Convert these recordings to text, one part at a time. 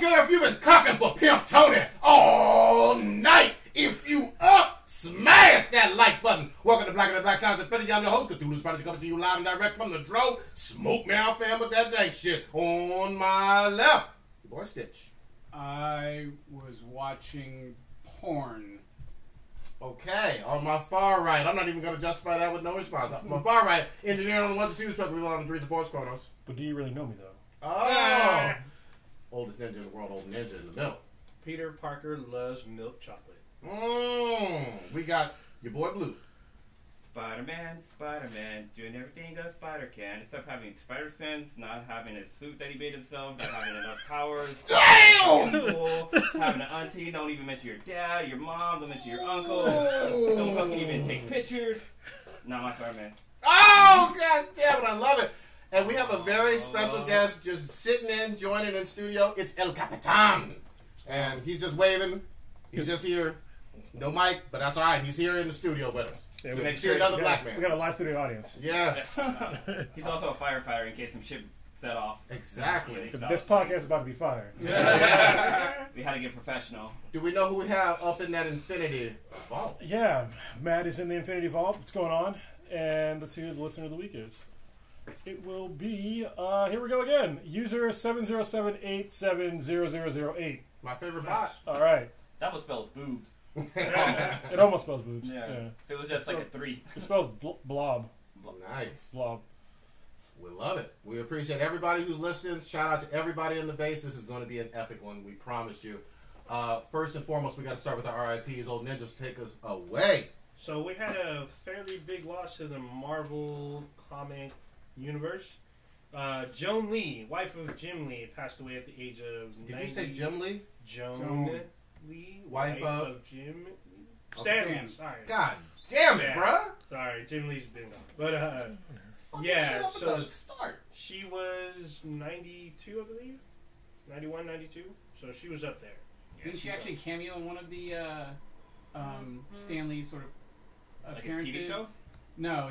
care if you've been cocking for Pimp Tony all night. If you up, smash that like button. Welcome to Black and the Black Times. I'm your host, Cthulhu's Prodigy, coming to you live and direct from the Dro. Smoke me out, fam, with that dank shit. On my left, your boy Stitch. I was watching porn. Okay, on my far right, I'm not even going to justify that with no response. On my far right, engineer on the 1 to 2, special on the 3 supports, Chronos. But do you really know me, though? Oh! Oldest ninja in the world, old ninja in the middle. Peter Parker loves milk chocolate. We got your boy Blue. Spider-Man, doing everything a spider can, except having spider sense, not having a suit that he made himself, not having enough powers. Damn! Having an auntie, don't even mention your dad, your mom, don't mention your uncle, don't fucking even take pictures. Not my Spider-Man. Oh, god damn it, I love it. And we have a very special guest just sitting in, joining in studio. It's El Capitan. And he's just waving. He's just here. No mic, but that's all right. He's here in the studio with us. Yeah, so we see another black man. We got a live studio audience. Yes. He's also a firefighter in case some shit set off. Exactly. This podcast is about to be fired. We had to get professional. Do we know who we have up in that Infinity Vault? Yeah, Matt is in the Infinity Vault. What's going on? And let's see who the listener of the week is. It will be, here we go again. User 707870008. My favorite bot. All right. That one spells boobs. It almost spells boobs. Yeah. It was just like a 3. It spells blob. Nice. Blob. We love it. We appreciate everybody who's listening. Shout out to everybody in the base. This is going to be an epic one. We promised you. First and foremost, we got to start with our RIPs. Old ninjas, take us away. So we had a fairly big loss to the Marvel comic universe. Joan Lee, wife of Jim Lee, passed away at the age of 90. Did you say Jim Lee? Joan Lee, wife of Jim Stan. Sorry. God damn it, bruh. Sorry, Jim Lee's been gone. But yeah, so she was 92, I believe. 91, 92. So she was up there. Didn't she actually cameo in one of the Stan Lee sort of appearances? Like his TV show? No,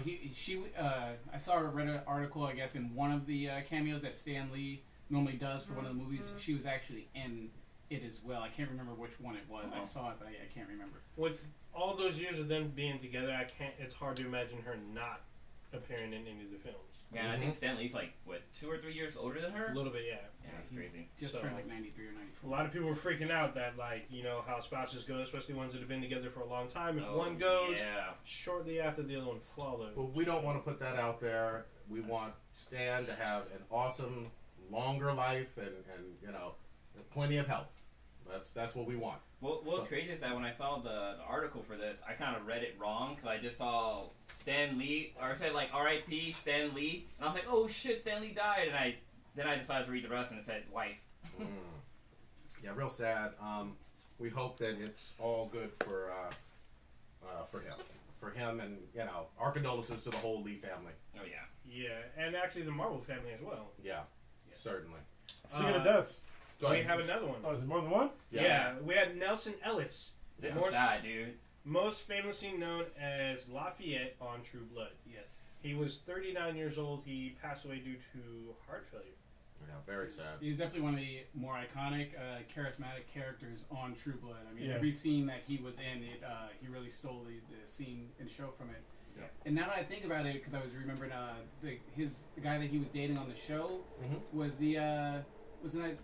I saw or read an article, I guess, in one of the cameos that Stan Lee normally does for one of the movies. She was actually in it as well. I can't remember which one it was. I saw it, but I can't remember. With all those years of them being together, it's hard to imagine her not appearing in any of the films. Yeah, and I think Stan Lee's like, what, 2 or 3 years older than her? A little bit, yeah. Yeah, that's crazy. Just turned like 93 or 94. A lot of people were freaking out that, like, you know, how spouses go, especially ones that have been together for a long time. If one goes, shortly after the other one follows. Well, we don't want to put that out there. We want Stan to have an awesome, longer life and you know, plenty of health. That's what we want. Well, what's crazy is that when I saw the article for this, I kind of read it wrong because I just saw Stan Lee, or it said like R.I.P. Stan Lee, and I was like, oh shit, Stan Lee died, and then I decided to read the rest and it said wife. Yeah, real sad. We hope that it's all good for him, and you know, our condolences to the whole Lee family. Oh yeah. Yeah, and actually the Marvel family as well. Yeah, certainly. Speaking of deaths. We have another one. Oh, is it more than one? Yeah, we had Nelson Ellis. This is sad, dude. Most famously known as Lafayette on True Blood. Yes. He was 39 years old. He passed away due to heart failure. Yeah, very sad. He's definitely one of the more iconic, charismatic characters on True Blood. I mean, every scene that he was in, he really stole the scene and show from it. Yeah. And now that I think about it, because I was remembering the guy that he was dating on the show was wasn't it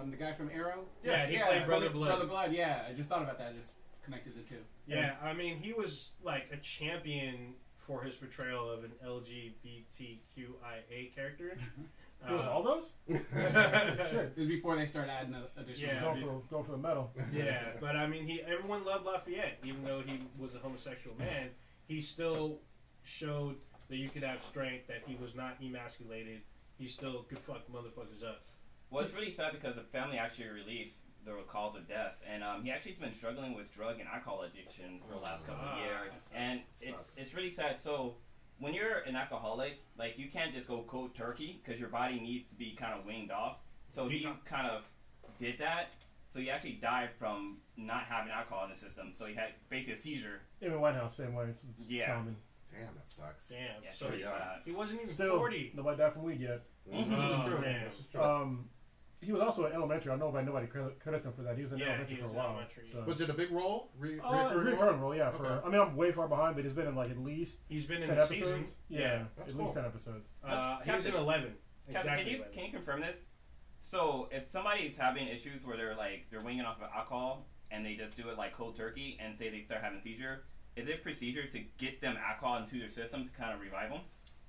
the guy from Arrow? Yeah, he played Brother Blood. Brother Blood, yeah. I just thought about that. I just connected the two. Yeah, I mean, he was like a champion for his portrayal of an LGBTQIA character. It was all those? Shit. It was before they started adding additional. Yeah, going for the medal. Yeah, but I mean, everyone loved Lafayette, even though he was a homosexual man. He still showed that you could have strength, that he was not emasculated. He still could fuck motherfuckers up. Well, it's really sad because the family actually released the cause of death, and he actually's been struggling with drug and alcohol addiction for the last couple of years, and it's really sad. So when you're an alcoholic, like, you can't just go cold turkey because your body needs to be kind of weaned off. So he kind of did that. So he actually died from not having alcohol in the system. So he had basically a seizure. Even White House, same way. It's common. Damn, that sucks. Damn. Yeah, so he he wasn't even Still, 40. Nobody died from weed yet. This is true. Man. This is true. He was also in Elementary. I know nobody credits him for that. He was in Elementary for a while. So. Was it a big role? Recurring role, yeah. Okay. I mean, I'm way far behind, but he's been in like at least he's been in 10 the episodes. season. Yeah, that's at cool. least 10 episodes. He was in 11. Kevin, can you confirm this? So if somebody's having issues where they're winging off of alcohol and they just do it like cold turkey and say they start having a seizure, is it procedure to get them alcohol into their system to kind of revive them?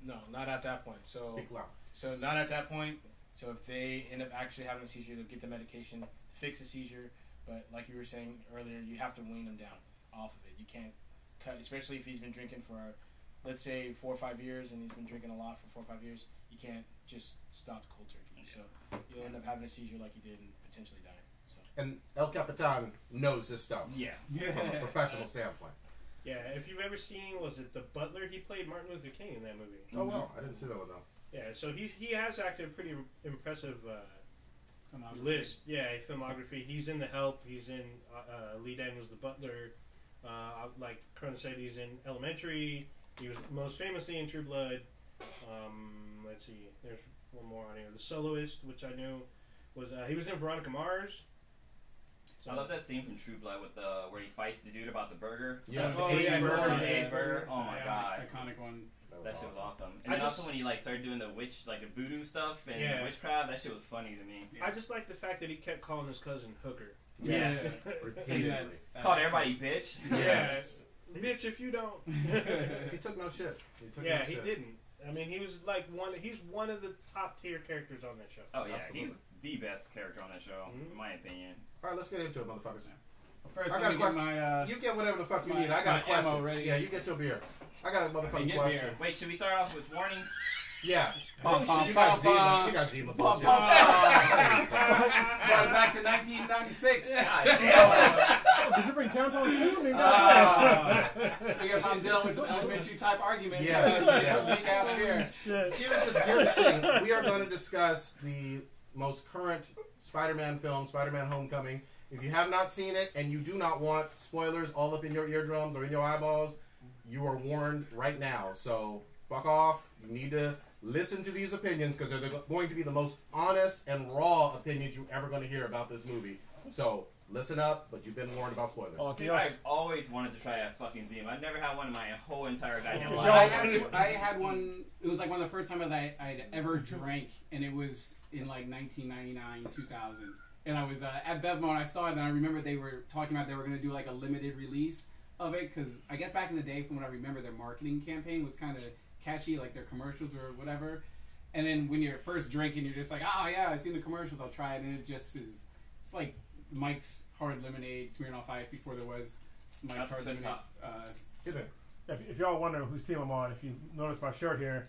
No, not at that point. So Speak loud. So not at that point. So if they end up actually having a seizure, they'll get the medication to fix the seizure. But like you were saying earlier, you have to wean them down off of it. You can't cut, especially if he's been drinking for, let's say, 4 or 5 years, and he's been drinking a lot for 4 or 5 years. You can't just stop the cold turkey. So you'll end up having a seizure like you did and potentially dying. So. And El Capitan knows this stuff. Yeah. From a professional standpoint. Yeah, if you've ever seen, was it The Butler? He played Martin Luther King in that movie. Oh, wow. I didn't see that one, though. Yeah, so he has actually a pretty impressive list. Yeah, filmography. He's in The Help. He's in Lee Daniels' The Butler. Like Cronin said, he's in Elementary. He was most famously in True Blood. Let's see. There's one more on here. The Soloist, which I knew was he was in Veronica Mars. So, I love that scene from True Blood with where he fights the dude about the burger. Yeah. The Asian burger. Oh my god. Iconic one. That shit was awesome. And then also when he started doing the the voodoo stuff and witchcraft, that shit was funny to me. I just like the fact that he kept calling his cousin Hooker. Yeah. Repeatedly. Called everybody bitch. Yeah. Bitch, if you don't. He took no shit. He didn't. I mean, he was like he's one of the top tier characters on that show. Oh yeah, Absolutely. he's the best character on that show, in my opinion. All right, let's get into it, motherfuckers. First, I got a question. My, you get whatever the fuck you need. I got a question. ammo ready. Yeah, you get your beer. I got a motherfucking question. Beer. Wait, should we start off with warnings? Yeah. Bum, bum, You got bum, Zima. bum. You got Zima Bum, bullshit. bum, brought it back to 1996. Did you bring tampons too? I mean, So if I'm dealing with some elementary type arguments, Yes. big ass beer. Here's the thing. We are going to discuss the most current Spider-Man film, Spider-Man Homecoming. If you have not seen it and you do not want spoilers all up in your eardrums or in your eyeballs, you are warned right now. So fuck off. You need to listen to these opinions because they're going to be the most honest and raw opinions you're ever going to hear about this movie. So listen up, but you've been warned about spoilers. Dude, I've always wanted to try a fucking Zima. I've never had one in my whole entire goddamn I life. had one. It was like one of the first times I'd ever drank, and it was in like 1999, 2000. And I was at Bevmo, and I saw it, and I remember they were talking about they were going to do like a limited release of it, because I guess back in the day, from what I remember, their marketing campaign was kind of catchy, like their commercials or whatever. And then when you're first drinking, you're just like, oh yeah, I've seen the commercials, I'll try it. And it just is, it's like Mike's Hard Lemonade, Smirnoff Ice before there was Mike's Hard Lemonade. if y'all wonder whose team I'm on, if you notice my shirt here,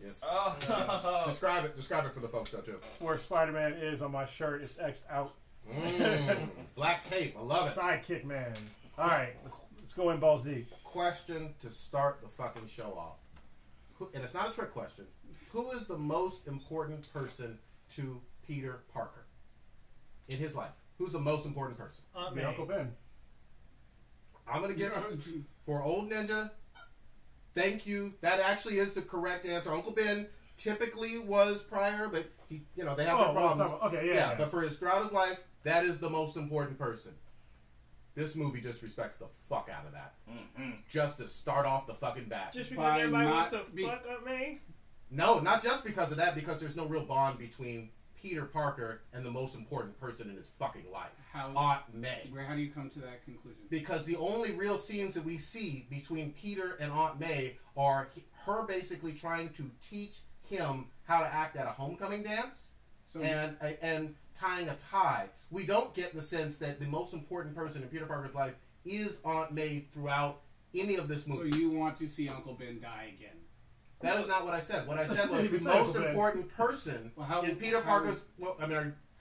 Yes. Oh. Describe it for the folks though too. where Spider-Man is on my shirt, it's X'd out. Black tape. I love it. Sidekickman. All right, let's go in balls deep. Question to start the fucking show off. And it's not a trick question. Who is the most important person to Peter Parker in his life? Who's the most important person? Uncle Ben. I'm going to get for Old Ninja. Thank you. That actually is the correct answer. Uncle Ben typically was prior, but he, they have their problems. Okay, yeah. But throughout his life, that is the most important person. This movie disrespects the fuck out of that. Just to start off the fucking bat. Just because everybody wants to fuck up me? No, not just because of that, because there's no real bond between Peter Parker and the most important person in his fucking life, Aunt May. How do you come to that conclusion? Because the only real scenes that we see between Peter and Aunt May are her basically trying to teach him how to act at a homecoming dance and tying a tie. We don't get the sense that the most important person in Peter Parker's life is Aunt May throughout any of this movie. So you want to see Uncle Ben die again? That is not what I said. What I said was the most important person in Peter Parker's...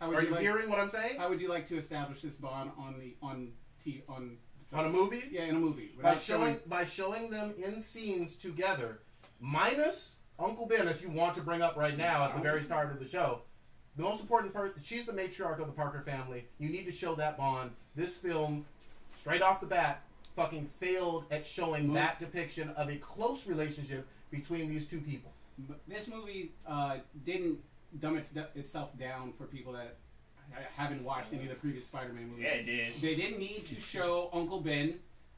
Are you hearing what I'm saying? How would you like to establish this bond on a movie? Yeah, in a movie. By showing them in scenes together, minus Uncle Ben, as you want to bring up right now at the very start of the show. The most important person, she's the matriarch of the Parker family. You need to show that bond. This film, straight off the bat, fucking failed at showing that depiction of a close relationship between these two people. This movie didn't dumb itself down for people that haven't watched any of the previous Spider-Man movies. Yeah, it did. They didn't need to show Uncle Ben,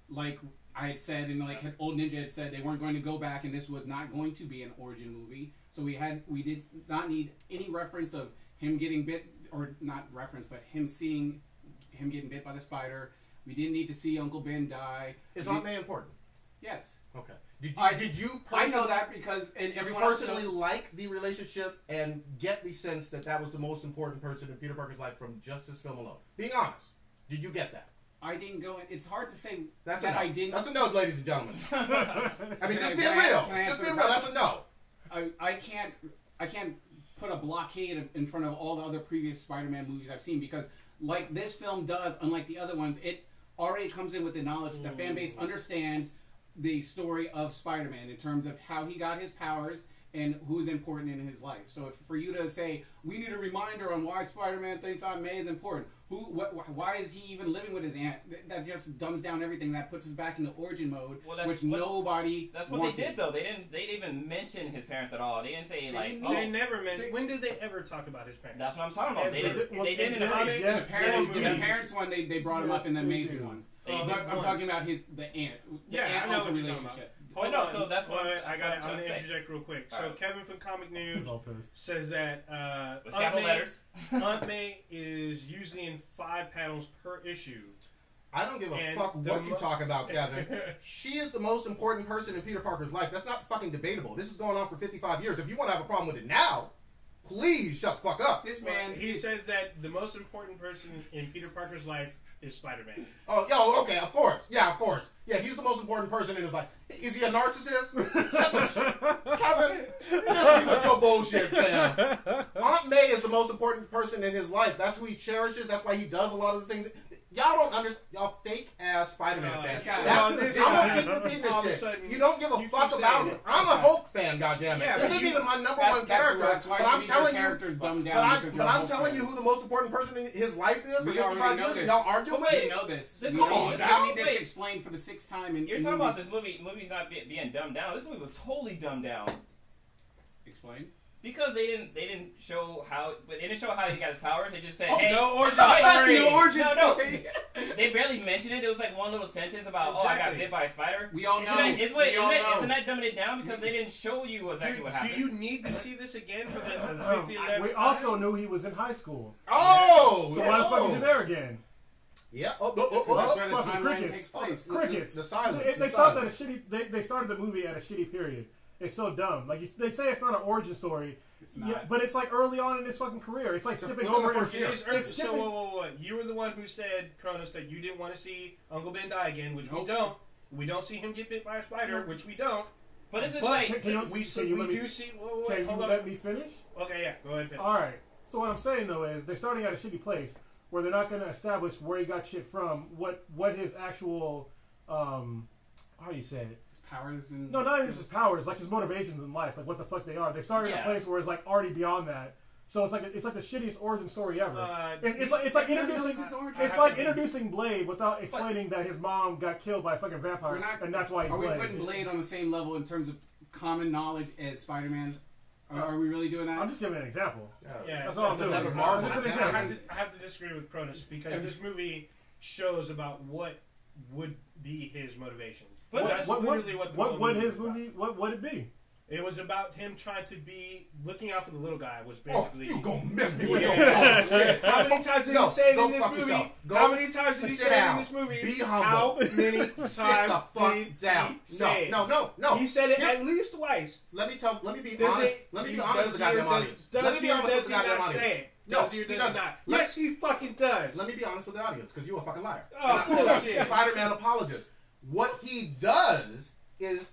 like I had said, and like Old Ninja had said, they weren't going to go back, and this was not going to be an origin movie. So we did not need any reference of him getting bit, or not reference, but him seeing him getting bit by the spider. We didn't need to see Uncle Ben die. Is Aunt May important? Yes. Okay. Did you I know that because did you everyone else personally knows- like the relationship and get the sense that that was the most important person in Peter Parker's life from just this film alone? Being honest, did you get that? I didn't go. It's hard to say That's that a no. I didn't. That's a no, ladies and gentlemen. I mean, just Can being I- real. can I Just answer being the real. That's a no. I can't put a blockade in front of all the other previous Spider-Man movies I've seen because, like this film does, unlike the other ones, it already comes in with the knowledge the fan base understands the story of Spider-Man in terms of how he got his powers and who's important in his life. So for you to say, we need a reminder on why Spider-Man thinks Aunt May is important, why is he even living with his aunt? That just dumbs down everything. That puts us back into origin mode, which nobody That's what wanted. they did, though. They didn't even mention his parents at all. They didn't say, like, They never mentioned. When did they ever talk about his parents? That's what I'm talking about. They didn't in the comics, comics. The parents one, they brought him up in the amazing ones. I'm talking about the aunt. The aunt I know what you're relationship. Oh, no, so that's what I'm I'm going to saying. interject real quick. So Alright. Kevin from Comic News He's all pissed. says that With capital letters. Aunt May is usually in 5 panels per issue. I don't give a And fuck the what you talk about, Kevin. She is the most important person in Peter Parker's life. That's not fucking debatable. This is going on for 55 years. If you want to have a problem with it now, please shut the fuck up. This man, He says that the most important person in Peter Parker's life is Spider-Man. Oh, yo, okay, of course. Yeah, of course. Yeah, he's the most important person in his life. Is he a narcissist? Shut the Kevin, listen with your bullshit, fam. Aunt May is the most important person in his life. That's who he cherishes. That's why he does a lot of the things. Y'all don't understand. Y'all fake-ass Spider-Man fans. this guy- I'm this going to guy- keep repeating all of a this shit. sudden, You don't give a you fuck keep about saying it. it. I'm a Hulk fan, goddammit. Yeah, This but isn't you- even my number one character. That's why But I'm telling you, characters dumbed but down. because you're a I'm Hulk telling fan. you who the most important person in his life is for We already 55 know years, this. and y'all argue We with me? didn't know this. Come We on, don't now. need this Wait. explained for the 6th time. You're talking about this movie's not being dumbed down. This movie was totally dumbed down. Explain. Because they didn't show how he got his powers. They just said, Oh, hey, no origin wait, story. No origin No. story. They barely mentioned it. It was like one little sentence about, I got Exactly. bit by a spider. We all know. Isn't We all know. that dumbing it down because they didn't show you exactly what happened? Do you need to see this again for the 50th We also knew he was in high school. Oh! So why the fuck is he there again? Yeah. That's where the fucking timeline crickets. takes place. Crickets. The silence. They the started silence. at a shitty. They started the movie at a shitty period. It's so dumb. Like they say, it's not an origin story. It's not. Yeah, but it's like early on in his fucking career. It's like It's skipping within the over. first year. It's So, skipping. whoa. You were the one who said, Cronus, that you didn't want to see Uncle Ben die again, which we Nope. don't. We don't see him get bit by a spider, which we don't. But it's just But like, Can you- we can you let me- do see. Whoa, Can you hold on. let me finish? Okay, yeah, go ahead. Finish. All right. So what I'm saying though is they're starting at a shitty place where they're not going to establish where he got shit from, what his actual how do you say it? His powers and No, not even just his powers, like his motivations in life, like what the fuck they are. They started at a Yeah. place where it's like already beyond that. So it's like the shittiest origin story ever. It's like introducing it's like introducing Blade without explaining that his mom got killed by a fucking vampire, We're not- and that's why he's Are we Blade. putting Blade on the same level in terms of common knowledge as Spider-Man? Are we really doing that? I'm just giving an example. Yeah, That's all I'm It's doing. another Marvel. Just an That's example. I have to disagree with Cronus because this movie shows about what would be his motivation. But That's literally what the what movie his was about. movie? What would it be? It was about him trying to be looking out for the little guy. Was Oh, basically. you gonna miss me with your Yeah. bullshit. How many times did No, he say it go in this fuck movie? yourself. Go How many times did he sit say it in down. this movie? Be humble. How many times Sit the fuck did down. he say it? No. He said it Here- at least twice. Let me be Does honest. it- Let me be does honest with the he or goddamn audience. Let Does me he be or honest with does the he goddamn not audience. say it? No, Does he or he does he doesn't. not? Let- Yes, he fucking does. Let me be honest with the audience, because you're a fucking liar. Oh, And I'm bullshit. a Spider-Man apologist. What he does is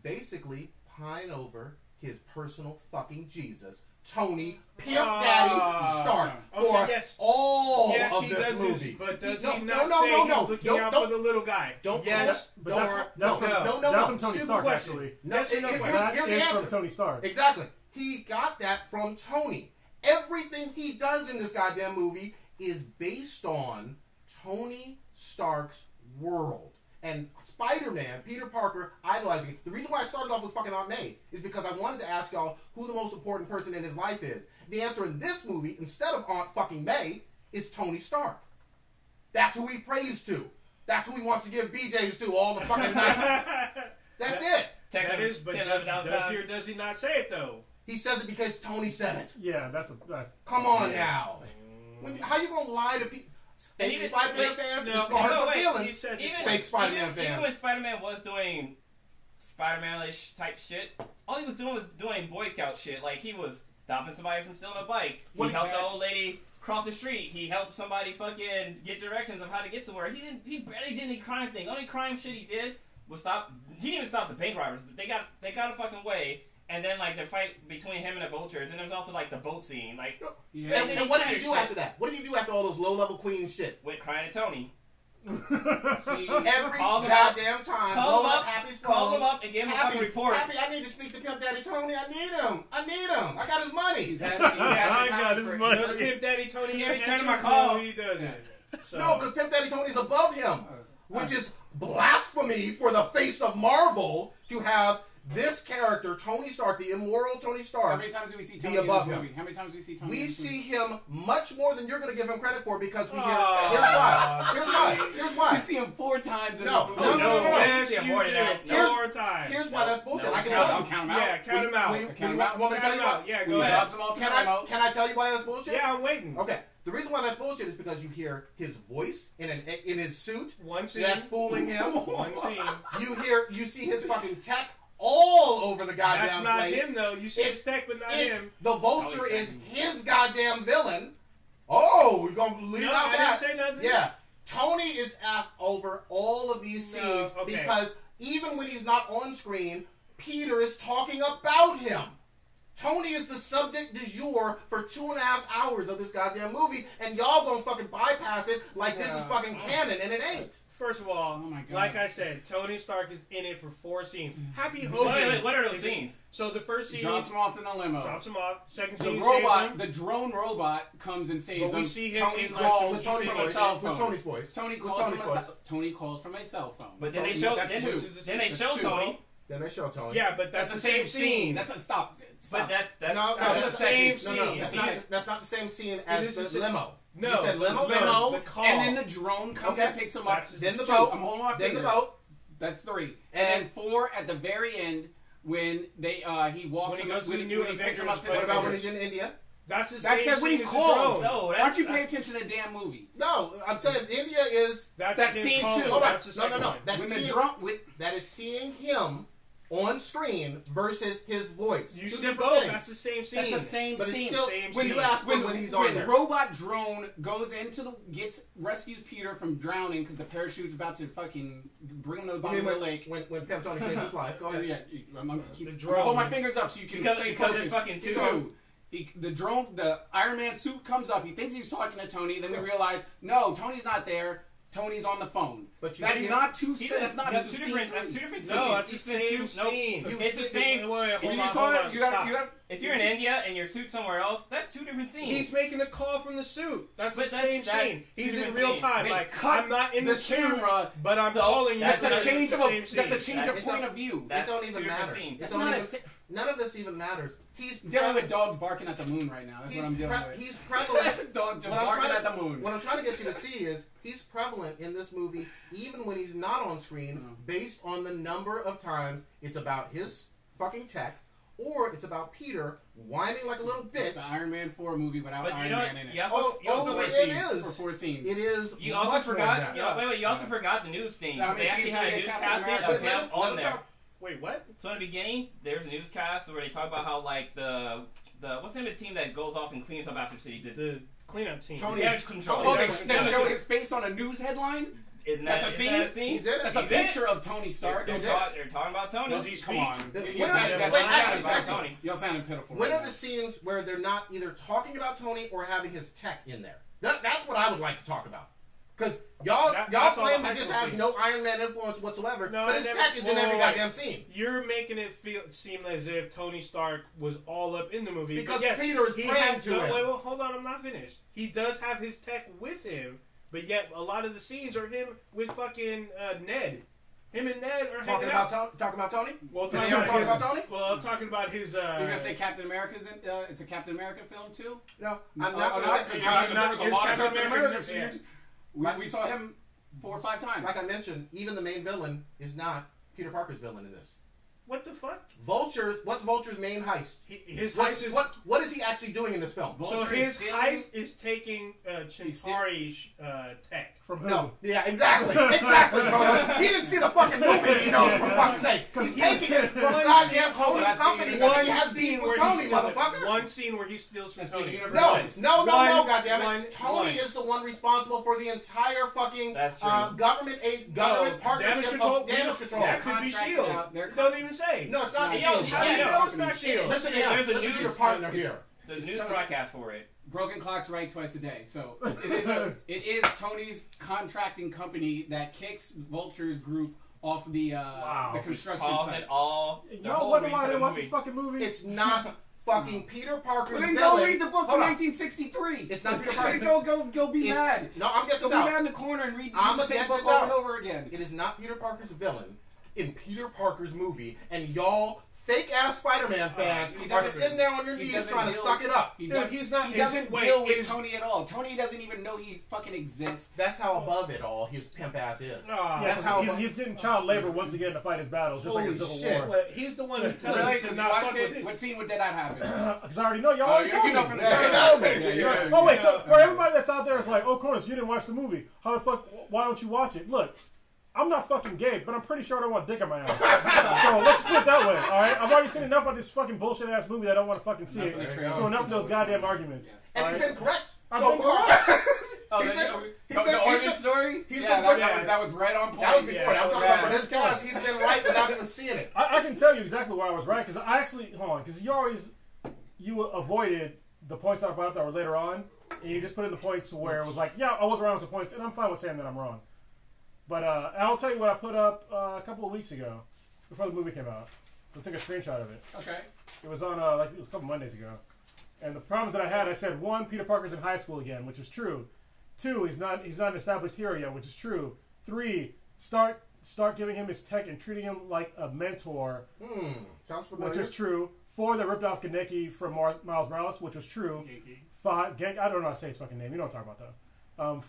basically pine over his personal fucking Jesus, Tony Pimp Daddy Stark, Okay, for yes. all Yes, of he this does movie. but does No, he no, not no, say no, he's no. looking Don't- out don't- for the little guy? don't- Yes, But that's from no, that's from Tony Stupid Stark question. actually. No, Yes or no here's question? the It's answer. from Tony Stark. Exactly. He got that from Tony. Everything he does in this goddamn movie is based on Tony Stark's world. And Spider-Man, Peter Parker, idolizing it. The reason why I started off with fucking Aunt May is because I wanted to ask y'all who the most important person in his life is. the answer in this movie, instead of Aunt fucking May, is Tony Stark. That's who he prays to. That's who he wants to give BJs to all the fucking night. That's it. That is, but does he not say it though? He says it because Tony said it. Yeah, that's. Come on now. How you gonna lie to people? Fake Spider-Man fans? It's hard to feelings. Fake Spider-Man fans. Even when Spider-Man was doing Spider-Man-ish type shit, all he was doing Boy Scout shit. Like, he was stopping somebody from stealing a bike. He helped the old lady cross the street. He helped somebody fucking get directions of how to get somewhere. He barely did any crime thing. Only crime shit he did was he didn't even stop the bank robbers, but they got a fucking way. And then, like, the fight between him and the vultures, and there's also, like, the boat scene. Like, and what did he do after that? What did he do after all those low-level Queen shit? Went crying to Tony. Every goddamn time. Called him up and gave him a fucking report. Happy, I need to speak to Pimp Daddy Tony. I need him. I got his money. He's got his money. Does Pimp Daddy Tony return my call? He doesn't. So. No, because Pimp Daddy Tony's above him. Which is blasphemy for the face of Marvel to have this character, Tony Stark, the immoral Tony Stark, how many times do we see Tony above in this him? movie? How many times do we see Tony? We in this see movie? him much more than you're going to give him credit for because we hear. Here's why. We see him 4 times in this No. More times. Here's why that's bullshit. I can Count tell you. him out. Yeah, count him out. Want me to tell you why? Yeah, go ahead. Can I tell you why that's bullshit? Yeah, I'm waiting. Okay. The reason why that's bullshit is because you hear his voice in his suit. One scene. That's fooling him. One scene. You see his fucking tech all over the goddamn place. That's not him though. You see his tech, but not him. The Vulture is his goddamn villain. Oh, we're gonna leave out that. I didn't say nothing. Yeah, Tony is over all of these scenes because even when he's not on screen, Peter is talking about him. Tony is the subject du jour for 2.5 hours of this goddamn movie, and y'all gonna fucking bypass it like this is fucking canon, and it ain't. First of all, like I said, Tony Stark is in it for 4 scenes. Happy Hogan. Wait, what are those scenes? So the first scene drops him off in a limo. Drops him off. Second scene, the drone robot comes and saves him. We see him Tony in calls with Tony's from a cell phone. With Tony's voice. Tony calls from a cell phone. But then they show Tony. Then they show Tony. Yeah, but that's the same scene. That's a stop. But that's the same scene. No, that's not the same scene as the limo. No, you said limo, the call. And then the drone comes and picks him up. Then the boat. I'm holding my Then fingers. the boat. That's 3. And then 4 at the very end when he walks. When he picks him up to What the about when he's in India? That's the same when he scene as calls. the drone. Why don't you pay attention to the damn movie? No, I'm saying India is. That's scene 2. Hold on. No. That is seeing him on screen versus his voice. You see both. That's the same scene. That's the same but scene. It's still, same when scene. you ask when he's on there. Robot drone goes into rescues Peter from drowning because the parachute's about to fucking bring him to the bottom of the lake. When Pimp Tony saves his life, go ahead. Yeah, I'm hold my fingers up so you can stay focused. Fucking the drone, the Iron Man suit comes up. He thinks he's talking to Tony. Then we realize, no, Tony's not there. Tony's on the phone. But that's not two different scenes. No, that's the same scene. It's the same. If you're in India and your suit's somewhere else, that's 2 different scenes. He's making a call from the suit. That's the same scene. He's in real time. Like, I'm not in the camera, but I'm calling you. That's a change of point of view. It don't even matter. None of this even matters. He's dealing with dogs barking at the moon right now. That's what I'm dealing with. He's prevalent. Dogs just barking at the moon. What I'm trying to get you to see is he's prevalent in this movie, even when he's not on screen, based on the number of times it's about his fucking tech, or it's about Peter whining like a little bitch. It's the Iron Man 4 movie without Iron Man in it. It is. For 4 scenes. It is. You also forgot. You also forgot the news thing. So they actually had a newscast of him on there. Wait, what? So in the beginning, there's a newscast where they talk about how like the what's the name of the team that goes off and cleans up after City? The cleanup team. Damage control. Oh, they show his face on a news headline. That's a scene. That's a picture of Tony Stark. They're talking about Tony. Does he speak? Come on. Y'all sounded pitiful. When are the scenes where they're not either talking about Tony or having his tech in there? That's what I would like to talk about. Because y'all claim that this has no Iron Man influence whatsoever, but his tech is in every goddamn scene. You're making it seem as if Tony Stark was all up in the movie. Because Peter is praying to him. Wait, hold on, I'm not finished. He does have his tech with him, but yet a lot of the scenes are him with fucking Ned. Him and Ned are Talking hanging out. about Tony? Well, Talking about Tony? Well, talking about his. You're gonna say Captain America's in? It's a Captain America film too? No, I'm not going to say. There was a lot of Captain America Yeah. scenes. We saw him 4 or 5 times. Like I mentioned, even the main villain is not Peter Parker's villain in this. What the fuck? Vulture. What's Vulture's main heist? His heist is What is he actually doing in this film? so his heist is taking Chintari tech. From who? No, yeah, exactly, bro. He didn't see the fucking movie, you know, for fuck's sake. He's taking it from goddamn Tony's company. He has beef with Tony, motherfucker. One scene where he steals from Tony. No, goddammit. Tony is the one responsible for the entire fucking government partnership of damage control. That could be S.H.I.E.L.D. Don't even say. No, it's not S.H.I.E.L.D. How do you know it's not S.H.I.E.L.D.? Listen to him. There's a Listen to news your partner here. The news broadcast for it. Broken clocks right twice a day. So it is Tony's contracting company that kicks Vulture's group off the construction site. Y'all wonder why I didn't watch this fucking movie? It's not fucking Peter Parker's Then villain. go read the book from 1963. It's not Peter Parker. Go be mad. No, I'm getting Go this be out. mad in the corner and read I'm the gonna same get book this over out. and over again. It is not Peter Parker's villain in Peter Parker's movie, and y'all fake-ass Spider-Man fans are sitting there on your knees trying to suck it up. He doesn't deal with Tony at all. Tony doesn't even know he fucking exists. That's how above it all his pimp ass is. That's how he's getting child labor once again to fight his battles, just like in Civil War. He's the one who tells Really? you to not fuck with it. What scene did that happen? Because I already know y'all already told me. from the Oh wait, so for everybody that's out there, it's like, oh, Corners, you didn't watch the movie. How the fuck? Why don't you watch it? Look. I'm not fucking gay, but I'm pretty sure I don't want dick in my ass. So let's split that way, alright? I've already seen enough about this fucking bullshit ass movie that I don't want to fucking see it. So enough of those goddamn arguments. And he's been correct I've so been far. The origin story? That was right on point. That was before. I'm talking about for this cast. He's been right without even seeing it. I can tell you exactly where I was right, because I actually, because you avoided the points I brought up that were later on, and you just put in the points where it was like, yeah, I was wrong with the points, and I'm fine with saying that I'm wrong. But I'll tell you what I put up a couple of weeks ago, before the movie came out. I took a screenshot of it. Okay. It was on it was a couple Mondays ago. And the problems that I had, I said 1, Peter Parker's in high school again, which is true. 2, he's not an established hero yet, which is true. 3, start giving him his tech and treating him like a mentor. Sounds familiar. Which is true. 4, they ripped off Kaneki from Miles Morales, which was true. 5, I don't know how to say his fucking name. You don't talk about that.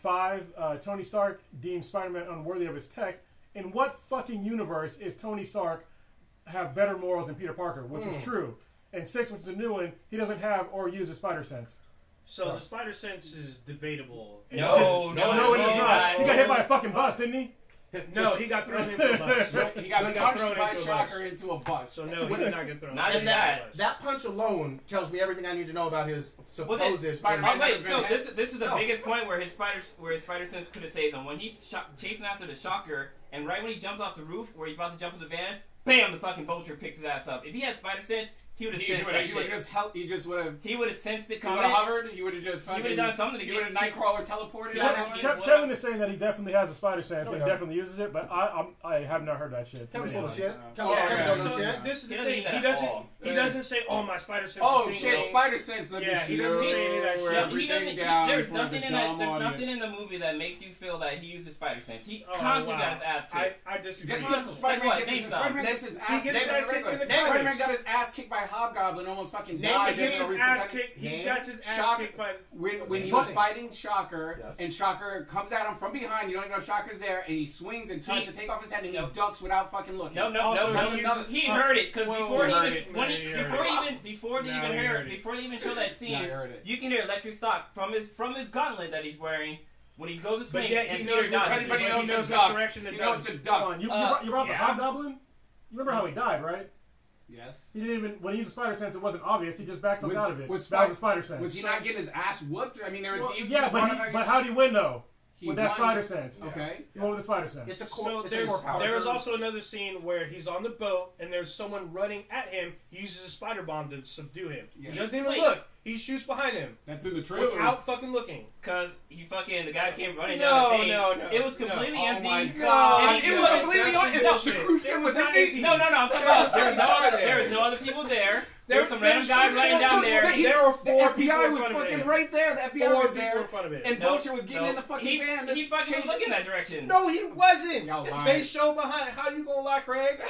5, Tony Stark deems Spider-Man unworthy of his tech. In what fucking universe is Tony Stark have better morals than Peter Parker, which is true. And 6, which is a new one, he doesn't have or use a spider sense. So the spider sense is debatable. No, it is not. He got hit by a fucking bus, didn't he? No, he got thrown into a bus. He got punched by Shocker into a bus. So no, he did not get thrown. Not into that. That punch alone tells me everything I need to know about his supposed Spider-Man. Wait, so this is the biggest point where his spider sense could have saved him. When he's chasing after the Shocker, and right when he jumps off the roof, where he's about to jump in the van, bam! The fucking Vulture picks his ass up. If he had spider sense, he would have sensed that shit. He would have sensed it coming. He would have hovered. He would have just. He would have done something. He would have Nightcrawler teleported. Kevin is saying that he definitely has a spider sense and definitely uses it, but I have not heard that shit. Kevin's full of shit. Kevin doesn't shit. This is the thing. He doesn't say, "Oh, my spider sense." Oh shit, spider sense. Yeah, he doesn't say any of that shit. There's nothing in the movie that makes you feel that he uses spider sense. He constantly got his ass kicked. I disagree. Spider-Man gets his ass kicked. Spider-Man got his ass kicked by Hobgoblin, almost fucking died. He got his ass kicked by when he was fighting Shocker, and Shocker comes at him from behind. You don't even know Shocker's there, and he swings and tries to take off his head, and he ducks without fucking looking. No. He heard it because before they even show that scene, you can hear electric shock from his gauntlet that he's wearing. When he goes to swing, and Peter dies. Everybody knows the direction. He knows the duck. You brought the Hobgoblin? You remember how he died, right? Yes. He didn't even, when he used a spider sense, it wasn't obvious. He just backed up out of it. That was a spider sense. Was he not getting his ass whooped? I mean, there was. Well, but how did he win though? With that spider sense. Okay. He won with the spider sense. It's a core power. There is also another scene where he's on the boat and there's someone running at him. He uses a spider bomb to subdue him. Yes. He doesn't even look. He shoots behind him. That's in the trailer. Without fucking looking. Because the guy came running down the thing. No. It was completely empty. Oh my god. It was completely empty. The cruise ship was empty. No. I'm talking about there was no other people there. There were some random guys laying down there. There were four The people FBI in was front of fucking him. right there. The FBI Four was people there. in front of him. And Vulture was getting in the fucking van. He fucking was looking that direction. No, he wasn't. Y'all lying. They show behind. How you gonna lie, Craig?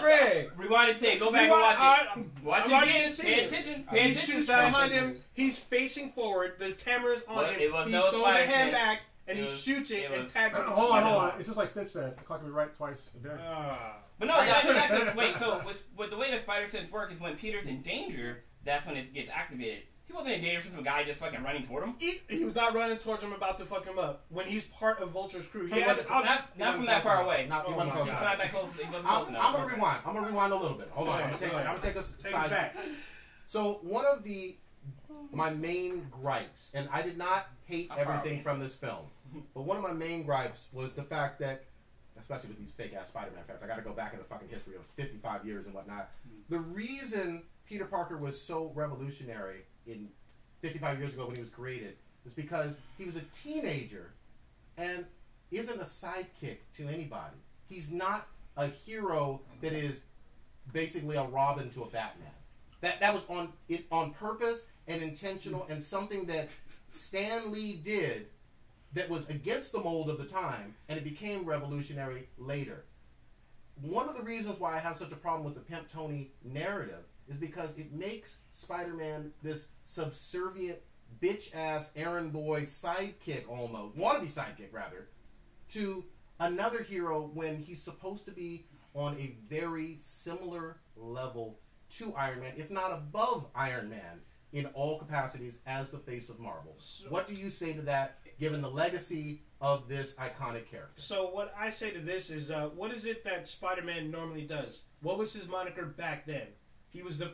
Craig. Rewind and take. Go back and watch it. Watch it again. Pay attention. Pay He attention, shoots son. behind him. He's facing forward. The camera's on But him. it was He no throws spider a hand sense. back and It he was- shoots it it and was- tags him. Hold on. It's just like Stitch said. The clock can be right twice a day. But no, wait. So with the way the spider sense work is when Peter's in danger, that's when it gets activated. He wasn't in danger from some guy just fucking running toward him. He was not running towards him about to fuck him up. When he's part of Vulture's crew, He wasn't- Not from that far away. He wasn't Oh close my He's enough. not that close. He wasn't close I'm enough. gonna rewind. I'm gonna rewind a little bit. Hold on. I'm gonna take us Take side it back. So one of my main gripes, and I did not hate everything from this film, but one of my main gripes was the fact that, especially with these fake ass Spider-Man fans, I got to go back in the fucking history of 55 years and whatnot. The reason Peter Parker was so revolutionary in 55 years ago when he was created is because he was a teenager and isn't a sidekick to anybody. He's not a hero that is basically a Robin to a Batman. That was on purpose and intentional, and something that Stan Lee did that was against the mold of the time, and it became revolutionary later. One of the reasons why I have such a problem with the Pimp Tony narrative is because it makes Spider-Man this subservient, bitch-ass, errand boy sidekick almost, wannabe sidekick rather, to another hero when he's supposed to be on a very similar level to Iron Man, if not above Iron Man, in all capacities as the face of Marvel. What do you say to that, given the legacy of this iconic character? So what I say to this is, what is it that Spider-Man normally does? What was his moniker back then? He was the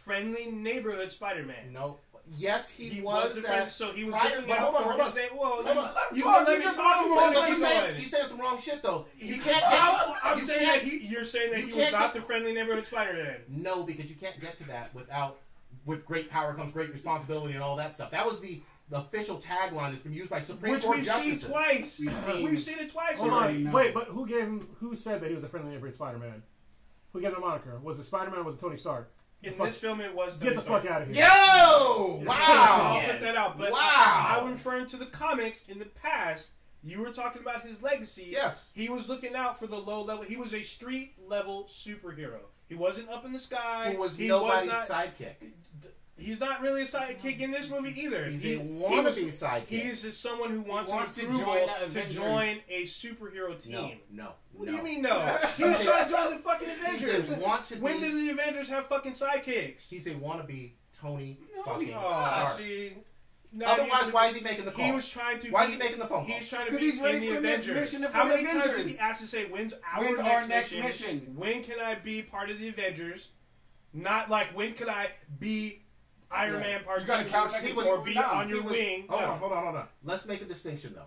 friendly neighborhood Spider-Man. No. Yes, he was was the that. friend, so he was prior, looking but out hold on, for hold on. his name. Well, Hold on. you won't let me you're talk. talking But about you saying some wrong shit though. You can't I'm you saying can't- that you're saying that you he was can't not get- the friendly neighborhood Spider-Man. No, because you can't get to that with great power comes great responsibility and all that stuff. That was the official tagline that's been used by Supreme Which Court we've justices. seen twice. We've We've seen it twice Hold already. on. Wait, but who said that he was a friendly neighborhood Spider-Man? Who gave the moniker? Was it Spider-Man or was it Tony Stark? In this film, it was Get the Tony fuck out of here. Yo! I'll Wow! put that out. But Wow. I'm referring to the comics in the past. You were talking about his legacy. Yes. He was looking out for the low level. He was a street level superhero. He wasn't up in the sky. Who was he nobody's was not, sidekick. He's not really a sidekick in this movie either. He's He- a he wannabe was- sidekick. He's just someone who wants to approval join the to Avengers. join a superhero team. No. What do you mean no? He was trying to join the fucking He's Avengers. a want to When be. did the Avengers have fucking sidekicks? He's a wannabe Tony No, fucking he's Oh, Stark. see. No, Otherwise, he- why is he making the call? He was trying to. Why is be- he making the phone call? He's trying to 'Cause be he's ready in the for the next Avengers. mission of How the many times Avengers. did he ask to say, "When's When's our next mission? When can I be part of the Avengers?" Not like when could I be Iron Man part You got a 2 couch I can He was- sit or be down. on your He was- wing? Hold No. on. Let's make a distinction though.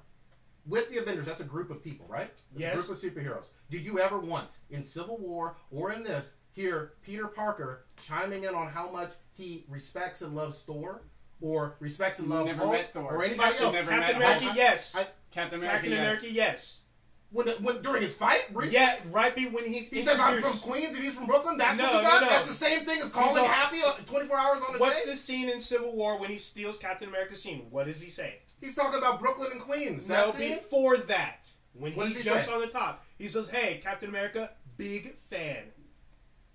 With the Avengers, that's a group of people, right? It's Yes. a group of superheroes. Did you ever once, in Civil War or in this, hear Peter Parker chiming in on how much he respects and loves Thor? Or respects and loves Never Hulk? met Thor. Or anybody else? Never Captain met America, Hulk. yes. Captain America, Captain America, yes. When during his fight, briefly? Yeah, right. When he's He says, I'm from introduced- Queens and he's from Brooklyn? That's No, what you no, got? no. That's the same thing as calling all- Happy 24 hours on a What's day? the scene in Civil War when he steals Captain America's scene? What does he say? He's talking about Brooklyn and Queens. No, That's it? before that, when What he does he jumps say? on the top, he says, "Hey, Captain America, big fan."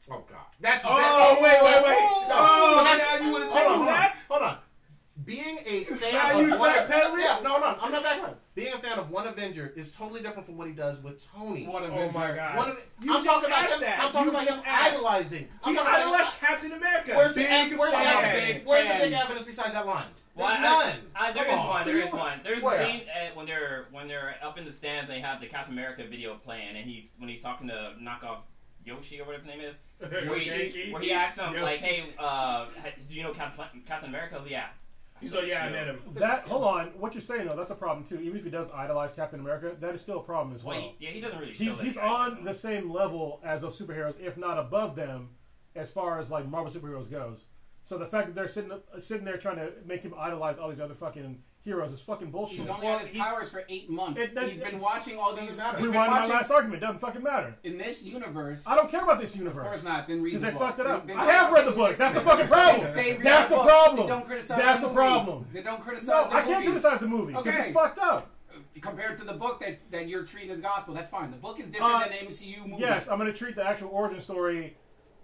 Oh, God. That's Oh, wait. No, Oh, but that's- now you wanna hold take on, that? Hold on. Being a Now fan you of one... backpedaling? Yeah, no, I'm not backpedaling. Being a fan of one Avenger is totally different from what he does with Tony. What Oh Avenger? my God! One of, You I'm just talking about asked him. that. I'm talking You about just him asked. idolizing. I'm He talking about idolized him. Captain America. Where's the Big where's the fan. evidence? Where's the fan. big evidence besides that line? Well, There's none. there Come is on. one. There is one. There's Where? a scene when they're up in the stands. They have the Captain America video playing, and when he's talking to knockoff Yoshi or whatever his name is, where he asks him like, "Hey, do you know Captain America?" Yeah. He's like, "Yeah, I met him." Hold on. What you're saying though, that's a problem too. Even if he does idolize Captain America, that is still a problem as well. Well, he doesn't really. Show He's that on the same level as those superheroes, if not above them, as far as like Marvel superheroes goes. So the fact that they're sitting there trying to make him idolize all these other fucking heroes is fucking bullshit. He's only had his powers for 8 months. He's been watching all these. Rewind my last argument. Doesn't fucking matter. In this universe, I don't care about this universe. Of course not. Then read the because book. they fucked it up. Then I have read the book. That's the fucking problem. That's the problem. They don't criticize That's the the movie. problem. They don't criticize No, the I movie. can't criticize the movie because it's fucked up. Compared to the book that you're treating as gospel, that's fine. The book is different than the MCU movie. Yes, I'm going to treat the actual origin story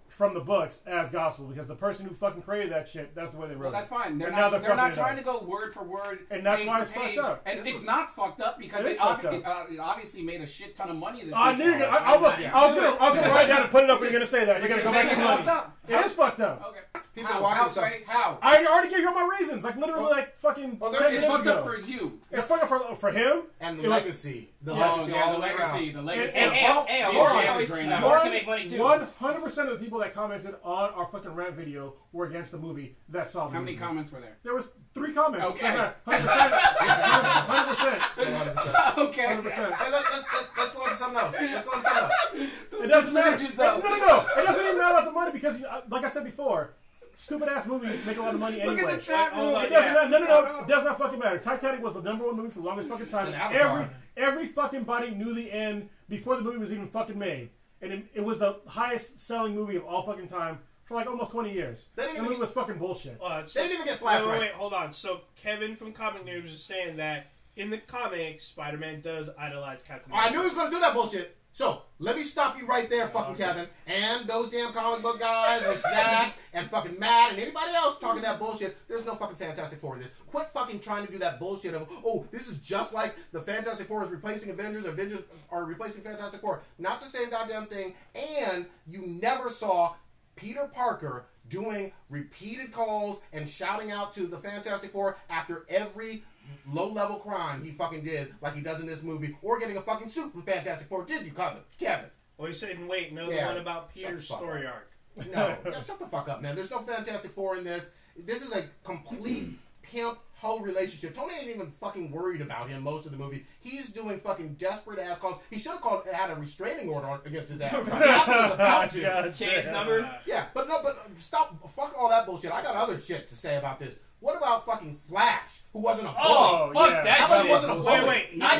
from the books as gospel because the person who fucking created that shit, that's the way they wrote Well, that's fine. They're And not. now They're not fucking it trying up. to go word for word, And that's page why for it's fucked page. up. And it's not fucked up because It is fucked up. it obviously made a shit ton of money this I week. knew I was gonna write down and put it up and you're gonna say that. You're gonna go back to It's money. fucked up. It is fucked up. Okay. People How? watching How, stuff. Sway? How? I already gave you all my reasons. Like literally, like fucking. Oh, 10 there's- It's minutes fucked up ago. for you. It's fucked up for him. And the It was- legacy. The Oh, legacy yeah, all the way legacy. around. The legacy. And- Hey, Of horror all can right now. horror can make money too. 100% of the people that commented on our fucking rant video were against the movie that saw the How many movie. comments were there? There was 3 comments. Okay. 100%. 100%. Okay. 100%. Hey, let's go on to something else. Let's go on to something else. It doesn't matter. Percentages, though. No. It doesn't even matter about the money because, like I said before, stupid ass movies make a lot of money anyway. Look at the chat room. It doesn't matter. No. It does not fucking matter. Titanic was the #1 movie for the longest fucking time. And Avatar. Every fucking body knew the end before the movie was even fucking made. And it was the highest selling movie of all fucking time for like almost 20 years. They The didn't movie even, was fucking bullshit. they didn't even get Flash right. Wait, hold on. So Kevin from Comic News is saying that in the comics, Spider-Man does idolize Captain I America. knew he was going to do that bullshit. So, let me stop you right there, fucking Kevin. And those damn comic book guys, and Zach, and fucking Matt, and anybody else talking that bullshit. There's no fucking Fantastic Four in this. Quit fucking trying to do that bullshit of, oh, this is just like the Fantastic Four is replacing Avengers, Avengers are replacing Fantastic Four. Not the same goddamn thing. And you never saw Peter Parker doing repeated calls and shouting out to the Fantastic Four after every low-level crime he fucking did, like he does in this movie, or getting a fucking suit from Fantastic Four. Did you, Kevin? Well, he said, wait, no, Yeah. the one about Peter's Shut the fuck story up. arc. No, shut the fuck up, man. There's no Fantastic Four in this. This is a complete pimp hoe relationship. Tony ain't even fucking worried about him most of the movie. He's doing fucking desperate ass calls. He should have had a restraining order against his ass. About to. Change number. Yeah, but stop. Fuck all that bullshit. I got other shit to say about this. What about fucking Flash, who wasn't a bully? Oh, fuck yeah. that How about he shit. wasn't a bully? Wait. I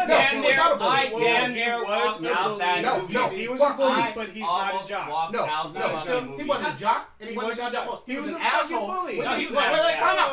damn near walked out that No, movie. no, He was fuck a bully, I but he's not a Almost jock. walked No, out that no, fucking movie. he wasn't a jock, and he He wasn't a wasn't goddamn a- bully. He he was was an a fucking asshole. bully. Wait, No, he was wait, an time out, asshole.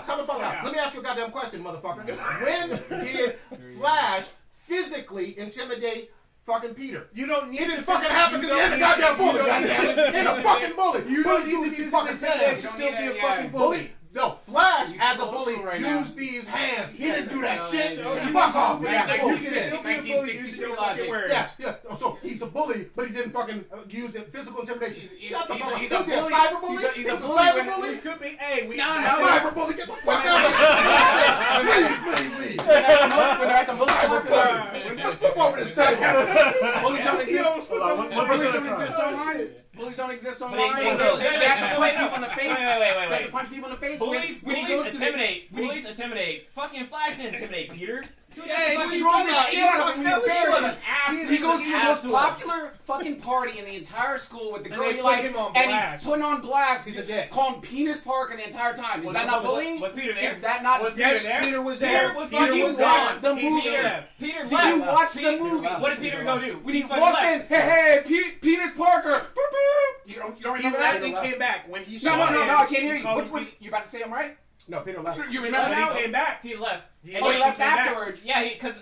time the fuck out. Let me ask you a goddamn question, motherfucker. When did Flash physically intimidate fucking Peter? You don't need It didn't fucking happen because he had a goddamn bully, goddammit. He a fucking bully. You don't Bullies need use to these fucking hands. to still be a Yeah. fucking bully. Bully. No, Flash, You as a old bully, school right now. used these hands. He didn't do that No, shit. no, no. Fuck off with Yeah, that like, you bullshit. can Still be a bully, use 1963 your logic. fucking words. Yeah. So he's a bully, but he didn't fucking use the physical intimidation. Shut the he's fuck a- up. he's He's a a bully. cyber bully. He's a He's a bully cyber when- bully. It could be, hey, we... No, A no. cyber bully. Get the fuck out of here. Please. When they're at the bully Cyber park, bully. Flip over the table. bullies don't exist. Hold on, what Bullies was don't that? exist online. Bullies don't exist online. Wait, They wait, have to wait, punch people in the face. wait, They have to punch people in the face. When he goes to the Bullies intimidate. Fucking Flash didn't intimidate Peter. Yeah, What he's you wrong talking as about? shit. He was an ass. He goes to the most asshole. popular fucking party in the entire school with the And girl they he put likes, him on and blast. he's putting on blast. He's a dick. Calling Penis Parker the entire time. Is Was that it- not was- bullying? was Peter there? Is that not? Was Yes, there? Peter was Peter there. was Peter fucking was watched there. the He's movie. there. Peter Did left. you watch the Peter- movie? What did Peter go do? When he fucking walked left. in, hey, Penis Parker. Boop, boop. You don't He remember left that? and came back. When he No, saw no, him, I can't hear he you. called Which him one? You about to say I'm right? No, Peter left. You remember When now? he came back. Peter left. Oh, he left came back. afterwards. Yeah, because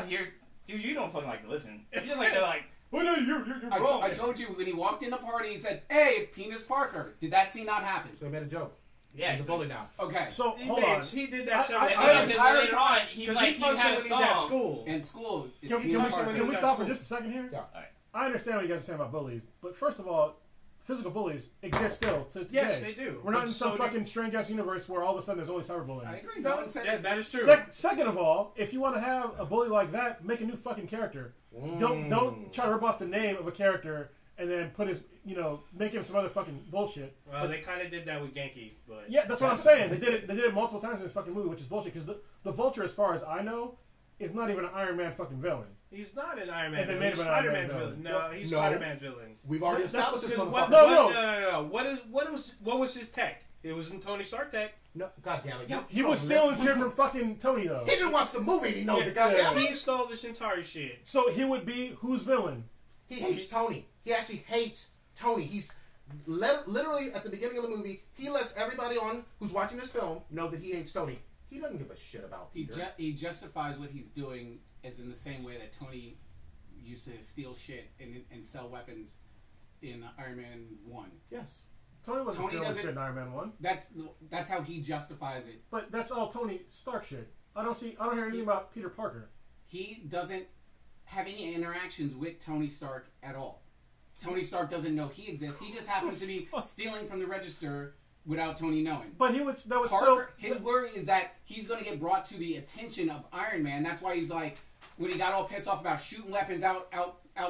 you're, dude, you don't fucking like to listen. You just like to like, well, no, you're wrong. I told you when he walked in the party, he said, "Hey, it's Penis Parker." Did that scene not happen? So he made a joke. Yeah, He's a bully now. Okay. So He hold on. did that several I- And I- then times. later on, he's Because like, he he punched had him a when he's at song. school. In school, it's Can Penis Parker. we stop for just a second here? Yeah. I understand what you guys are saying about bullies, but first of all, physical bullies exist still to today. Yes, they do. We're not But in some so fucking strange ass universe where all of a sudden there's only cyberbullying. I agree. No one said Yeah, it. that is true. Second of all, if you want to have a bully like that, make a new fucking character. Don't try to rip off the name of a character and then put his, make him some other fucking bullshit. Well, they kind of did that with Genki, but Yeah, that's what I'm saying. They did it multiple times in this fucking movie, which is bullshit. Because the Vulture, as far as I know, is not even an Iron Man fucking villain. he's not an Iron Man And they villain. made He's him an Iron Man Spider-Man villain. villain. No, he's No. Spider-Man villain. We've already That's- established this Because motherfucker. No. No. What was his tech? It was in Tony Stark tech. No, God damn it. He was stealing shit from fucking Tony, though. He didn't watch the movie and he knows it, goddamn He it. stole this entire shit. So he would be whose villain? He hates Tony. He actually hates Tony. He's literally at the beginning of the movie, he lets everybody on who's watching this film know that he hates Tony. He doesn't give a shit about Peter. He justifies what he's doing as in the same way that Tony used to steal shit and sell weapons in Iron Man 1. Yes. Tony wasn't Tony stealing doesn't- shit in Iron Man 1. That's how he justifies it. But that's all Tony Stark shit. I don't hear anything about Peter Parker. He doesn't have any interactions with Tony Stark at all. Tony Stark doesn't know he exists. He just happens to be stealing from the register without Tony knowing. But that was Parker, still... his worry is that he's going to get brought to the attention of Iron Man. That's why he's like, when he got all pissed off about shooting weapons out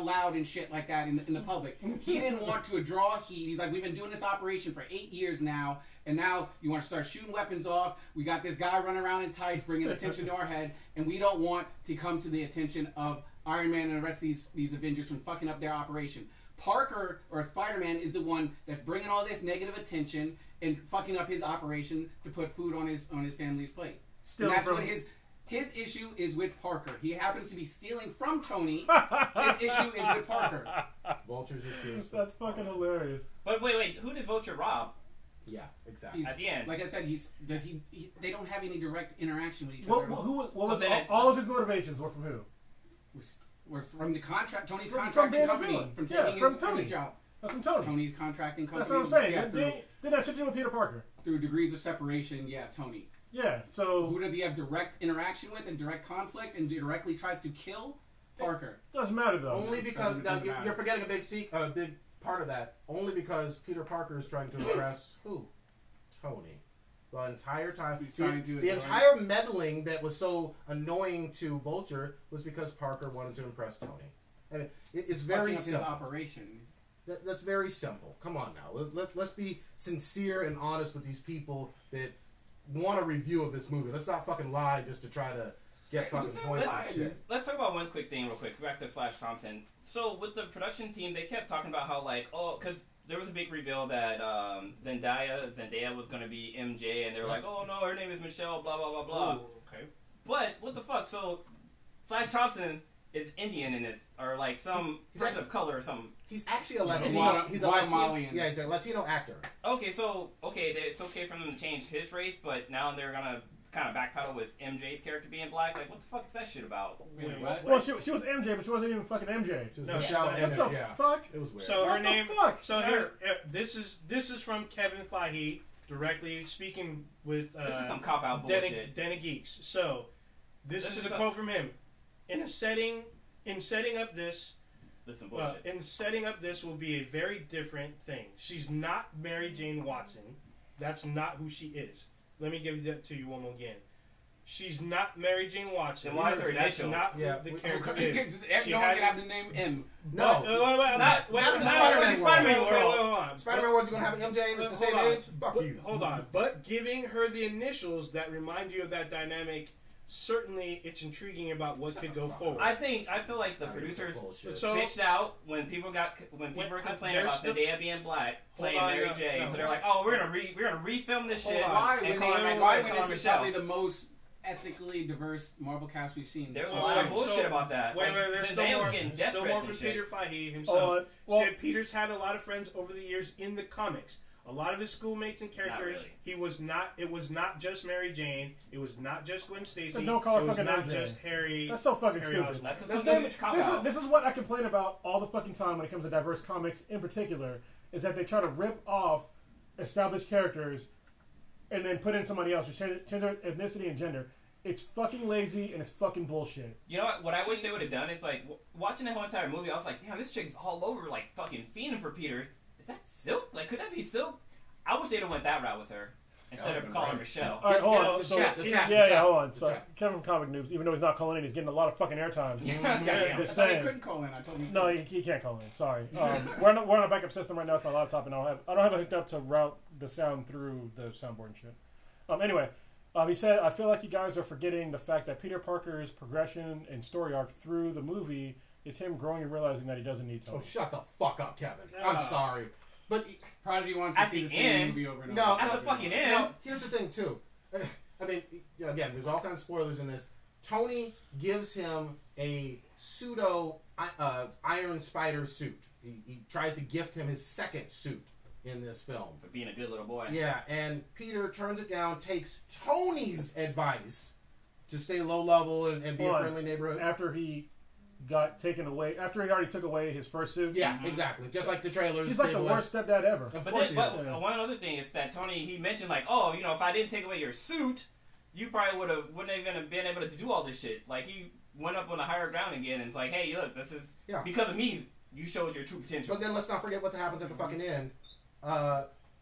loud and shit like that in the public, he didn't want to draw heat. He's like, we've been doing this operation for 8 years now, and now you want to start shooting weapons off. We got this guy running around in tights, bringing attention to our head, and we don't want to come to the attention of Iron Man and the rest of these Avengers from fucking up their operation. Parker, or Spider-Man, is the one that's bringing all this negative attention and fucking up his operation to put food on his family's plate. And that's what his issue is with Parker. He happens to be stealing from Tony. His issue is with Parker. Vulture's issue is That's fucking hilarious. But wait, who did Vulture rob? Yeah, exactly. At the end. Like I said, they don't have any direct interaction with each other. All of his motivations were from who? We're from the contract. Tony's From contracting being a company. villain. From Yeah, taking from his Tony. job. That's from Tony. Tony's contracting company. That's what I'm saying. Yeah, They didn't have shit to do with Peter Parker. through degrees of separation, yeah, Tony. Yeah, so... Who does he have direct interaction with and direct conflict and directly tries to kill? Parker. Doesn't matter, though. Only because you're forgetting a big part of that. Only because Peter Parker is trying to impress who? Tony. The entire time. He's trying to The entire meddling that was so annoying to Vulture was because Parker wanted to impress Tony. I mean, it's very Fucking up his simple. operation. That's very simple. Come on now. Let's be sincere and honest with these people that want a review of this movie. Let's not fucking lie just to try to get fucking points and shit. Let's talk about one quick thing real quick. Back to Flash Thompson. So with the production team, they kept talking about how because there was a big reveal that Zendaya was going to be MJ, and they were like, oh no, her name is Michelle, blah blah blah blah. Ooh, okay. But what the fuck? So Flash Thompson is Indian in this, or like some person of color or something. He's actually a Latino. He's a Latino. Guatemalan. Yeah, he's a Latino actor. Okay, so it's okay for them to change his race, but now they're gonna kind of backpedal with MJ's character being black. Like, what the fuck is that shit about? Wait, what? Well, she was MJ, but she wasn't even fucking MJ. She was No, Michelle What and the yeah. fuck? It was weird. So What her the name. fuck? So here, this is from Kevin Feige directly speaking with This is some cop out bullshit. Den of Geeks. So this is a quote from him. In setting up this. Listen, bullshit. In setting up this will be a very different thing. She's not Mary Jane Watson. That's not who she is. Let me give that to you one more again. She's not Mary Jane Watson. Then why is her That's initials? not Yeah. who the character No is. She one has- can have the name M. No. Not in the Spider-Man world. Hold on. Spider-Man World, you're going to have an MJ that's the same Hold on. age? Fuck you. Hold on. But giving her the initials that remind you of that dynamic, certainly it's intriguing about what could go forward. I feel like the producers So- bitched out when people were complaining about Zendaya being black, playing Mary Jane. So they're like, "Oh, we're gonna refilm this shit." Why and when call her why Michelle. when this is probably the most ethically diverse Marvel cast we've seen? There was a lot of bullshit about that. Wait, Like, there's Zendaya was getting death still threats more and from shit. Peter Feige himself. Well, Said Peter's had a lot of friends over the years in the comics. A lot of his schoolmates and characters, really. it was not just Mary Jane, it was not just Gwen Stacy, So don't call her it was fucking not MJ. just Harry. That's so fucking Harry stupid. Osborn. That's a This, fucking huge cop out. this is what I complain about all the fucking time when it comes to diverse comics in particular, is that they try to rip off established characters and then put in somebody else, change their ethnicity and gender. It's fucking lazy and it's fucking bullshit. You know what I wish they would have done is like watching the whole entire movie. I was like, damn, this chick is all over like fucking fiending for Peter. Is that Silk? Like, could that be Silk? I wish they'd have went that route with her instead of calling her Michelle. All right, hold Get on. the So, chat, the chat, yeah, the chat, hold on. the So, chat. Kevin from Comic News, even though he's not calling in, he's getting a lot of fucking airtime. I Just thought he saying. couldn't call in. I told him. No, he can't call in. Sorry. We're on a backup system right now. It's my laptop, and I don't have it hooked up to route the sound through the soundboard and shit. Anyway, he said, I feel like you guys are forgetting the fact that Peter Parker's progression and story arc through the movie is him growing and realizing that he doesn't need Oh, Tony. shut the fuck up, Kevin. I'm sorry. But Prodigy wants to At see the the same end- movie over and No, over. At the fucking end. now, here's the thing too. I mean, again, there's all kinds of spoilers in this. Tony gives him a pseudo Iron Spider suit. He tries to gift him his second suit in this film. For being a good little boy. Yeah, and Peter turns it down, takes Tony's advice to stay low level and be a friendly neighborhood. After he got taken away, after he already took away his first suit. Yeah, exactly. Just like the trailers. He's like the worst stepdad ever. Of But, course then, he is. but one other thing is that Tony, he mentioned like, oh, you know, if I didn't take away your suit, you probably wouldn't even have been able to do all this shit. Like he went up on the higher ground again, and it's like, hey, look, this is because of me. You showed your true potential. But then let's not forget what happens at the fucking end.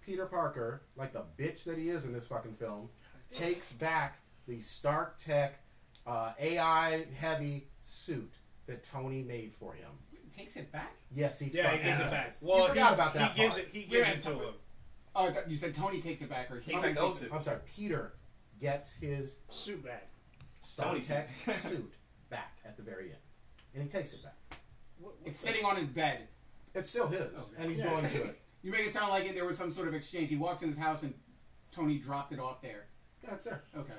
Peter Parker, like the bitch that he is in this fucking film, takes back the Stark Tech AI heavy suit that Tony made for him. Takes it back? Yes, he He fucking gives it does. back. You forgot about that He gives part. it. He gives it to him. Oh, you said Tony takes it back, or he Takes back the old suit. I'm sorry, Peter gets his Suit back. Stark Tony Tech suit. suit back at the very end. And he takes it back. It's sitting on his bed. It's still his, and he's going to it. You make it sound like there was some sort of exchange. He walks in his house and Tony dropped it off there. Yeah, it's there. Okay.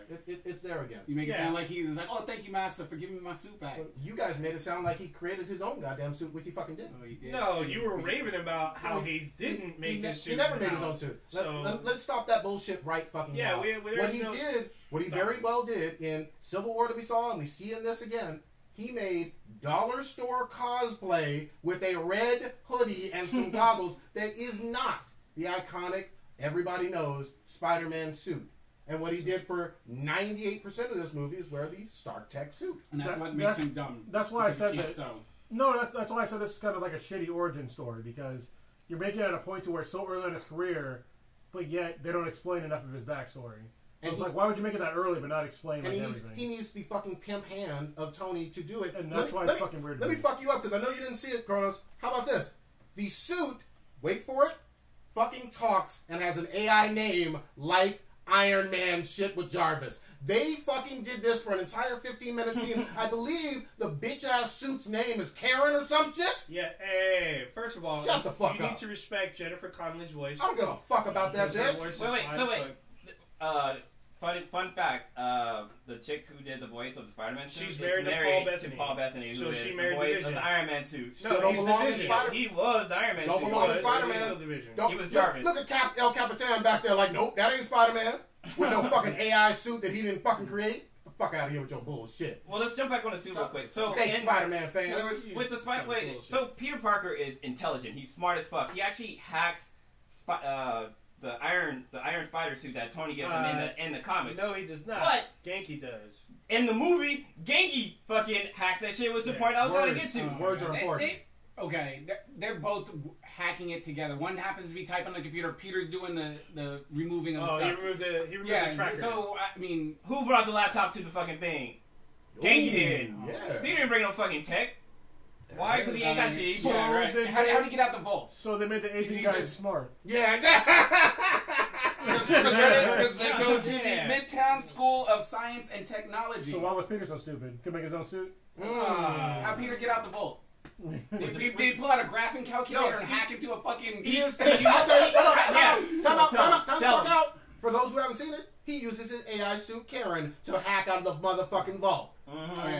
It's there again. You make it sound like he was like, oh, thank you, Master, for giving me my suit back. Well, you guys made it sound like he created his own goddamn suit, which he fucking did. Oh, he did. No, you were raving about how he didn't make his suit. He never made his now. own suit. So Let's stop that bullshit right fucking now. What he very well did in Civil War that we saw, and we see in this again, he made dollar store cosplay with a red hoodie and some goggles that is not the iconic, everybody knows, Spider-Man suit. And what he did for 98% of this movie is wear the Stark Tech suit. And that's what makes him dumb. That's why I said that. So. No, that's why I said this is kind of like a shitty origin story, because you're making it at a point to where it's so early in his career, but yet they don't explain enough of his backstory. So it's like, why would you make it that early but not explain like everything? He needs the fucking pimp hand of Tony to do it. And that's why it's fucking weird. Let me fuck you up, because I know you didn't see it, Kronos. How about this? The suit, wait for it, fucking talks and has an AI name like Iron Man shit with Jarvis. They fucking did this for an entire 15-minute scene. I believe the bitch-ass suit's name is Karen or some shit. Yeah, hey, first of all, Shut the fuck you up. need to respect Jennifer Connelly's voice. I don't give a fuck about that bitch. Fun fact, the chick who did the voice of the Spider-Man suit She's is married to Paul Bettany. who So is she the married the voice of Vision. the Iron Man suit. Still don't belong in Spider-Man. He was the Iron Man Don't suit. belong in He's Spider-Man. still Division. He was Jarvis. Look at El Capitan back there like, nope, that ain't Spider-Man. With no fucking AI suit that he didn't fucking create. Get the fuck out of here with your bullshit. Well, let's jump back on the suit real quick. So, Fake Spider-Man fans. with the Spider, so Peter Parker is intelligent. He's smart as fuck. He actually hacks the Iron Spider suit that Tony gives him in the comics. No, he does not. But Genki does. in the movie, Genki fucking hacks that shit. Was the point I was trying to get to. Words are important. They're both hacking it together. One happens to be typing on the computer. Peter's doing the removing of the stuff. He removed the tracker. So I mean, Who brought the laptop to the fucking thing? Genki did. Yeah. Peter didn't bring no fucking tech. Why? Because he ain't got shit. Yeah, right. How did he get out the vault? So they made the Asian guys smart. Yeah. Because they go to the Midtown School of Science and Technology. So why was Peter so stupid? Could make his own suit? How'd Peter get out the vault? Did he pull out a graphing calculator and hack into a fucking... I'll tell you. Time out. For those who haven't seen it, he uses his AI suit Karen to hack out of the motherfucking vault.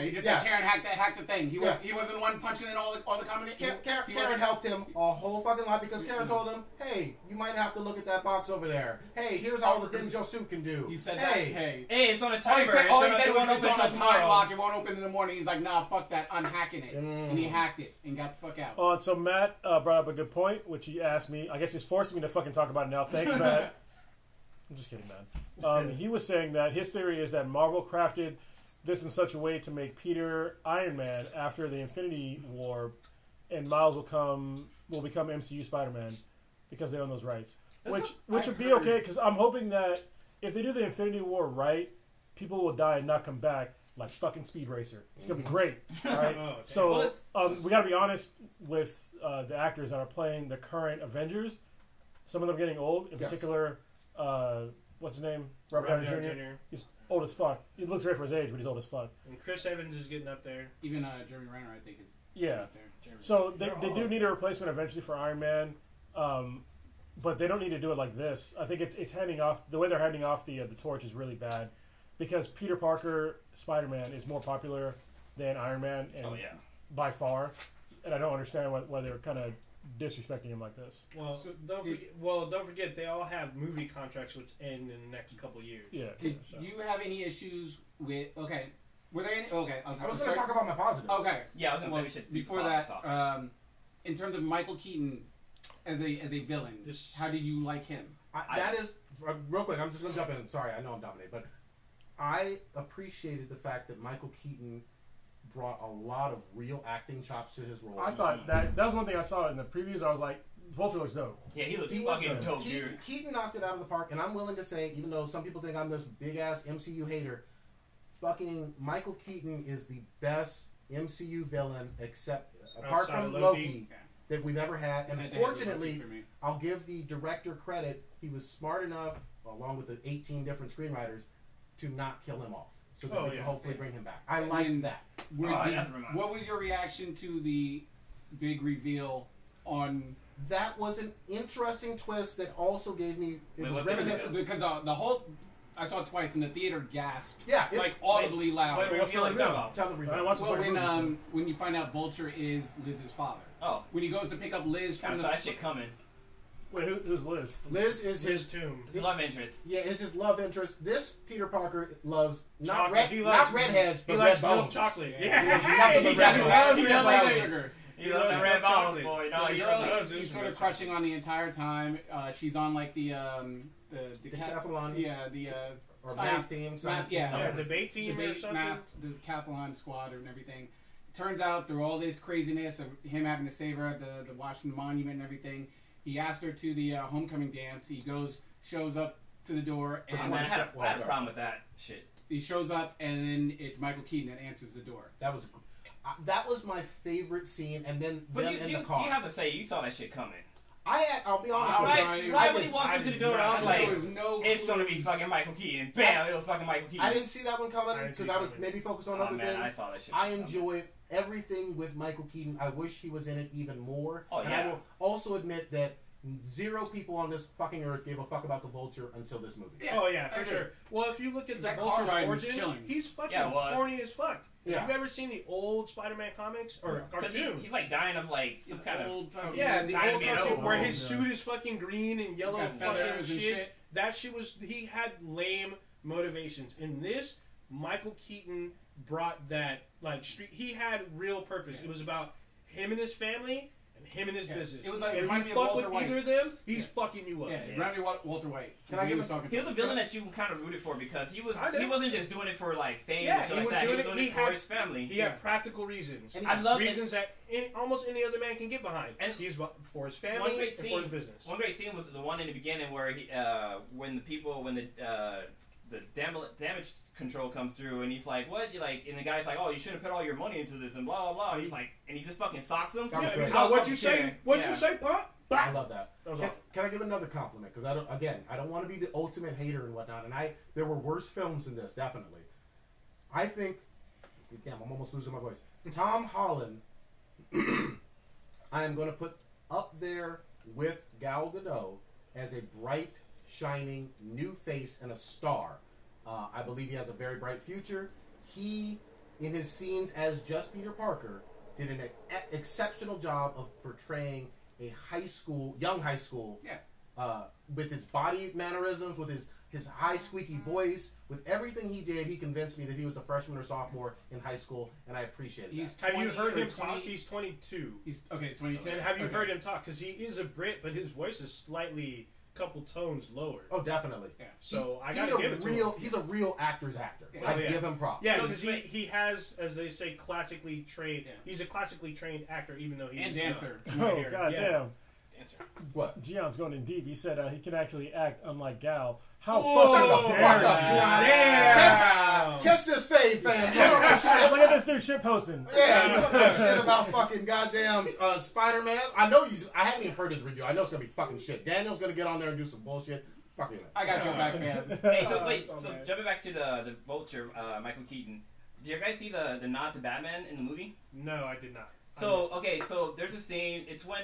He just said Karen hacked the thing. He wasn't the one punching in all the combinations. Karen helped him a whole fucking lot because Karen told him, hey, you might have to look at that box over there. Hey, here's all the things your suit can do. He said hey, it's on a timer. All he said was it's it's on a time lock. It won't open in the morning. He's like, nah, fuck that. I'm hacking it. And he hacked it and got the fuck out. Oh, and so Matt brought up a good point, which he asked me. I guess he's forcing me to fucking talk about it now. Thanks, Matt. I'm just kidding, man. He was saying that his theory is that Marvel crafted this in such a way to make Peter Iron Man after the Infinity War, and Miles will become MCU Spider-Man because they own those rights. Which would be okay, because I'm hoping that if they do the Infinity War right, people will die and not come back like fucking Speed Racer. It's gonna be great. All right. So we gotta be honest with the actors that are playing the current Avengers. Some of them are getting old. In particular, what's his name? Robert Downey Jr. He's old as fuck. He looks great for his age, but he's old as fuck. And Chris Evans is getting up there. Even Jeremy Renner, I think, is yeah. up there. So they do need a replacement eventually for Iron Man. but they don't need to do it like this. I think it's handing off the way they're handing off the torch is really bad because Peter Parker Spider-Man is more popular than Iron Man, and by far, and I don't understand why they're kind of disrespecting him like this. Well, don't forget they all have movie contracts which end in the next couple of years. Yeah. Do you have any issues with? Okay, were there any? Okay, I was going to talk about my positives. Okay, yeah, I was going to say we should before that. In terms of Michael Keaton as a villain, how did you like him? That is real quick. I'm just going to jump in. Sorry, I know I'm dominating, but I appreciated the fact that Michael Keaton brought a lot of real acting chops to his role. I thought that was one thing I saw in the previews. I was like, Vulture looks dope. Yeah, he looks fucking dope, dude. Keaton knocked it out of the park, and I'm willing to say, even though some people think I'm this big-ass MCU hater, fucking Michael Keaton is the best MCU villain apart from Loki that we've ever had. And fortunately, I'll give the director credit. He was smart enough, along with the 18 different screenwriters, to not kill him off. So that we can hopefully bring him back. I like that. What was your reaction to the big reveal on... That was an interesting twist that also gave me... Because the whole... I saw it twice, and the theater gasped. Yeah. Audibly loud. What's the reveal? Tell the reveal. When you find out Vulture is Liz's father. Oh. When he goes to pick up Liz from that shit coming. Wait, who's Liz? Liz is his tomb. His love interest. Yeah, it's his love interest. This Peter Parker loves not redheads, but red bones. Chocolate. He loves the red bones, boy. So the girl he's sort of crushing on the entire time. She's on like the decathlon. Yeah, the or math team. Debate team or something. Math, the decathlon squad and everything. Turns out through all this craziness of him having to save her at the Washington Monument and everything, he asked her to the homecoming dance. He shows up to the door, and I had a problem with that shit. He shows up, and then it's Michael Keaton that answers the door. That was my favorite scene, and then in the car. You have to say you saw that shit coming. I'll be honest with you. Right when he walked into the door, I was like, it's going to be fucking Michael Keaton. Bam, it was fucking Michael Keaton. I didn't see that one coming because I was maybe focused on other things. I saw that shit. I enjoy everything with Michael Keaton. I wish he was in it even more. And I will also admit that 0 people on this fucking earth gave a fuck about the Vulture until this movie. Yeah. Oh yeah, for sure. Well, if you look at the Vulture's origin, he's fucking corny as fuck. Yeah. Have you ever seen the old Spider-Man comics or cartoons? He's like dying of like some kind of the old cartoon where his suit is fucking green and yellow fucking shit. That shit was he had lame motivations. In this, Michael Keaton brought that like street. He had real purpose. It was about him and his family. Him and his business. It was like, if you fuck with either of them, he's fucking you up. Yeah, remind me of Walter White. He was a villain that you kind of rooted for because he wasn't just doing it for like fame or something like that. He was doing it for his family. He had practical reasons. And I love reasons that almost any other man can get behind. And he's for his family and for his business. One great scene was the one in the beginning where he, when the damage control comes through and he's like, what? And the guy's like, oh, you should have put all your money into this and blah blah blah. And he's like, and he just fucking socks him. What'd you say? What'd you say, Pop? I love that. Can I give another compliment? Because I don't want to be the ultimate hater and whatnot. And there were worse films than this, definitely. I think, damn, I'm almost losing my voice. Tom Holland, I am going to put up there with Gal Gadot as a bright, shining new face and a star. I believe he has a very bright future. He, in his scenes as just Peter Parker, did an exceptional job of portraying a young high school, with his body mannerisms, with his high squeaky voice, with everything he did. He convinced me that he was a freshman or sophomore in high school, and I appreciate it. Have you heard him talk? He's 22. He's 22. And have you heard him talk? Because he is a Brit, but his voice is slightly couple tones lower. Oh, definitely. Yeah. So I gotta give it to him. He's a real actor's actor. I give him props. Yeah, because he has, as they say, classically trained. Yeah. He's a classically trained actor, even though he's dancer. Oh goddamn. Dancer. What? Gion's going in deep. He said he can actually act unlike Gal. How fuck up, Gian. Catch this fade, fam. Look at this dude shit posting. Yeah, you don't know shit about fucking goddamn Spider-Man. I know I haven't even heard his review. I know it's gonna be fucking shit. Daniel's gonna get on there and do some bullshit. Fuck you. I got your back, man. Hey, so jumping back to the Vulture, Michael Keaton. Did you guys see the nod to Batman in the movie? No, I did not. So so there's a scene. It's when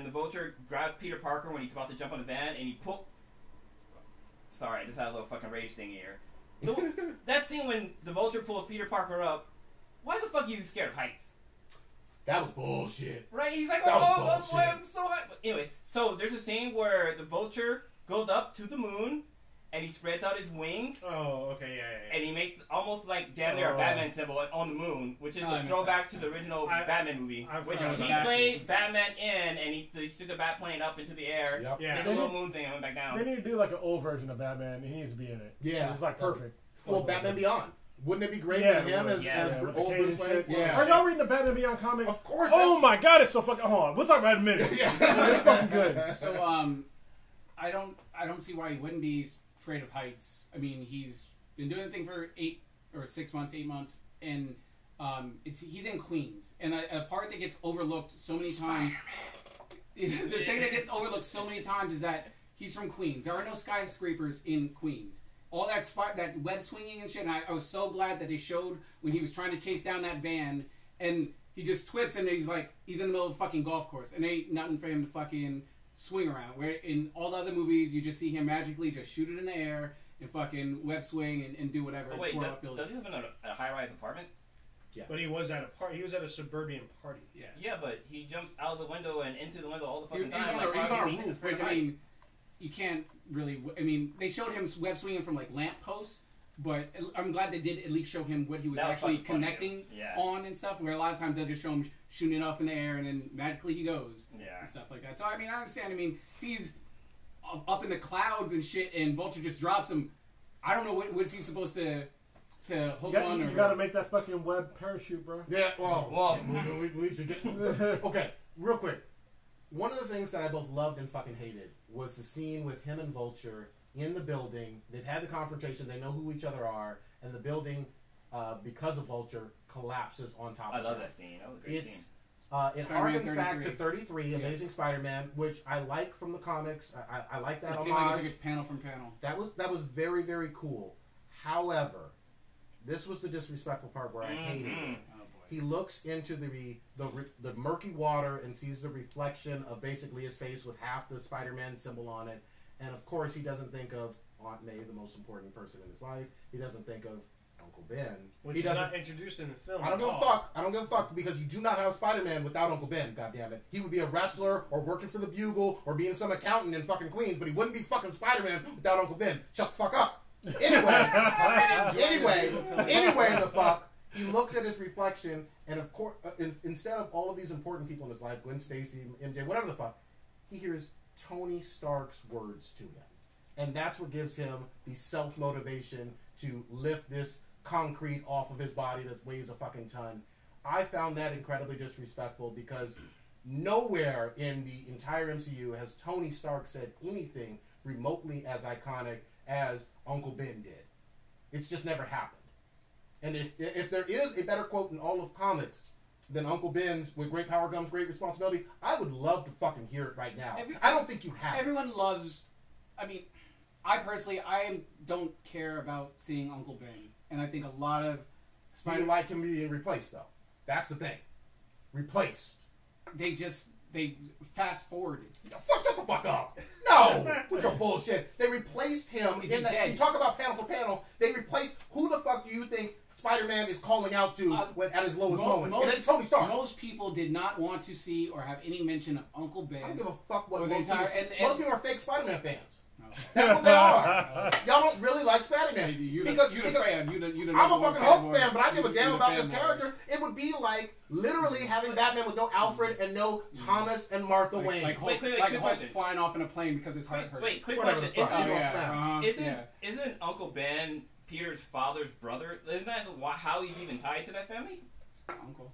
the Vulture grabs Peter Parker when he's about to jump on the van and he pull. Sorry, I just had a little fucking rage thing here. So, that scene when the Vulture pulls Peter Parker up. Why the fuck is he scared of heights? That was bullshit. Right? He's like, That oh, was boy, I'm so high. But anyway, so there's a scene where the Vulture goes up to the moon and he spreads out his wings. Oh, okay, yeah. And he makes almost like damn near a Batman symbol on the moon, which is a throwback to the original Batman movie, which he played Batman in, and he took the bat plane up into the air. Yep. Yeah. Did a little moon thing and went back down. They need to do like an old version of Batman. He needs to be in it. Yeah. It's like perfect. Well, Batman Beyond. Wouldn't it be great Yeah, with him as with old the cane Bruce and Wayne? shit. Yeah. Are y'all reading the Batman Beyond comic? Of course. Oh my god, it's so fucking. Hold on, we'll talk about it in a minute. Yeah. It's fucking good. So I don't see why he wouldn't be afraid of heights. I mean, he's been doing the thing for 8 months, and he's in Queens, and a part that gets overlooked so many times. The thing that gets overlooked so many times is that he's from Queens. There are no skyscrapers in Queens. All that web swinging and shit. And I was so glad that they showed when he was trying to chase down that van, and he just twips and he's in the middle of a fucking golf course, and there ain't nothing for him to fucking swing around. Where in all the other movies, you just see him magically just shoot it in the air and fucking web swing and do whatever. Oh, wait, does he live in a high-rise apartment? Yeah. But he was at a party. He was at a suburban party. Yeah. Yeah, but he jumps out of the window and into the window all the He fucking was time. on Like, a why would he be roof. afraid of I heights? mean, you can't really. I mean, they showed him web swinging from like lamp posts, but I'm glad they did at least show him what he was That was actually fucking funny, connecting yeah. on and stuff. Where a lot of times they'll just show him shooting it up in the air and then magically he goes Yeah. and stuff like that. So I mean, I understand. I mean, he's up in the clouds and shit, and Vulture just drops him. I don't know what is he supposed to hook on. You gotta make that fucking web parachute, bro. Yeah, we should get... Okay, real quick. One of the things that I both loved and fucking hated was the scene with him and Vulture in the building. They've had the confrontation. They know who each other are. And the building, because of Vulture, collapses on top of I love them. that scene. That was a great scene. It Spider-Man harkens back 33. to 33, Yes. Amazing Spider-Man, which I like from the comics. I like that It seemed like homage. he took it panel from panel. That was very, very cool. However, this was the disrespectful part where I hated it. Oh boy. He looks into the murky water and sees the reflection of basically his face with half the Spider-Man symbol on it. And of course, he doesn't think of Aunt May, the most important person in his life. He doesn't think of Uncle Ben. Which he is doesn't. not introduced in the film. I don't give at a all. fuck. I don't give a fuck because you do not have Spider-Man without Uncle Ben. Goddammit, he would be a wrestler or working for the Bugle or being some accountant in fucking Queens, but he wouldn't be fucking Spider-Man without Uncle Ben. Shut the fuck up. Anyway, the fuck, he looks at his reflection, and of course, instead of all of these important people in his life, Gwen Stacy, MJ, whatever the fuck, he hears Tony Stark's words to him, and that's what gives him the self-motivation to lift this concrete off of his body that weighs a fucking ton. I found that incredibly disrespectful because nowhere in the entire MCU has Tony Stark said anything remotely as iconic as Uncle Ben did. It's just never happened. And if there is a better quote in all of comics than Uncle Ben's "with great power comes great responsibility," I would love to fucking hear it right now. I don't think you have it. Everyone loves. I mean, I personally, I don't care about seeing Uncle Ben, and I think a lot of Do you like him being replaced, though? That's the thing. Replaced. They fast forwarded. Shut the fuck up. No, with your bullshit. They replaced him Is he in the. dead? You talk about panel for panel. They replaced. Who the fuck do you think Spider-Man is calling out to at his lowest moment? It ain't Tony Stark. Most people did not want to see or have any mention of Uncle Ben. I don't give a fuck what Or the most people. entire- and- Most people are fake Spider-Man fans. Okay. That's what they are. Y'all don't really like Spider-Man because I'm a fucking Hulk fan, but I give a damn about this character. It would be like literally having Batman with no Alfred and no Thomas and Martha Wayne. Like Hulk, Wait, like quick Hulk question. flying off in a plane because his heart hurts. Wait, quick Whatever question. the fuck. Isn't- You don't snap. Isn't Uncle Ben Peter's father's brother? Isn't that how he's even tied to that family? Uncle.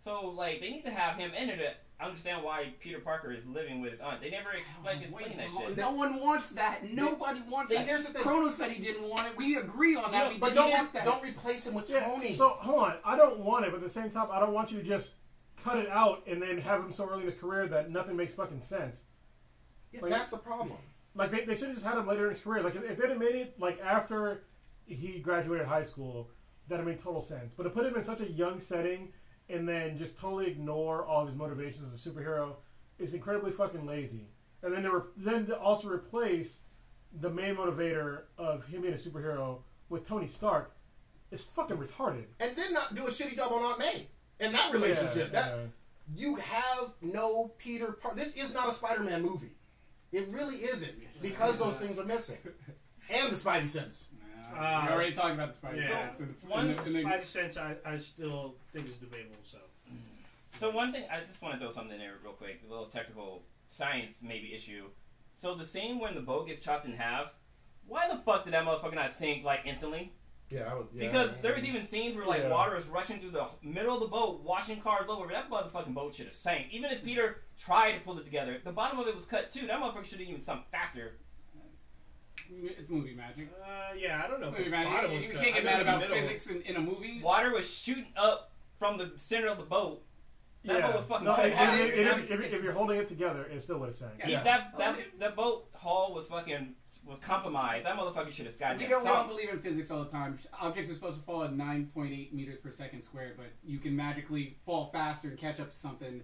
So, like, they need to have him in it. I understand why Peter Parker is living with his aunt. They never explain that shit. No one wants that. Nobody wants that. Here's the thing. Chrono said he didn't want it. We agree on that. But we didn't want that. don't replace him with Yeah, Tony. so hold on, I don't want it, but at the same time, I don't want you to just cut it out and then have him so early in his career that nothing makes fucking sense. Yeah, Like- that's the problem. Like they should have just had him later in his career. Like if they'd have made it like after he graduated high school, that made total sense. But to put him in such a young setting and then just totally ignore all of his motivations as a superhero is incredibly fucking lazy. And then to also replace the main motivator of him being a superhero with Tony Stark is fucking retarded. And then not do a shitty job on Aunt May in that relationship. You have no Peter Parker. This is not a Spider-Man movie. It really isn't, because those things are missing. And the Spidey sense. We already talked about the Spidey sense. Spidey sense I still think is debatable. So one thing, I just want to throw something in there real quick, a little technical science maybe issue. So the scene when the boat gets chopped in half, why the fuck did that motherfucker not sink like instantly? Because there was even scenes where like water is rushing through the middle of the boat, washing cars over. That motherfucking boat should have sank. Even if Peter tried to pull it together, the bottom of it was cut too. That motherfucker should have even sunk faster. It's movie magic. I don't know. Movie magic. You can't get mad about physics in a movie. Water was shooting up from the center of the boat. That boat was fucking if you're holding it together, it still would have sank. If that boat hull was compromised, that motherfucker should have gotten. We don't believe in physics all the time. Objects are supposed to fall at 9.8 meters per second squared, but you can magically fall faster and catch up to something.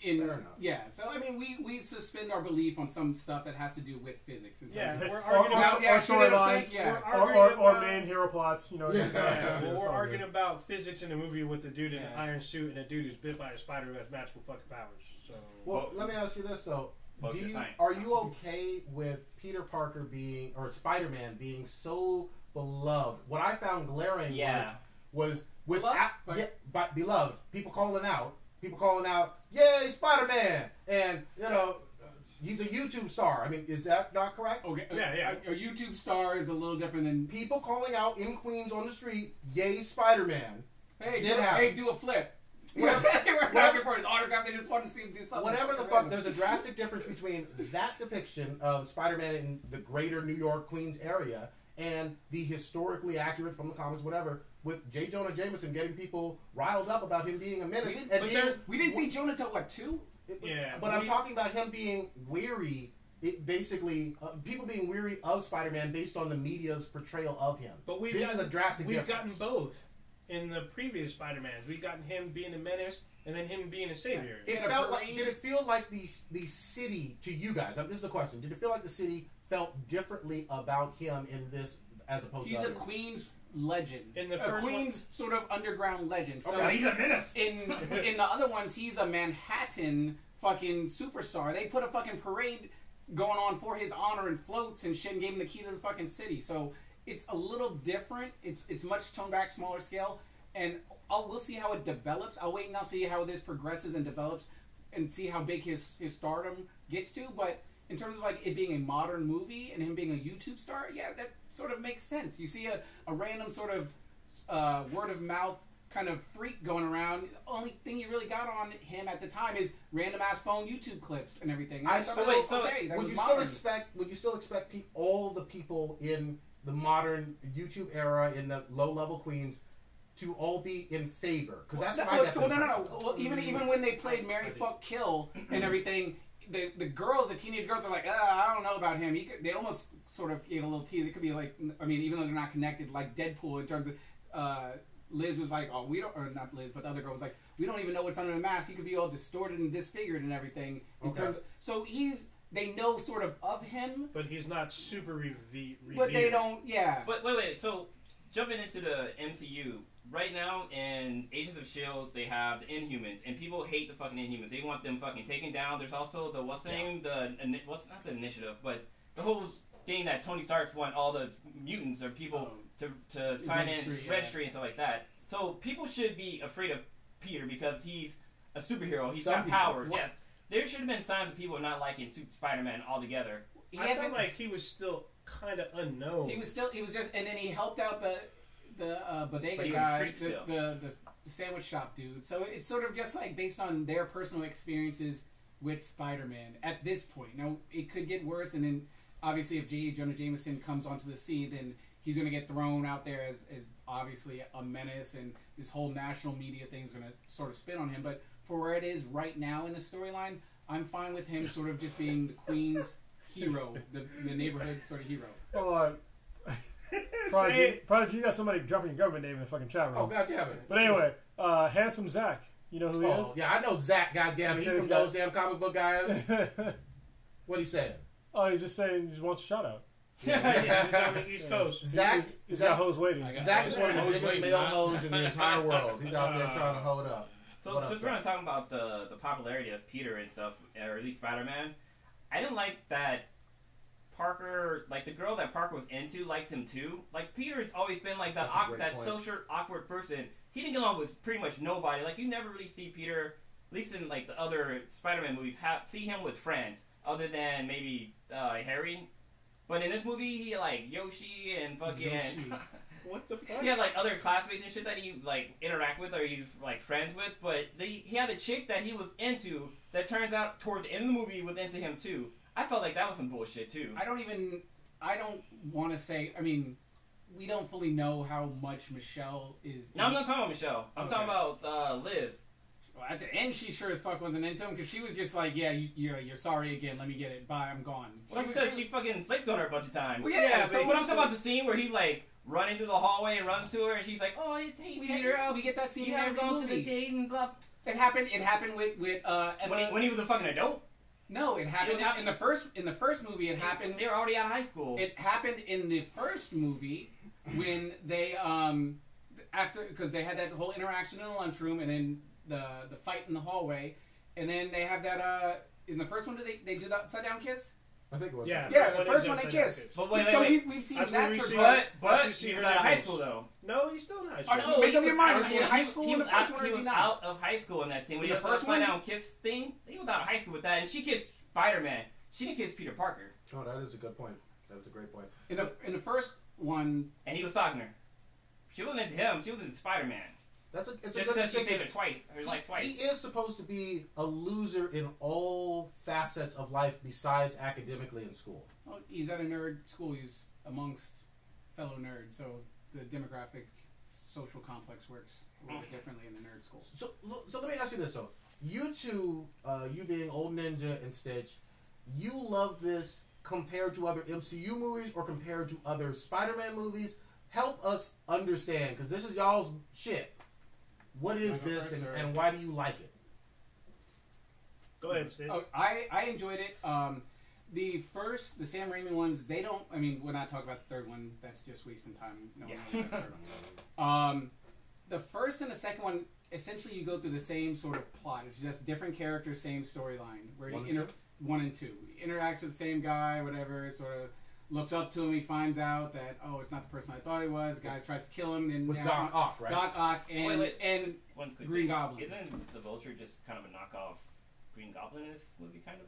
Fair enough. Yeah, so I mean, we suspend our belief on some stuff that has to do with physics. We're arguing about or main hero plots. We're arguing about physics in a movie with a dude in an iron suit and a dude who's bit by a spider who has magical fucking powers. So, let me ask you this though: are you okay with Peter Parker being or Spider-Man being so beloved? What I found glaring was with beloved people calling out, "Yay, Spider-Man!" And he's a YouTube star. I mean, is that not correct? Okay, A YouTube star is a little different than people calling out in Queens on the street, "Yay, Spider-Man!" Hey, do a flip. We're asking for his autograph. They just want to see him do something. Whatever the fuck. There's a drastic difference between that depiction of Spider-Man in the greater New York, Queens area and the historically accurate from the comics, whatever, with J. Jonah Jameson getting people riled up about him being a menace. We didn't see Jonah till what, 2? But I'm talking about him being weary. People being weary of Spider-Man based on the media's portrayal of him. But this is a drastic difference. We've gotten both in the previous Spider-Mans. We've gotten him being a menace and then him being a savior. Did it feel like the city to you guys? This is a question. Did it feel like the city felt differently about him in this as opposed to He's a Queens legend. In the first Queens sort of underground legend. So he's a menace. In the other ones, he's a Manhattan fucking superstar. They put a fucking parade going on for his honor and floats and shit and gave him the key to the fucking city. So it's a little different. It's much toned back, smaller scale. And we'll see how it develops. I'll wait and I'll see how this progresses and develops and see how big his stardom gets to. But in terms of like it being a modern movie and him being a YouTube star, that sort of makes sense. You see a random sort of word of mouth kind of freak going around. The only thing you really got on him at the time is random ass phone YouTube clips and everything. Would you still expect all the people in the modern YouTube era in the low level Queens to all be in favor? Because that's my definition. Well, even when they played Marry Fuck Kill and everything, the teenage girls are like, I don't know about him. They almost sort of gave a little tease. It could be like, I mean, even though they're not connected, like Deadpool in terms of, Liz was like, we don't, or not Liz, but the other girl was like, we don't even know what's under the mask. He could be all distorted and disfigured and everything. So they know sort of him. But he's not super revered. But they don't, But wait, so jumping into the MCU, right now in Agents of S.H.I.E.L.D., they have the Inhumans, and people hate the fucking Inhumans. They want them fucking taken down. There's also not the initiative, but the whole thing that Tony Stark's want all the mutants or people to sign registry and stuff like that. So people should be afraid of Peter because he's a superhero. He's got powers. Yes. There should have been signs of people not liking Spider-Man altogether. I felt like he was still kind of unknown. He was just, and then he helped out the bodega guy, the sandwich shop dude. So it's sort of just like based on their personal experiences with Spider-Man at this point. Now, it could get worse, and then obviously if J. Jonah Jameson comes onto the scene, then he's going to get thrown out there as obviously a menace, and this whole national media thing is going to sort of spin on him. But for where it is right now in the storyline, I'm fine with him sort of just being the Queen's hero, the neighborhood sort of hero. Well, Prodigy, you got somebody dropping your government name in the fucking chat room. Oh, goddamn it. But anyway, Handsome Zach. You know who he is? Yeah, I know Zach, goddamn it. He's from those damn comic book guys. What he saying? Oh, he's just saying he just wants a shout out. Yeah, he's on the East Coast. Zach, He's got hoes waiting. Zach is one of the biggest male hoes in the entire world. He's out there trying to hold up. So since we're not talking about the popularity of Peter and stuff, or at least Spider-Man, I didn't like that Parker, like the girl that Parker was into, liked him too. Like Peter's always been like that social awkward person. He didn't get along with pretty much nobody. Like you never really see Peter, at least in like the other Spider-Man movies, see him with friends other than maybe Harry. But in this movie, he had like Yoshi and fucking. What the fuck? He had like other classmates and shit that he like interact with or he's like friends with. But he had a chick that he was into that turns out towards the end of the movie was into him too. I felt like that was some bullshit too. I don't want to say. I mean, we don't fully know how much Michelle is. No, I'm not talking about Michelle. I'm talking about Liz. Well, at the end, she sure as fuck wasn't into him because she was just like, "Yeah, you're sorry again. Let me get it. Bye, I'm gone." Well, because she fucking flicked on her a bunch of times. Well, yeah. So when I'm talking about the scene where he's like running through the hallway and runs to her, and she's like, "Oh, hey, Peter, we get that scene every movie. To the date and blah." It happened with when he was a fucking adult. No, it happened in the first movie. It happened. They were already out of high school. It happened in the first movie when they after because they had that whole interaction in the lunchroom and then the fight in the hallway, and then they have that in the first one. Do they do the upside down kiss? I think it was. Yeah, the first one they kissed. But wait. We've seen that. But he was out of high school though. No, he's still in high school. No, make up your mind. Is he in high school? He was out of high school in that scene. When the first upside down kiss thing, he was out of high school with that, and she kissed Spider-Man. She didn't kiss Peter Parker. Oh, that is a good point. That's a great point. In the first one, and he was stalking her. She wasn't into him. She was into Spider-Man. It's a just good because she saved it twice. Or like twice. He is supposed to be a loser in all facets of life besides academically in school. Well, he's at a nerd school. He's amongst fellow nerds, so the demographic social complex works a little bit differently in the nerd school. So let me ask you this, though. You two, you being Old Ninja and Stitch, you love this compared to other MCU movies or compared to other Spider-Man movies? Help us understand, because this is y'all's shit. What is this, and why do you like it? Go ahead, Steve. Oh, I enjoyed it. The Sam Raimi ones, they don't. I mean, we're not talking about the third one. That's just wasting time. No one knows about the third one. The first and the second one, essentially, you go through the same sort of plot. It's just different characters, same storyline. Where one and two. He interacts with the same guy, whatever. Sort of looks up to him. He finds out that it's not the person I thought he was. The guy tries to kill him. And with Doc Ock, right? Doc Ock and Green Goblin. Isn't the Vulture just kind of a knockoff Green Goblin in this movie, kind of?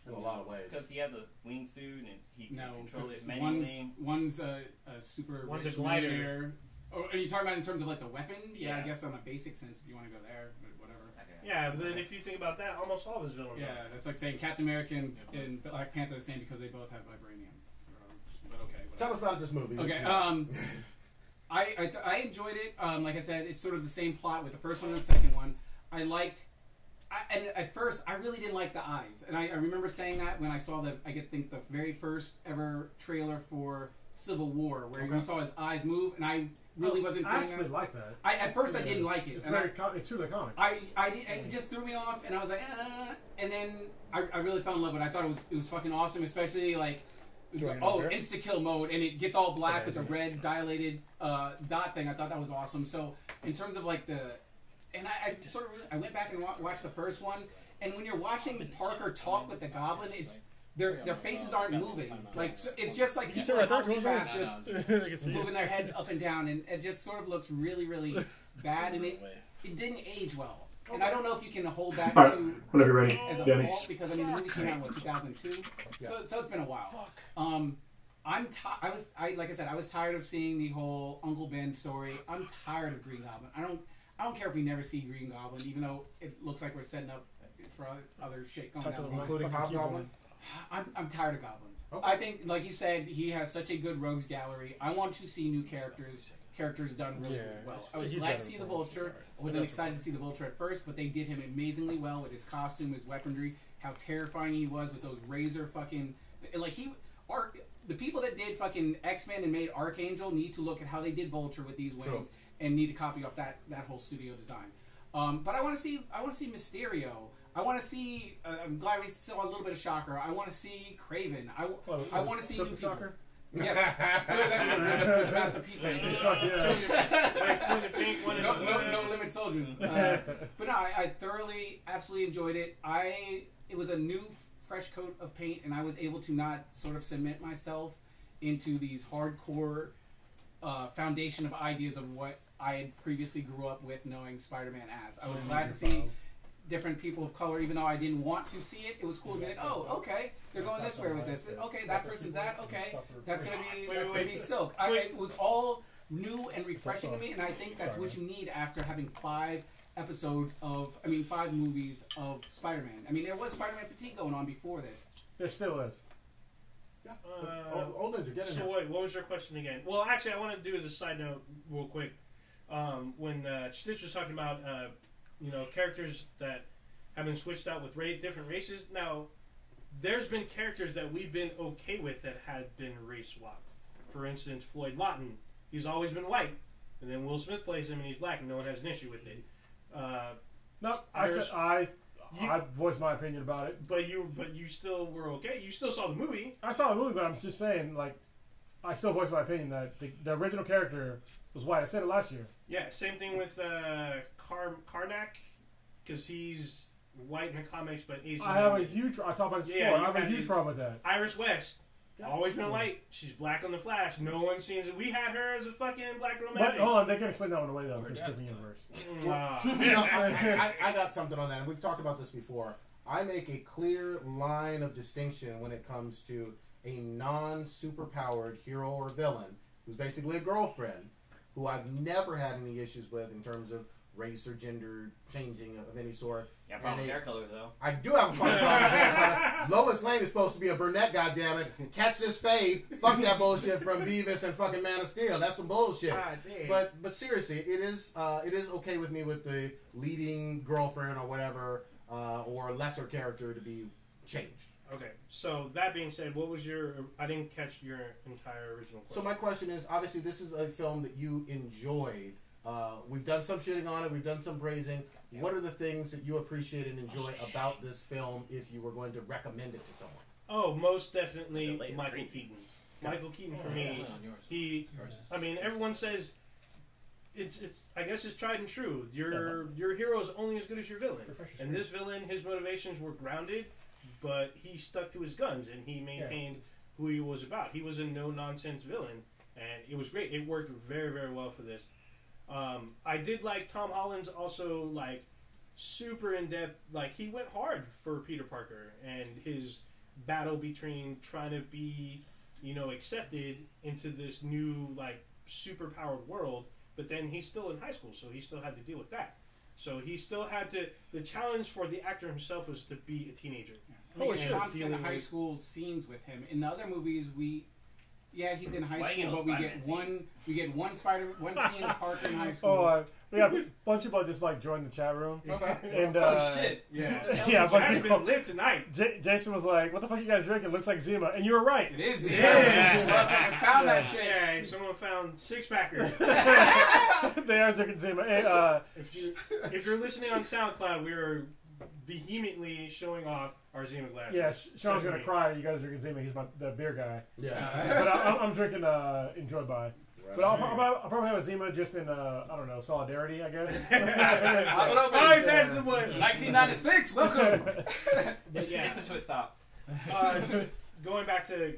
In a lot of ways. Because he had the wingsuit and he can control it manually. One's a super rich millionaire. Oh, are you talking about in terms of like the weapon? Yeah, I guess on a basic sense, if you want to go there, but whatever. Yeah, but then if you think about that, almost all of his villains. Yeah, that's like saying Captain America and Black Panther are the same because they both have vibranium. But okay. Whatever. Tell us about this movie. Okay. I enjoyed it. Like I said, it's sort of the same plot with the first one and the second one. And at first, I really didn't like the eyes. And I remember saying that when I saw the very first ever trailer for Civil War, where you saw his eyes move, and I really wasn't feeling I actually like that. At first, I didn't like it. It's through the comic. It just threw me off, and I was like, and then I really fell in love with it. I thought it was fucking awesome, especially like, insta-kill mode, and it gets all black with the red dilated dot thing. I thought that was awesome. So, in terms of like I went back and watched the first one, and when you're watching Parker talk with the Goblin, it's their faces aren't moving. Like it's just like people walking past, just moving their heads up and down, and it just sort of looks really, really bad, and it didn't age well. And I don't know if you can hold that to whenever you're ready. As a fault, because I mean the movie came out in 2002, so it's been a while. Like I said, I was tired of seeing the whole Uncle Ben story. I'm tired of Green Goblin. I don't care if we never see Green Goblin, even though it looks like we're setting up for other shit going on. Including Hobgoblin? I'm tired of goblins. Okay. I think, like you said, he has such a good rogues gallery. I want to see new characters done really well. I was glad to see the Vulture. I wasn't excited to see the Vulture at first, but they did him amazingly well with his costume, his weaponry, how terrifying he was with those razor fucking... the people that did fucking X-Men and made Archangel need to look at how they did Vulture with these wings and need to copy off that whole studio design. But I want to see Mysterio. I want to see. I'm glad we saw a little bit of Shocker. I want to see Kraven. I want to see new Shocker. Yes. The Master Pizza. No limit soldiers. But no, I thoroughly, absolutely enjoyed it. It was a new, fresh coat of paint, and I was able to not sort of cement myself into these hardcore foundation of ideas of what I had previously grew up with knowing Spider-Man as. I was glad to see different people of color, even though I didn't want to see it. It was cool to be like, oh, okay, they're going this way with this. Okay, that person's that. Okay, that's gonna be Silk. It was all new and refreshing to me, and I think that's what you need after having 5 movies of Spider-Man. I mean, there was Spider-Man fatigue going on before this. There still is. Yeah. Old Ninja, get in So what was your question again? Well, actually, I want to do as a side note real quick. When Stitch was talking about characters that have been switched out with different races. Now, there's been characters that we've been okay with that had been race swapped. For instance, Floyd Lawton. He's always been white, and then Will Smith plays him and he's black, and no one has an issue with it. No, I voiced my opinion about it. But you still were okay. You still saw the movie. I saw the movie, but I'm just saying, like, I still voiced my opinion that the original character was white. I said it last year. Yeah, same thing with Karnak, because he's white in the comics, but Asian. I have a huge. I talked about this before. I have a huge problem with that. Iris West, always been white. She's black on the Flash. No one seems. We had her as a fucking Black Girl Magic. But hold on, they can explain that one away though, because it's different universe. I got something on that, and we've talked about this before. I make a clear line of distinction when it comes to a non-superpowered hero or villain who's basically a girlfriend, who I've never had any issues with in terms of race or gender changing of any sort. Yeah, problem with hair colors though. I do have a fucking problem with hair color. Lois Lane is supposed to be a brunette, goddammit. Catch this fade. Fuck that bullshit from Beavis and fucking Man of Steel. That's some bullshit. But seriously, it is okay with me with the leading girlfriend or whatever or lesser character to be changed. Okay, so that being said, what was your... I didn't catch your entire original question. So my question is, obviously this is a film that you enjoyed. We've done some shitting on it, we've done some praising. Yeah. What are the things that you appreciate and enjoy about this film if you were going to recommend it to someone? Oh, most definitely Michael Keaton. Michael Keaton for me, everyone says it's I guess it's tried and true. Your hero is only as good as your villain. And this villain, his motivations were grounded, but he stuck to his guns and he maintained who he was about. He was a no-nonsense villain, and it was great. It worked very, very well for this. I did like Tom Holland's also, like, super in-depth, like, he went hard for Peter Parker and his battle between trying to be, accepted into this new, like, super-powered world, but then he's still in high school, so he still had to deal with that. So he still had to, the challenge for the actor himself was to be a teenager. Constant high school scenes with him. In the other movies, he's in high school, but we get one scene of Parker in high school. Oh, we have a bunch of people just like joined the chat room. Okay. And shit. Yeah, but it's been lit tonight. Jason was like, "What the fuck are you guys drinking? It looks like Zima." And you were right. It is Zima. I found that shit. Yeah, someone found 6-packers. They are drinking Zima. Hey, if you're listening on SoundCloud, we are vehemently showing off our Zima glass. Yeah, Sean's gonna cry. You guys are drinking Zima. He's the beer guy. Yeah. But I'm drinking Enjoy By. But I'll probably have a Zima just in I don't know, solidarity, I guess. Pop it open. 1996. Welcome. But yeah, it's a twist stop. Going back to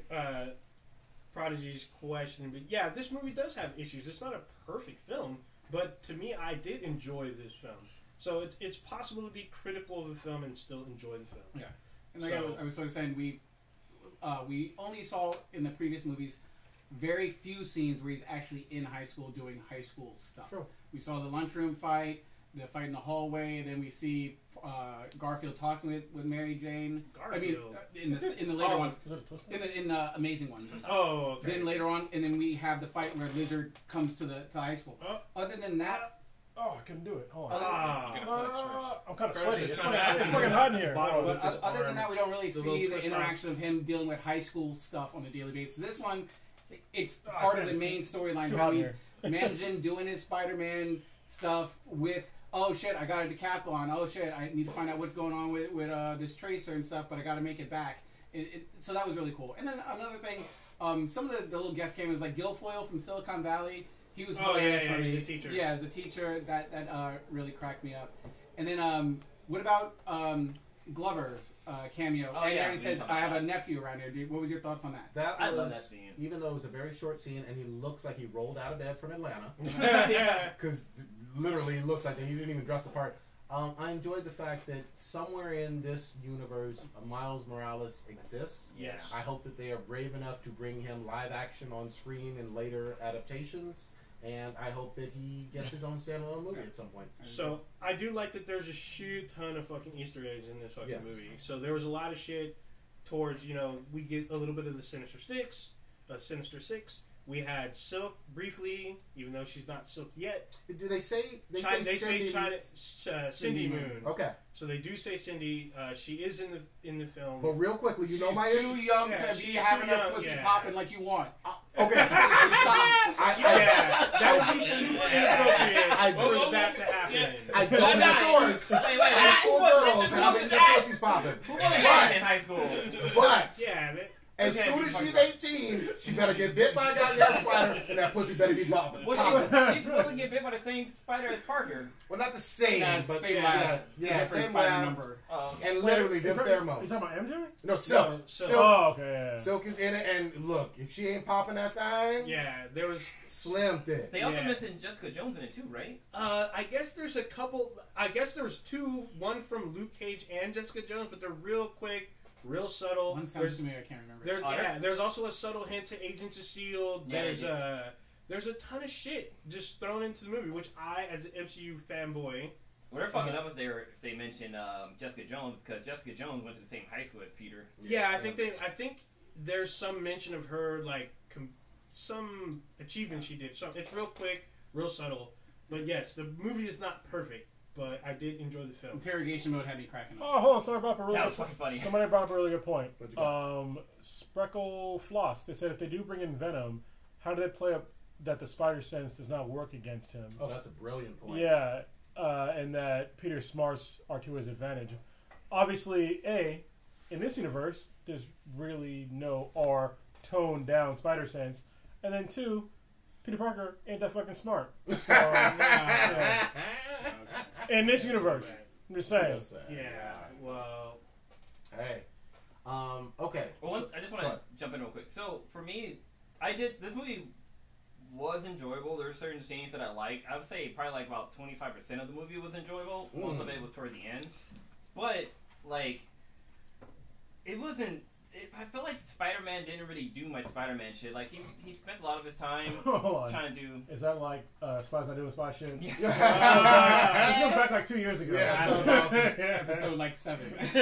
Prodigy's question, but yeah, this movie does have issues. It's not a perfect film, but to me, I did enjoy this film. So it's possible to be critical of the film and still enjoy the film. Yeah, and like I was sort of saying, we only saw in the previous movies very few scenes where he's actually in high school doing high school stuff. Sure. We saw the lunchroom fight, the fight in the hallway, and then we see Garfield talking with Mary Jane. Garfield. I mean, in the later ones, in the amazing ones. Oh, okay. Then later on, and then we have the fight where Lizard comes to high school. Other than that. Oh, I couldn't do it. Hold on. I'm kind of Curtis sweaty. is It's kinda fucking hot in here. Bottom But of his other than arm. that, we don't really The little see the twist interaction of him dealing with high school stuff on a daily basis. This one, it's part of the main storyline. Too How hot in he's here. managing doing his Spider-Man stuff with, oh shit, I got a decathlon. Oh shit, I need to find out what's going on with this tracer and stuff, but I got to make it back. So that was really cool. And then another thing, some of the little guest cameos, like Guilfoyle from Silicon Valley. He was hilarious for me. He's a teacher. Yeah, as a teacher, that really cracked me up. And then what about Glover's cameo? Oh, yeah, And he says, I have a nephew around here. Dude, what was your thoughts on that? That I was, love that scene. even though it was a very short scene, and he looks like he rolled out of bed from Atlanta, Yeah. because literally he looks like he didn't even dress the part. I enjoyed the fact that somewhere in this universe, Miles Morales exists. Yes. I hope that they are brave enough to bring him live action on screen in later adaptations, and I hope that he gets his own standalone movie at some point. So I do like that there's a shit ton of fucking Easter eggs in this fucking Yes. movie. So there was a lot of shit towards, we get a little bit of the Sinister Six. We had Silk briefly, even though she's not Silk yet. Do they say Cindy Moon. Okay, So they do say Cindy. She is in the film. but real quickly, you know She's my too issue. young Yeah, to be she's having too a young, pussy yeah. popping like you want. Okay, Stop. Yeah, that would be super inappropriate I- for that to happen. I don't endorse high school girls having their pussies popping. Who was that in high school? But Yeah, as Okay, soon as she's 18, she better get bit by a goddamn spider, and that pussy better be popping. Well, she's supposed to get bit by the same spider as Parker. Well, not the same, Yeah, but same yeah, lab. yeah, Different same spider lab. number. And literally, them You pheromones. talking about MJ? No, Silk. No, Silk. Silk. Oh, okay. Yeah. Silk is in it, and look, if she ain't popping that thing, yeah, there was. slim thick. They also Yeah. mentioned Jessica Jones in it too, right? I guess there's a couple. I guess there was two. One from Luke Cage and Jessica Jones, but they're real quick, real subtle. One sounds to me, I can't remember. There's also a subtle hint to Agents of S.H.I.E.L.D. Yeah, There's a ton of shit just thrown into the movie, which I, as an MCU fanboy, Well, they're fucking up if they mention Jessica Jones, because Jessica Jones went to the same high school as Peter. I think there's some mention of her like some achievement she did. So it's real quick, real subtle. But yes, the movie is not perfect, but I did enjoy the film. Interrogation mode had me cracking up. Oh, hold on. Somebody brought up a really That good was fucking funny. Somebody brought up a really good point. What'd you got? Spreckle Floss. They said if they do bring in Venom, how do they play up that the spider sense does not work against him? Oh, that's a brilliant point. Yeah, and that Peter's smarts are to his advantage. Obviously, in this universe, there's really no R toned down spider sense. And then 2, Peter Parker ain't that fucking smart. So, yeah. In this universe, I'm just saying. Yeah, well, Hey. Okay. Well, So- I just want go to ahead. jump in real quick. So for me, this movie was enjoyable. There were certain scenes that I liked. I would say probably like about 25% of the movie was enjoyable. Most of it was toward the end. But like, it wasn't. I felt like Spider-Man didn't really do much Spider-Man shit. Like he spent a lot of his time Hold on. trying to do. Is that like Spies Not Doing Spy shit? Yeah. This goes back like 2 years ago. Yeah, so about- Episode like 7. Like,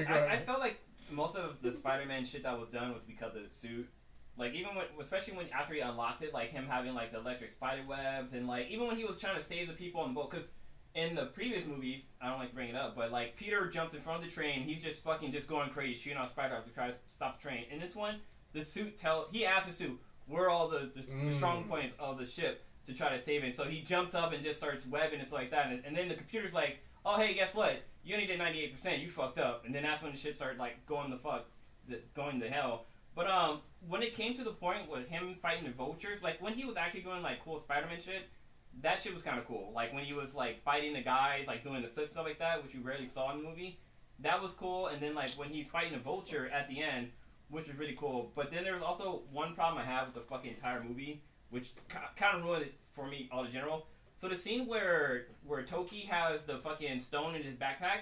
I felt like most of the Spider-Man shit that was done was because of the suit. Like even especially when after he unlocked it, like him having like the electric spider webs, and like even when he was trying to save the people on the boat. Because in the previous movies, I don't like to bring it up, but like Peter jumps in front of the train, he's just fucking just going crazy, shooting on spider to try to stop the train. In this one, the suit he asks the suit where are all the strong points of the ship to try to save it. So he jumps up and just starts webbing and stuff like that, and then the computer's like, oh hey, guess what? You only did 98%. You fucked up. And then that's when the shit started like going to hell. But when it came to the point with him fighting the vultures, like when he was actually doing like cool Spider-Man shit, that shit was kind of cool. Like when he was like fighting the guys, like doing the flips stuff like that, which you rarely saw in the movie. That was cool. And then like when he's fighting a vulture at the end, which was really cool. But then there was also one problem I have with the fucking entire movie, which kind of ruined it for me all in general. So the scene where Toki has the fucking stone in his backpack,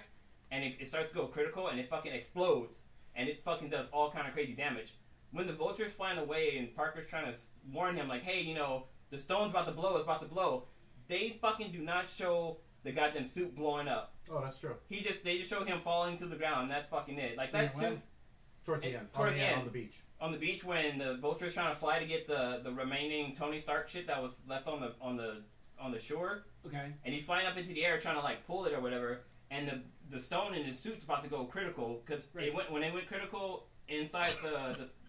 and it starts to go critical, and it fucking explodes, and it fucking does all kind of crazy damage. When the vulture's flying away, and Parker's trying to warn him, like, hey, you know, the stone's about to blow, it's about to blow, they fucking do not show the goddamn suit blowing up. Oh, that's true. They just show him falling to the ground, and that's fucking it. Like that suit Towards the end. Towards the end. On the beach. on the beach when the vulture's trying to fly to get the remaining Tony Stark shit that was left on the shore, Okay. and he's flying up into the air trying to like pull it or whatever. and the stone in his suit's about to go critical because when it went critical inside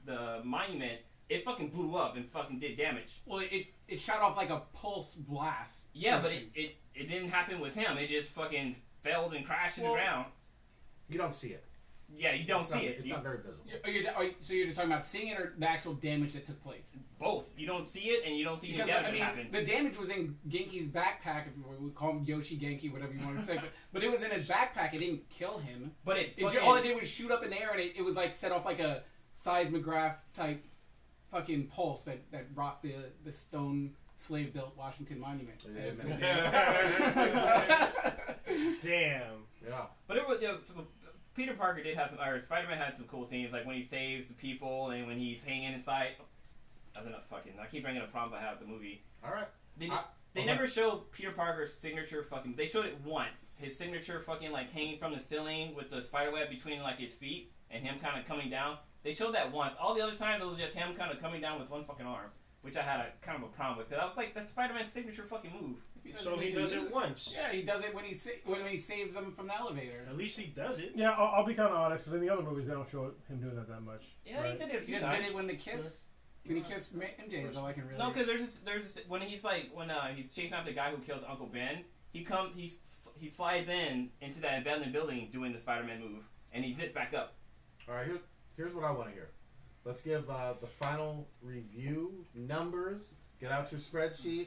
the monument, it fucking blew up and fucking did damage. Well, it shot off like a pulse blast. Yeah, but it didn't happen with him. It just fucking failed and crashed to the ground. You don't see it. Yeah, you don't see it. It's not very visible. So you're just talking about seeing it or the actual damage that took place? Both. You don't see it, and you don't see the damage that happened. The damage was in Genki's backpack. If we call him Yoshi Genki, whatever you want to say, but it was in his backpack. It didn't kill him. But all it did was shoot up in the air, and it was like set off like a seismograph type fucking pulse that rocked the stone slave built Washington Monument. Damn. Yeah. But it was. Peter Parker did have or Spider-Man had some cool scenes, like when he saves the people and when he's hanging inside. That's enough fucking. I keep bringing up problems I have with the movie. All right. They never showed Peter Parker's signature fucking. They showed it once. His signature fucking like hanging from the ceiling with the spider web between like his feet and him kind of coming down. They showed that once. All the other times it was just him kind of coming down with one fucking arm, which I had a kind of a problem with. Cause I was like, that's Spider-Man's signature fucking move. So he does it once. Yeah, he does it when he saves them from the elevator. At least he does it. Yeah, I'll be kind of honest, because in the other movies they don't show him doing that much. Yeah, right? he did it a few He just times. did it when he kissed MJ is all I can really. No, because there's this, when he's like when he's chasing after the guy who killed Uncle Ben. He slides into that abandoned building doing the Spider-Man move, and he zips back up. All right. Here's what I want to hear. Let's give the final review numbers. Get out your spreadsheet,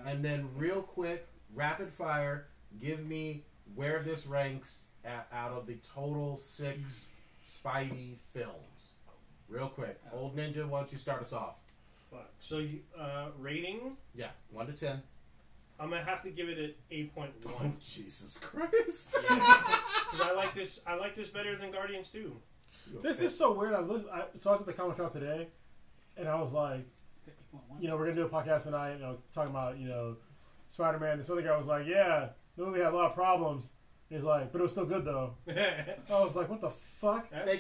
and then real quick, rapid fire, give me where this ranks out of the total 6 Spidey films. Real quick. Old Ninja, why don't you start us off? Fuck. So, rating? Yeah, 1 to 10. I'm going to have to give it an 8.1. Oh, Jesus Christ. Because I like this better than Guardians 2. This is so weird. So I was at the comic shop today, and I was like, we're going to do a podcast tonight, talking about, Spider-Man. This other guy was like, yeah, the movie had a lot of problems. He's like, but it was still good, though. I was like, what the fuck? Fake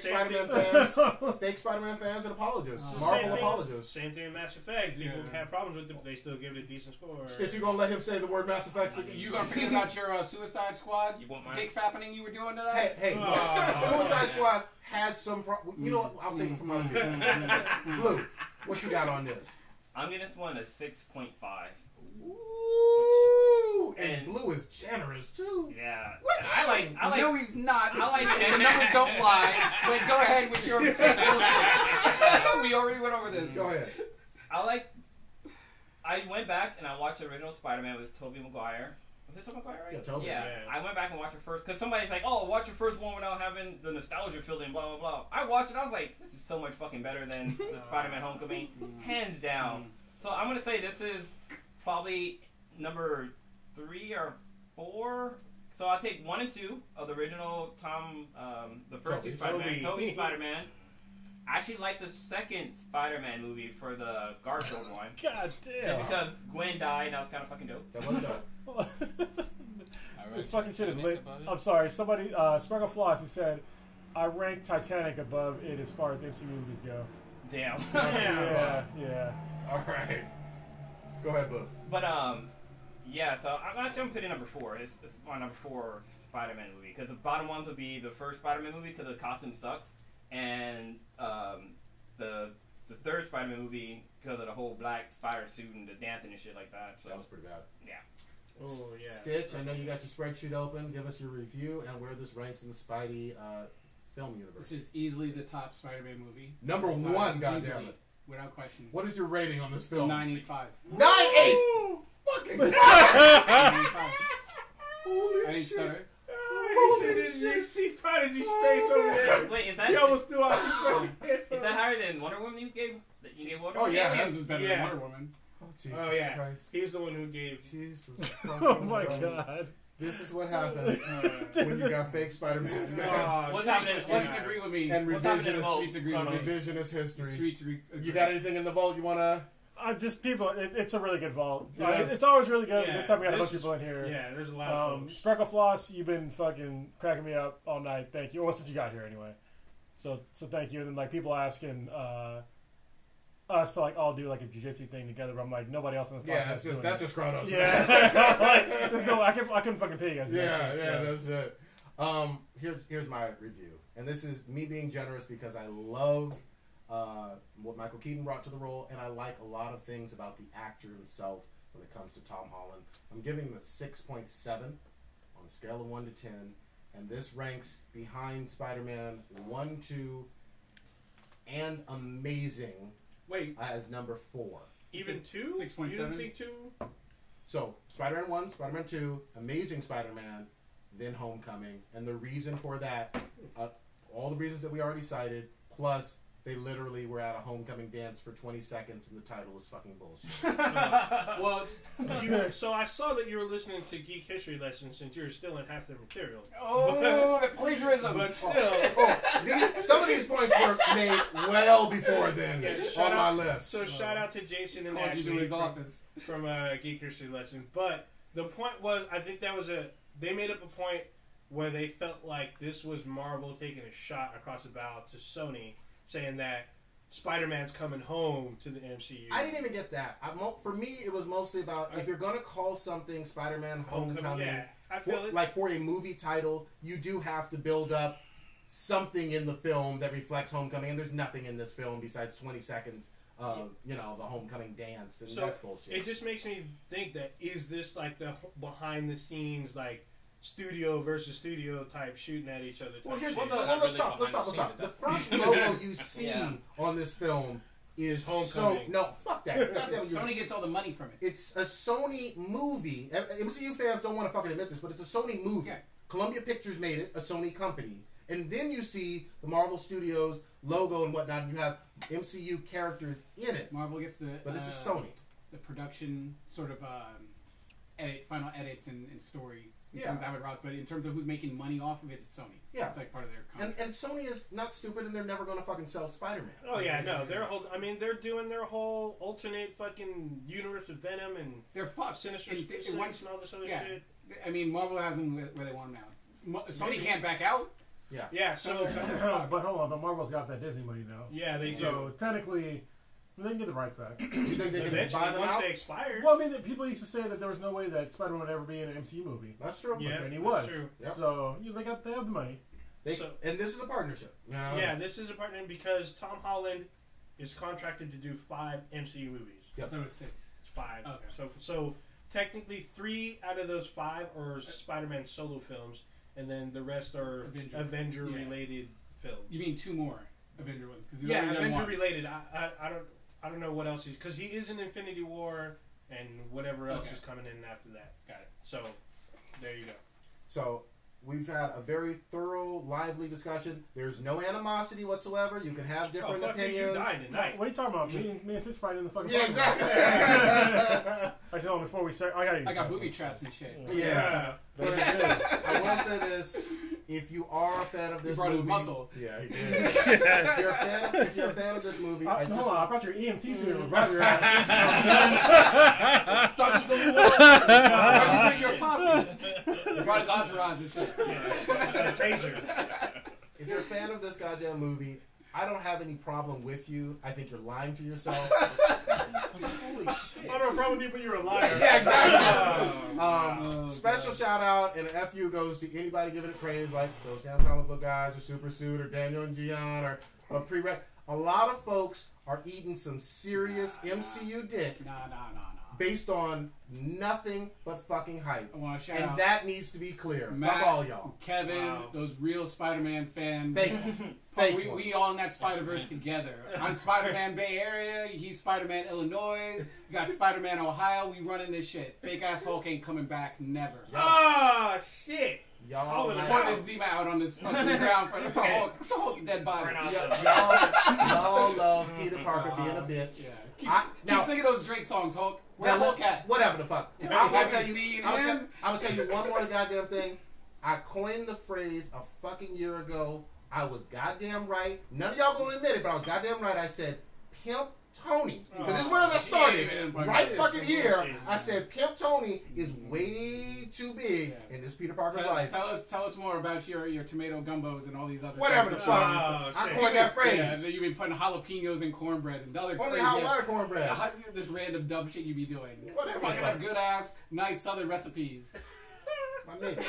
Spider-Man fans and apologists. Marvel apologists. Same thing with Mass Effect. People have problems with it, but they still give it a decent score. Shit, you going to let him say the word Mass Effect? You going to forget about your Suicide Squad dick fapping you were doing to that? Hey, Suicide Squad had some you know what? I'll take it from my review. Blue, what you got on this? I'm giving this one a 6.5. Ooh, and Blue is generous too. Yeah, I like. No, he's not. I like the numbers don't lie. But go ahead with your fake bullshit. We already went over this. Go ahead. I went back and I watched the original Spider-Man with Tobey Maguire. Was it Tobey Maguire, right? Yeah, Tobey. Yeah. I went back and watched it first because somebody's like, "Oh, watch your first one without having the nostalgia feeling." Blah blah blah. I watched it. I was like, "This is so much fucking better than the Spider-Man Homecoming, hands down." So I'm gonna say this is probably number 3 or 4. So I'll take 1 and 2 of the original the first two Spider-Man, Tobey Spider-Man. I actually like the second Spider-Man movie for the Garfield one. God damn. Just because Gwen died, and that was kind of fucking dope. That was dope. This fucking shit is lit. I'm sorry. Somebody, Sparkle Floss, he said, I rank Titanic above it as far as MCU movies go. Damn. Yeah. All right. Go ahead, Blue. But, yeah, so I'm actually going to put it number 4. It's my number 4 Spider-Man movie. Because the bottom ones would be the first Spider-Man movie because the costume sucked. And the third Spider-Man movie because of the whole black spider suit and the dancing and shit like that. So that was pretty bad. Yeah. Oh, yeah. Stitch, I know you got your spreadsheet open. Give us your review and where this ranks in the Spidey film universe. This is easily the top Spider-Man movie. Number 1, goddammit. Without question. What is your rating on this film? 9.85. 9.8! Fucking God! 9.85. Holy shit. Stutter. Holy shit. You see Prodigy's face over there. Wait, is that... He almost threw out his head. Is that higher than Wonder Woman you gave Wonder Oh, Woman? yeah. Aliens is better than Wonder Woman. Oh, Jesus Christ. He's the one who gave... Jesus Oh, my God. This is what happens when you got fake Spider-Man fans. What's happening? Let's agree with me. And revisionist history. You got anything in the vault you want to... Just people, it's a really good vault. Yes. It's always really good. Yeah, This time we got a bunch of people in here. Yeah, there's a lot of folks. Sparkle Floss, you've been fucking cracking me up all night. Thank you. Well, since you got here anyway. So thank you. And then like people asking us to like all do like a jiu-jitsu thing together, but I'm like nobody else in the podcast. Yeah, that's just Kronos. Yeah. I couldn't fucking pay you guys. Yeah, that's it. Here's my review, and this is me being generous because I love what Michael Keaton brought to the role, and I like a lot of things about the actor himself when it comes to Tom Holland. I'm giving him a 6.7 on a scale of 1 to 10, and this ranks behind Spider-Man 1, 2, and Amazing. Wait, as number 4. Even 2? 6.7? You didn't think 2? So, Spider-Man 1, Spider-Man 2, Amazing Spider-Man, then Homecoming. And the reason for that, all the reasons that we already cited, plus they literally were at a homecoming dance for 20 seconds and the title was fucking bullshit. Well, so I saw that you were listening to Geek History Lessons since you were still in half the material. Oh, the plagiarism. But still, Some of these points were made well before then on my list. So shout out to Jason and Called you to Ashley his office. from Geek History Lessons. But the point was, I think they made up a point where they felt like this was Marvel taking a shot across the bow to Sony, saying that Spider-Man's coming home to the MCU. I didn't even get that. For me, it was mostly about if you're going to call something Spider-Man Homecoming, yeah, I feel it. Like for a movie title, you do have to build up something in the film that reflects Homecoming, and there's nothing in this film besides 20 seconds of, the Homecoming dance, and So that's bullshit. it just makes me think that is this like the behind-the-scenes, like, studio versus studio type shooting at each other. Well, here's shit. let's stop. The first logo you see on this film is Homecoming. No, fuck that. Goddamn, Sony gets all the money from it. it's a Sony movie. MCU fans don't want to fucking admit this, but it's a Sony movie. Yeah. Columbia Pictures made it, a Sony company. And then you see the Marvel Studios logo and whatnot, and you have MCU characters in it. Marvel gets But this is Sony. the production sort of final edits and story. Yeah. I would rock, but in terms of who's making money off of it, it's Sony. Yeah. It's like part of their contract. And Sony is not stupid, and they're never going to fucking sell Spider-Man. Oh yeah, no, they're doing their whole alternate fucking universe with Venom and They're fucked. Sinister And Six once- and all this other yeah. shit. I mean, Marvel has them where they want them now. Sony can't back out. Yeah. Yeah, so But hold on, but Marvel's got that Disney money now. yeah, they do. So technically, they can get the rights back. You think they can Eventually, buy them once out? they expire. Well, I mean, people used to say that there was no way that Spider-Man would ever be in an MCU movie. That's true. Yeah. And he that's was. true. Yep. So they have the money. And this is a partnership. Yeah, this is a partner because Tom Holland is contracted to do 5 MCU movies. Yep. There was 6. It's 5. Okay. So technically 3 out of those 5 are Spider-Man solo films, and then the rest are Avenger related films. You mean 2 more Avenger ones? Yeah, Avenger related. I don't know what else because he is in Infinity War and whatever else is coming in after that. Got it. So there you go. So we've had a very thorough, lively discussion. There's no animosity whatsoever. You can have different opinions. You died tonight. What are you talking about? Me and Sis fighting in the fucking Yeah, parking lot. exactly. Actually, hold on, before we start, I got booby traps and shit. Yeah. But I will say this. If you are a fan of this brought his movie, muscle. Yeah, he did. if you're a fan of this movie, hold on, I brought your EMT suit and brought your Thought this was the war. You bring your posse. You brought his entourage and shit. A taser. If you're a fan of this goddamn movie, I don't have any problem with you. I think you're lying to yourself. Holy shit. I don't have a problem with you, but you're a liar. Yeah, exactly. Special shout out and an FU goes to anybody giving it praise, like those damn comic book guys, or Super Suit, or Daniel and Gian, or Pre-Rec. A lot of folks are eating some serious MCU dick. Nah. Based on nothing but fucking hype. I want to shout and out that needs to be clear. Matt, Fuck all y'all. Kevin, those real Spider-Man fans. Fake we all in that Spider-Verse together. I'm Spider-Man Bay Area. He's Spider-Man Illinois. You got Spider-Man Ohio. We running this shit. Fake ass Hulk ain't coming back. Never. Ah, shit. Y'all point this Zima out on this fucking ground for Hulk. It's a Hulk's dead body. Y'all love Peter Parker being a bitch. Yeah. Keep singing those Drake songs, Hulk. Where Hulk at? Whatever the fuck. I'm gonna tell you one more goddamn thing. I coined the phrase a fucking year ago. I was goddamn right. None of y'all gonna admit it, but I was goddamn right. I said, Pimp Tony. Because this is where that started. Right fucking here, I said Pimp Tony is way too big in this Peter Parker life. Tell us more about your tomato gumbos and all these other whatever the fuck. I coined that phrase. Yeah, you've been putting jalapenos in cornbread and other only crazy Hawaiian cornbread. This random dumb shit you be doing. Whatever. Fucking up good ass, nice southern recipes. My nigga.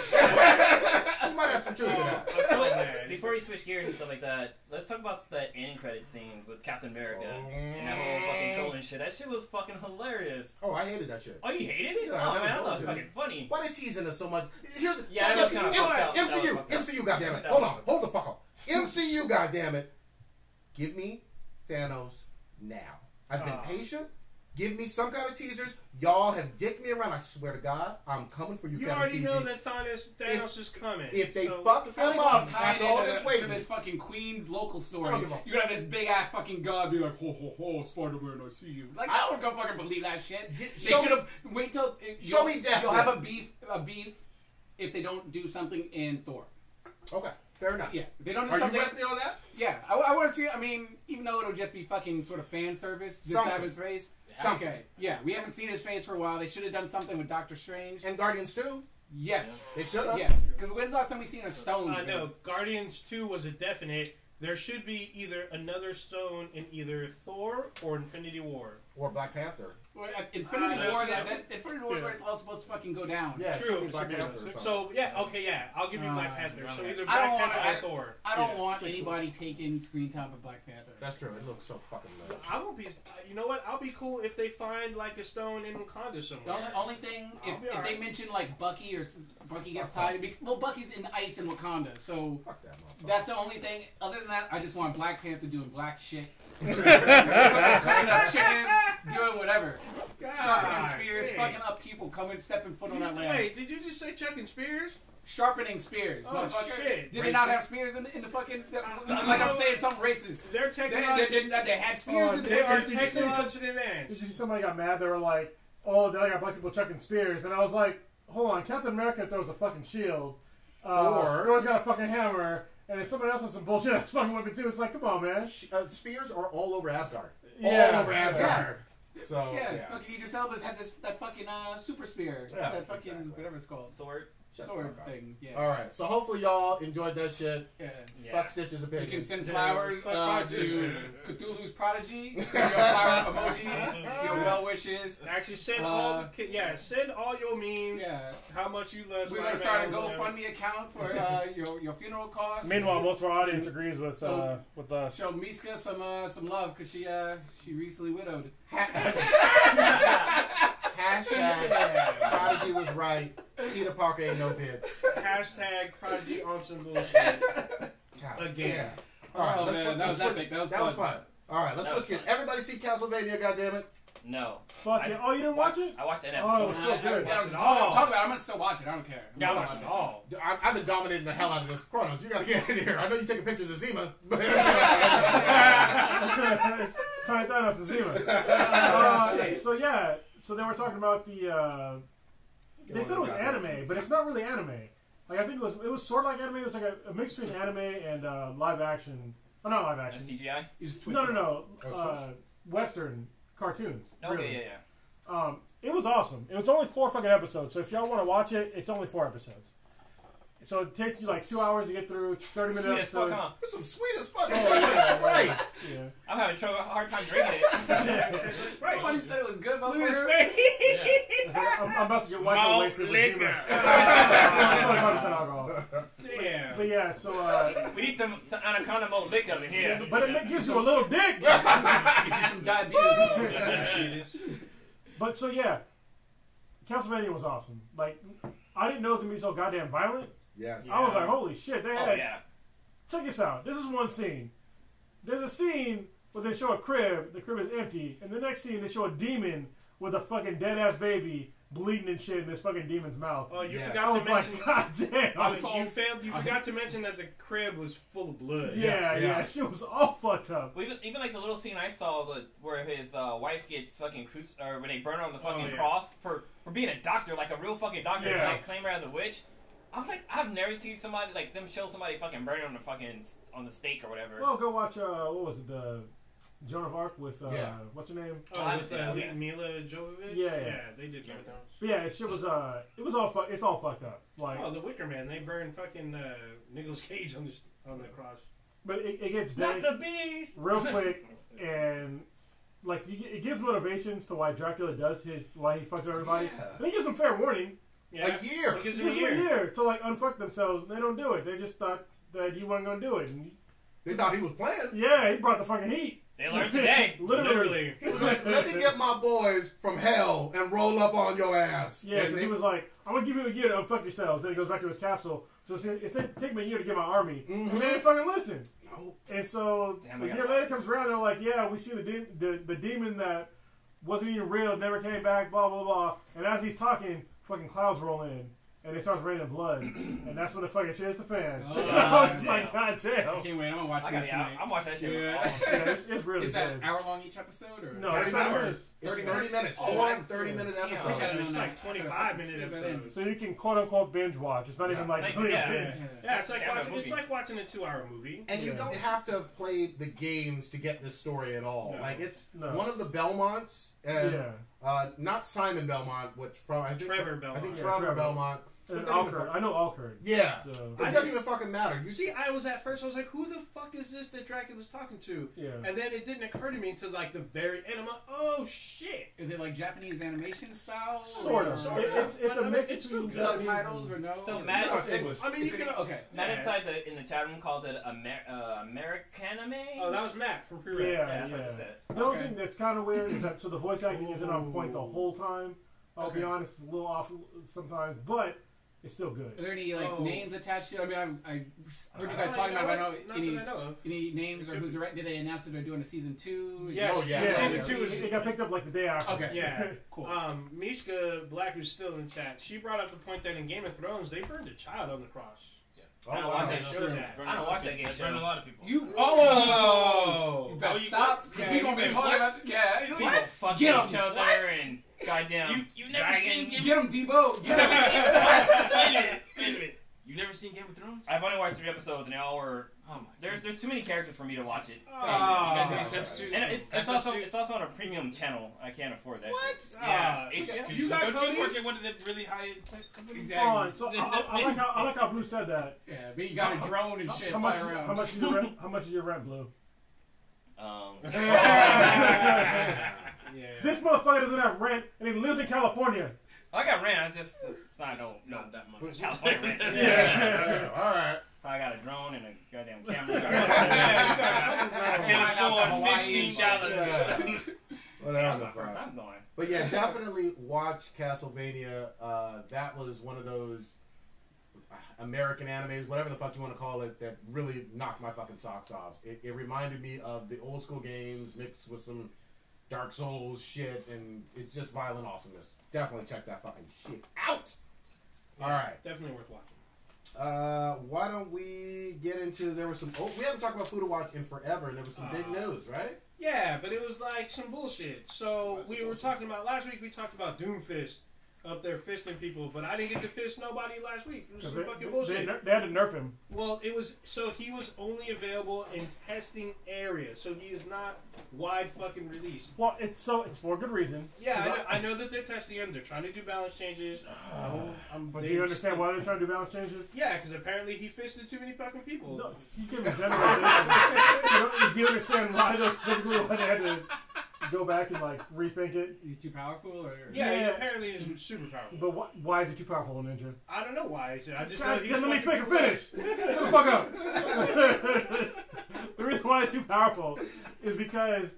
You might have some truth to that. Before we switch gears and stuff like that, let's talk about the end credit scene with Captain America and that whole fucking trolling shit. That shit was fucking hilarious. Oh, I hated that shit. Oh, you hated it? Yeah, Oh man, I thought it was bullshit. fucking funny. Why they teasing us so much? Here's the, Yeah, that was kinda fucked up. That was MCU, fucked up. MCU, goddammit. That Hold was on, fucked hold the fuck up. MCU, goddammit. Give me Thanos now. I've been patient. Give me some kind of teasers. Y'all have dicked me around. I swear to God, I'm coming for you, You Kevin already Feige. know that Thanos is coming. If they so fuck him up Tied after all into this to waiting, this fucking Queens local I story. don't give a You're gonna have this big ass fucking god be like, ho ho ho, Spider-Man, I see you. Like, I was gonna fucking believe that shit. They show should have wait till show me death. You'll have a beef if they don't do something in Thor. Okay, fair enough. Yeah, if they don't do Are you something. with me on that? Yeah, I want to see. I mean, even though it'll just be fucking sort of fan service, just Something. have his face. Something. Okay, yeah, we haven't seen his face for a while. They should have done something with Doctor Strange. And Guardians 2? Yes, They should have. yes. Because when's the last time we seen a stone? No, Guardians 2 was a definite. There should be either another stone in either Thor or Infinity War. Or Black Panther. Well, Infinity War. that's- Infinity War is where it's all supposed to fucking go down. Yeah, it should True. be it Black should be Panther or something. so yeah, okay, yeah. I'll give you Black Panther. So either I Black don't Panther want- or Thor. I don't want Yeah. anybody taking screen time with Black Panther. That's true. It looks so fucking low. I won't be. You know what? I'll be cool if they find like a stone in Wakanda The somewhere. only thing, I'll if be they alright. mention like Bucky or Bucky gets tied, well, Bucky's in ice in Wakanda, so Fuck that motherfucker. that's the only thing. Other than that, I just want Black Panther doing black shit, cooking up chicken, doing whatever, sharpening spears, dang. fucking up people, coming stepping foot on that land, Wait, did you just say Chuck and Spears? sharpening spears. Oh, motherfucker. shit. Did they not have spears in the fucking? Like I'm saying, some races. They're They technologically. had spears in They the are Did you see technologically Did advanced. you see somebody got mad? They were like, "Oh, they got black people chucking spears," and I was like, "Hold on, Captain America throws a fucking shield. Thor's got a fucking hammer, and then somebody else has some bullshit ass fucking weapon too." It's like, come on, man. Spears are all over Asgard. Yeah. All over Asgard. So, Yeah, fucking Idris Elba's had that fucking super spear, Yeah, that fucking exactly. whatever it's called, Sword. Shut the sword fuck up. thing. Yeah. Alright, so hopefully y'all enjoyed that shit. Yeah. Fuck Stitch's You opinion. can send Yeah, flowers fuck to Prodigy. Cthulhu's Prodigy. Send your flower emojis, your well wishes. Actually, send send all your memes. Yeah. How much you love. We're gonna start a Spider-Man, whatever. GoFundMe account for your funeral costs. Meanwhile, most of our audience agrees with us. Show Miska some love because she recently widowed. Hashtag Prodigy was right. Peter Parker ain't no bitch. Hashtag Prodigy on some bullshit. God, Again. yeah. Alright, Oh, let's man, switch- that was let's epic. switch- That was fun. Alright, let's That switch was gears. Everybody see Castlevania, goddammit? No. Fuck yeah. Oh, you didn't watch it? I watched an Oh, it episode. was so good. Watch it Talk all. about it. I'm gonna still watch it. I don't care. I'm Yeah, gonna watch still it watch all. I've been dominating the hell out of this. Chronos, you gotta get in here. I know you're taking pictures of Zima, but Tiny Thanos and Zima. So yeah, so they were talking about the. They said it was anime, but it's not really anime. Like I think it was sort of like anime. It was like a mix between anime and live action. Oh, not live action. CGI. No. Western cartoons. Okay, really. yeah. It was awesome. It was only 4 fucking episodes, so if y'all want to watch it, it's only 4 episodes. So it takes you like 2 hours to get through 30-minute Sweet as fuck, episodes. huh? it's some sweet as fuck. Oh, It's right. Yeah. I'm having a hard time drinking it. Somebody said it was good, Look at his motherfucker. face. It's like, I'm about to get wiped Malt away for liquor. Zima. 25% alcohol. Damn. But yeah, so We need some anaconda malt liquor in here. but it gives you a little dick. Get you some diabetes. But so yeah, Castlevania was awesome. Like I didn't know it was gonna be so goddamn violent. Yes. I was like, holy shit! They Oh had. yeah. Check this out. This is one scene. There's a scene where they show a crib. The crib is empty, and the next scene they show a demon with a fucking dead ass baby bleeding and shit in this fucking demon's mouth. Oh, you Yes. I forgot was to mention. like, god damn. You forgot to mention that the crib was full of blood. Yeah, she was all fucked up. Well, even like the little scene I saw where his wife gets fucking or when they burn her on the fucking yeah. cross for being a doctor, like a real fucking doctor, Yeah. like claim her as a witch. I was like, I've never seen somebody like them show somebody fucking burning on the stake or whatever. Well, go watch what was it, the Joan of Arc with what's her name? Oh, with Yeah. Mila Jovovich? Yeah. They did Game of Thrones. But yeah, it was it's all fucked up. Like, Oh, the Wicker Man. They burned fucking Nicolas Cage on the cross. but it gets Not dead the beast. real quick, and like it gives motivations to why Dracula does why he fucks everybody. And it gives him fair warning. Yeah. A year. It gives It them gives them a year to like unfuck themselves. They don't do it. They just thought that you weren't gonna do it. And They thought he was playing. yeah, he brought the fucking heat. They learned today. Literally. He was like, let me get my boys from hell and roll up on your ass. Yeah, And because he was like, I'm gonna give you a year to unfuck yourselves. Then he goes back to his castle. So it's gonna take me a year to get my army. And they didn't fucking listen. No. And so Damn, a I year gotta later watch comes around, they're like, yeah, we see the demon that wasn't even real, never came back, blah, blah, blah. And as he's talking, fucking clouds roll in. And it starts raining blood. And that's when the fucking shit hits the fan. Oh, I was just damn. like, God damn. I can't wait. I'm gonna watch I that gotta, tonight. I'm watching that shit. Yeah. With Yeah, it's really Is that good. an hour long each episode or? No, 30 it's minutes. It's 30 30 minutes. Oh, Four I- 30-minute Yeah, episodes. I should've It's known like that. 25-minute Squeeze that in. episodes. So you can quote unquote binge watch. It's not even like Like, really yeah. a binge. Yeah, it's like Damn, watching. movie. It's like watching a 2-hour movie. And you Yeah. don't have to have played the games to get this story at all. No. Like, it's No. one of the Belmonts, and Yeah. not Simon Belmont, which from, I think Trevor I Belmont. think Yeah, Trevor Trevor. Belmont. And It doesn't Alkerd. even I know Alkerd. Yeah. So, It doesn't even fucking matter. You You see, I was at first. I was like, "Who the fuck is this that Dracula's talking to?" yeah. And then it didn't occur to me until like the very end. I'm like, "Oh shit!" Is it like Japanese animation style? Sort of. Sort of. It's But a I mean, mix it's between still good. Subtitles or no? So Or- Matt- No, it's English. I mean, Is you it- can. okay. Matt Yeah. inside in the chat room called it Americanime. Oh, that was Matt from pre Yeah. yeah, that's what it said. The only Okay. thing that's kind of weird is that so the voice acting isn't on point the whole time. I'll be Okay. honest, it's a little off sometimes, but it's still Are good. there any like Oh. names attached to it? I mean, I heard you guys Not talking about it. I not don't know that any I know of. any names or who's direct. Did they announce that they're doing a season 2? Yes. Oh, yeah. Yeah, Season 2 is. it got picked up like the day after. Okay. Yeah. Cool. Mishka Black, who's still in chat, she brought up the point that in Game of Thrones they burned a child on the cross. Oh, I don't wow. watch They that showed that. I don't watch that game They burned a show. lot of people. You Oh! You better Oh, you stop. what? We gonna be Wait, talking what? about yeah. People What? fucking Get 'em. each other What? and goddamn. You've never seen dragons. Get him, Debo. Get him. Wait a minute. You've never seen Game of Thrones? I've only watched 3 episodes and they all were. Oh my. There's too many characters for me to watch it. You guys Oh. any substitutes? And it's also on a premium channel. I can't afford that. What? Shit. Yeah. You got Don't Cody? you work at one of the really high tech companies? Exactly. Hold on, so I like how Blue said that. Yeah, but you got a drone and shit How fly much? around. How much is your rent? How much is your rent, Blue? Yeah. This motherfucker doesn't have rent, and he lives in California. I got rent. It's not no Not that much. California rent. Yeah. All right. I got a drone and a goddamn camera. I can't Flying out to afford Hawaii. $15. Whatever the That's my first fuck. time going. But yeah, definitely watch Castlevania. That was one of those American animes, whatever the fuck you want to call it, that really knocked my fucking socks off. It reminded me of the old school games mixed with some Dark Souls shit, and it's just violent awesomeness. Definitely check that fucking shit out. All right. Definitely worth watching. Why don't we get into, there was some, we haven't talked about Food to Watch in forever, and there was some big news, right? Yeah, but it was like some bullshit. So That's we were bullshit. talking about last week. We talked about Doomfist up there fisting people, but I didn't get to fist nobody last week. It was some fucking bullshit. They had to nerf him. Well, it was so he was only available in testing areas, so he is not wide fucking release. Well, it's for a good reason. Yeah, I know that they're testing him. They're trying to do balance changes. But do you understand why they're trying to do balance changes? Yeah, because apparently he fisted too many fucking people. No, you give me general. Do you understand why those specifically why they had to go back and like rethink it? You too powerful or? Yeah, he Yeah. apparently is super powerful. But why is it too powerful, Ninja? I don't know why. I just know Just he's let me fucking finish. Shut the fuck up. The reason why it's too powerful is because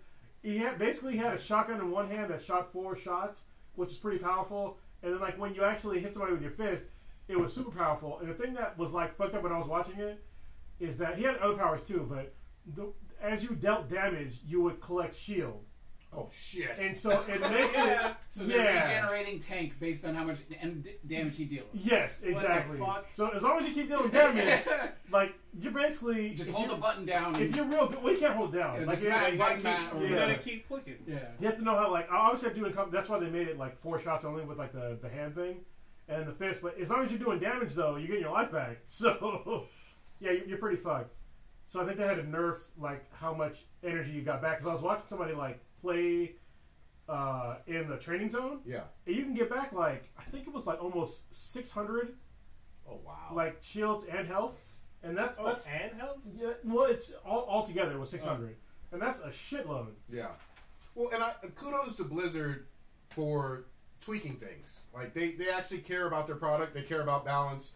he had a shotgun in one hand that shot 4 shots, which is pretty powerful. And then like when you actually hit somebody with your fist, it was super powerful. And the thing that was like fucked up when I was watching it is that he had other powers too, but as you dealt damage, you would collect shield. Oh, shit. And so it makes it. So they're regenerating tank based on how much damage he deals. Yes, exactly. What the fuck? So as long as you keep dealing damage, like you're basically Just if hold the you're- button down. If you're real good, well, you can't hold it down. Yeah, Like just you smack gotta button keep- man or You yeah. gotta keep clicking. yeah. You have to know how, like, obviously I'm doing, that's why they made it like 4 shots only with like the hand thing and the fist. But as long as you're doing damage though, you're getting your life back. So yeah, you're pretty fucked. So I think they had to nerf like how much energy you got back. Because I was watching somebody like play in the training zone. Yeah. And you can get back like, I think it was like almost 600 Oh, wow. like shields and health. And that's And health? yeah, well, it's all together it was 600. And that's a shitload. Yeah. Well, and kudos to Blizzard for tweaking things. Like they actually care about their product. They care about balance.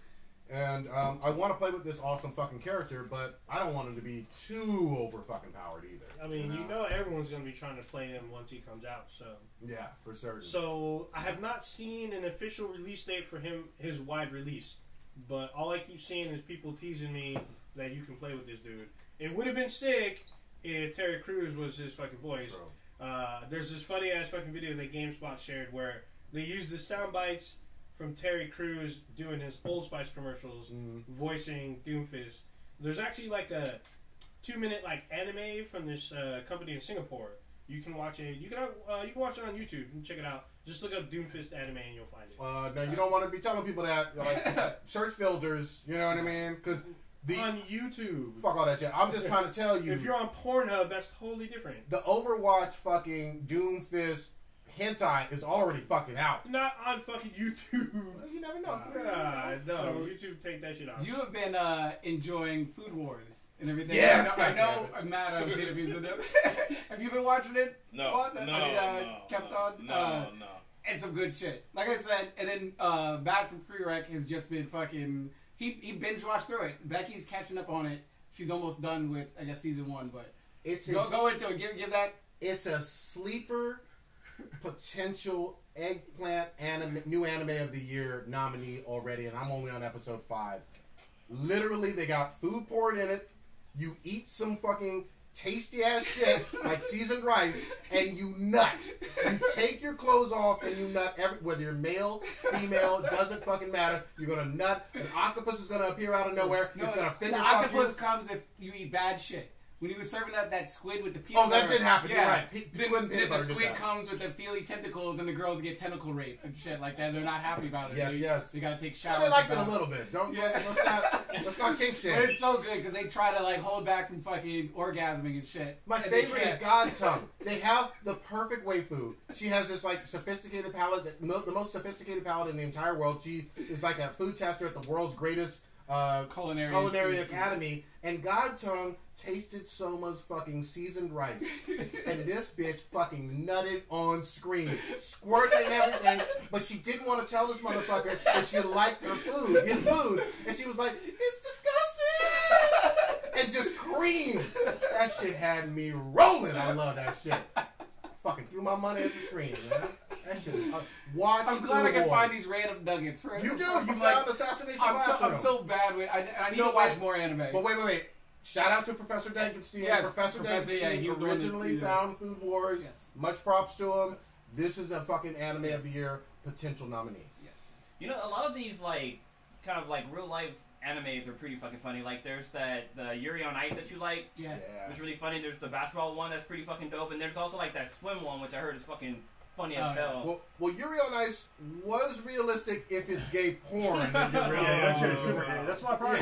And I want to play with this awesome fucking character, but I don't want him to be too over fucking powered either. I mean, you know everyone's going to be trying to play him once he comes out, so. Yeah, for certain. So, I have not seen an official release date for him, his wide release. But all I keep seeing is people teasing me that you can play with this dude. It would have been sick if Terry Crews was his fucking voice. There's this funny ass fucking video that GameSpot shared where they used the sound bites from Terry Crews doing his Old Spice commercials, voicing Doomfist. There's actually like a 2-minute like anime from this company in Singapore. You can watch it. You can watch it on YouTube. You can check it out. Just look up Doomfist anime and you'll find it. Now you don't want to be telling people that like search filters. You know what I mean? Because on YouTube. Fuck all that shit. I'm just trying to tell you. If you're on Pornhub, that's totally different. The Overwatch fucking Doomfist hentai is already fucking out. Not on fucking YouTube. Well, you never know. No, So YouTube take that shit off. You have been enjoying Food Wars and everything. Yeah, I know Matt, I've seen if he's in it. Have you been watching it? No. Capitan? No. It's some good shit. Like I said, and then Matt from Prereq has just been fucking... He binge watched through it. Becky's catching up on it. She's almost done with, I guess, season 1, but... Go into it. Give that... It's a sleeper... potential eggplant new anime of the year nominee already, and I'm only on episode 5. Literally, they got food poured in it. You eat some fucking tasty ass shit like seasoned rice, and you nut. You take your clothes off and you nut. Whether you're male, female, doesn't fucking matter. You're gonna nut. An octopus is gonna appear out of nowhere. No, it's gonna fit the your octopus comes if you eat bad shit. When he was serving up that squid with the peanut Oh, that butter, did happen. Yeah. You're right. The squid comes with the feely tentacles, and the girls get tentacle raped and shit like that. They're not happy about it. Yes. They gotta take showers. They liked it a little bit. Let's not kink shit. But it's so good because they try to like hold back from fucking orgasming and shit. My favorite is God Tongue. They have the perfect waifu. She has this like sophisticated palate, the most sophisticated palate in the entire world. She is like a food tester at the world's greatest culinary academy. And God Tongue tasted Soma's fucking seasoned rice. And this bitch fucking nutted on screen. Squirted and everything. But she didn't want to tell this motherfucker that she liked his food. And she was like, it's disgusting. And just screamed. That shit had me rolling. I love that shit. Fucking threw my money at the screen, man. That shit is... I'm glad I can find these random nuggets. You do. You found Assassination I'm so bad with... I need to watch more anime. But wait. Shout out to Professor Dankenstein. Yes, Professor Dankenstein he originally found Food Wars. Yes. Much props to him. Yes. This is a fucking anime of the year potential nominee. Yes. You know, a lot of these like kind of like real life animes are pretty fucking funny. Like there's the Yuri on Ice that you like. Yeah. It's really funny. There's the basketball one that's pretty fucking dope, and there's also like that swim one which I heard is fucking funny as hell. Well, Yuri on Ice was realistic if it's gay porn. That shit is super gay. That's why I probably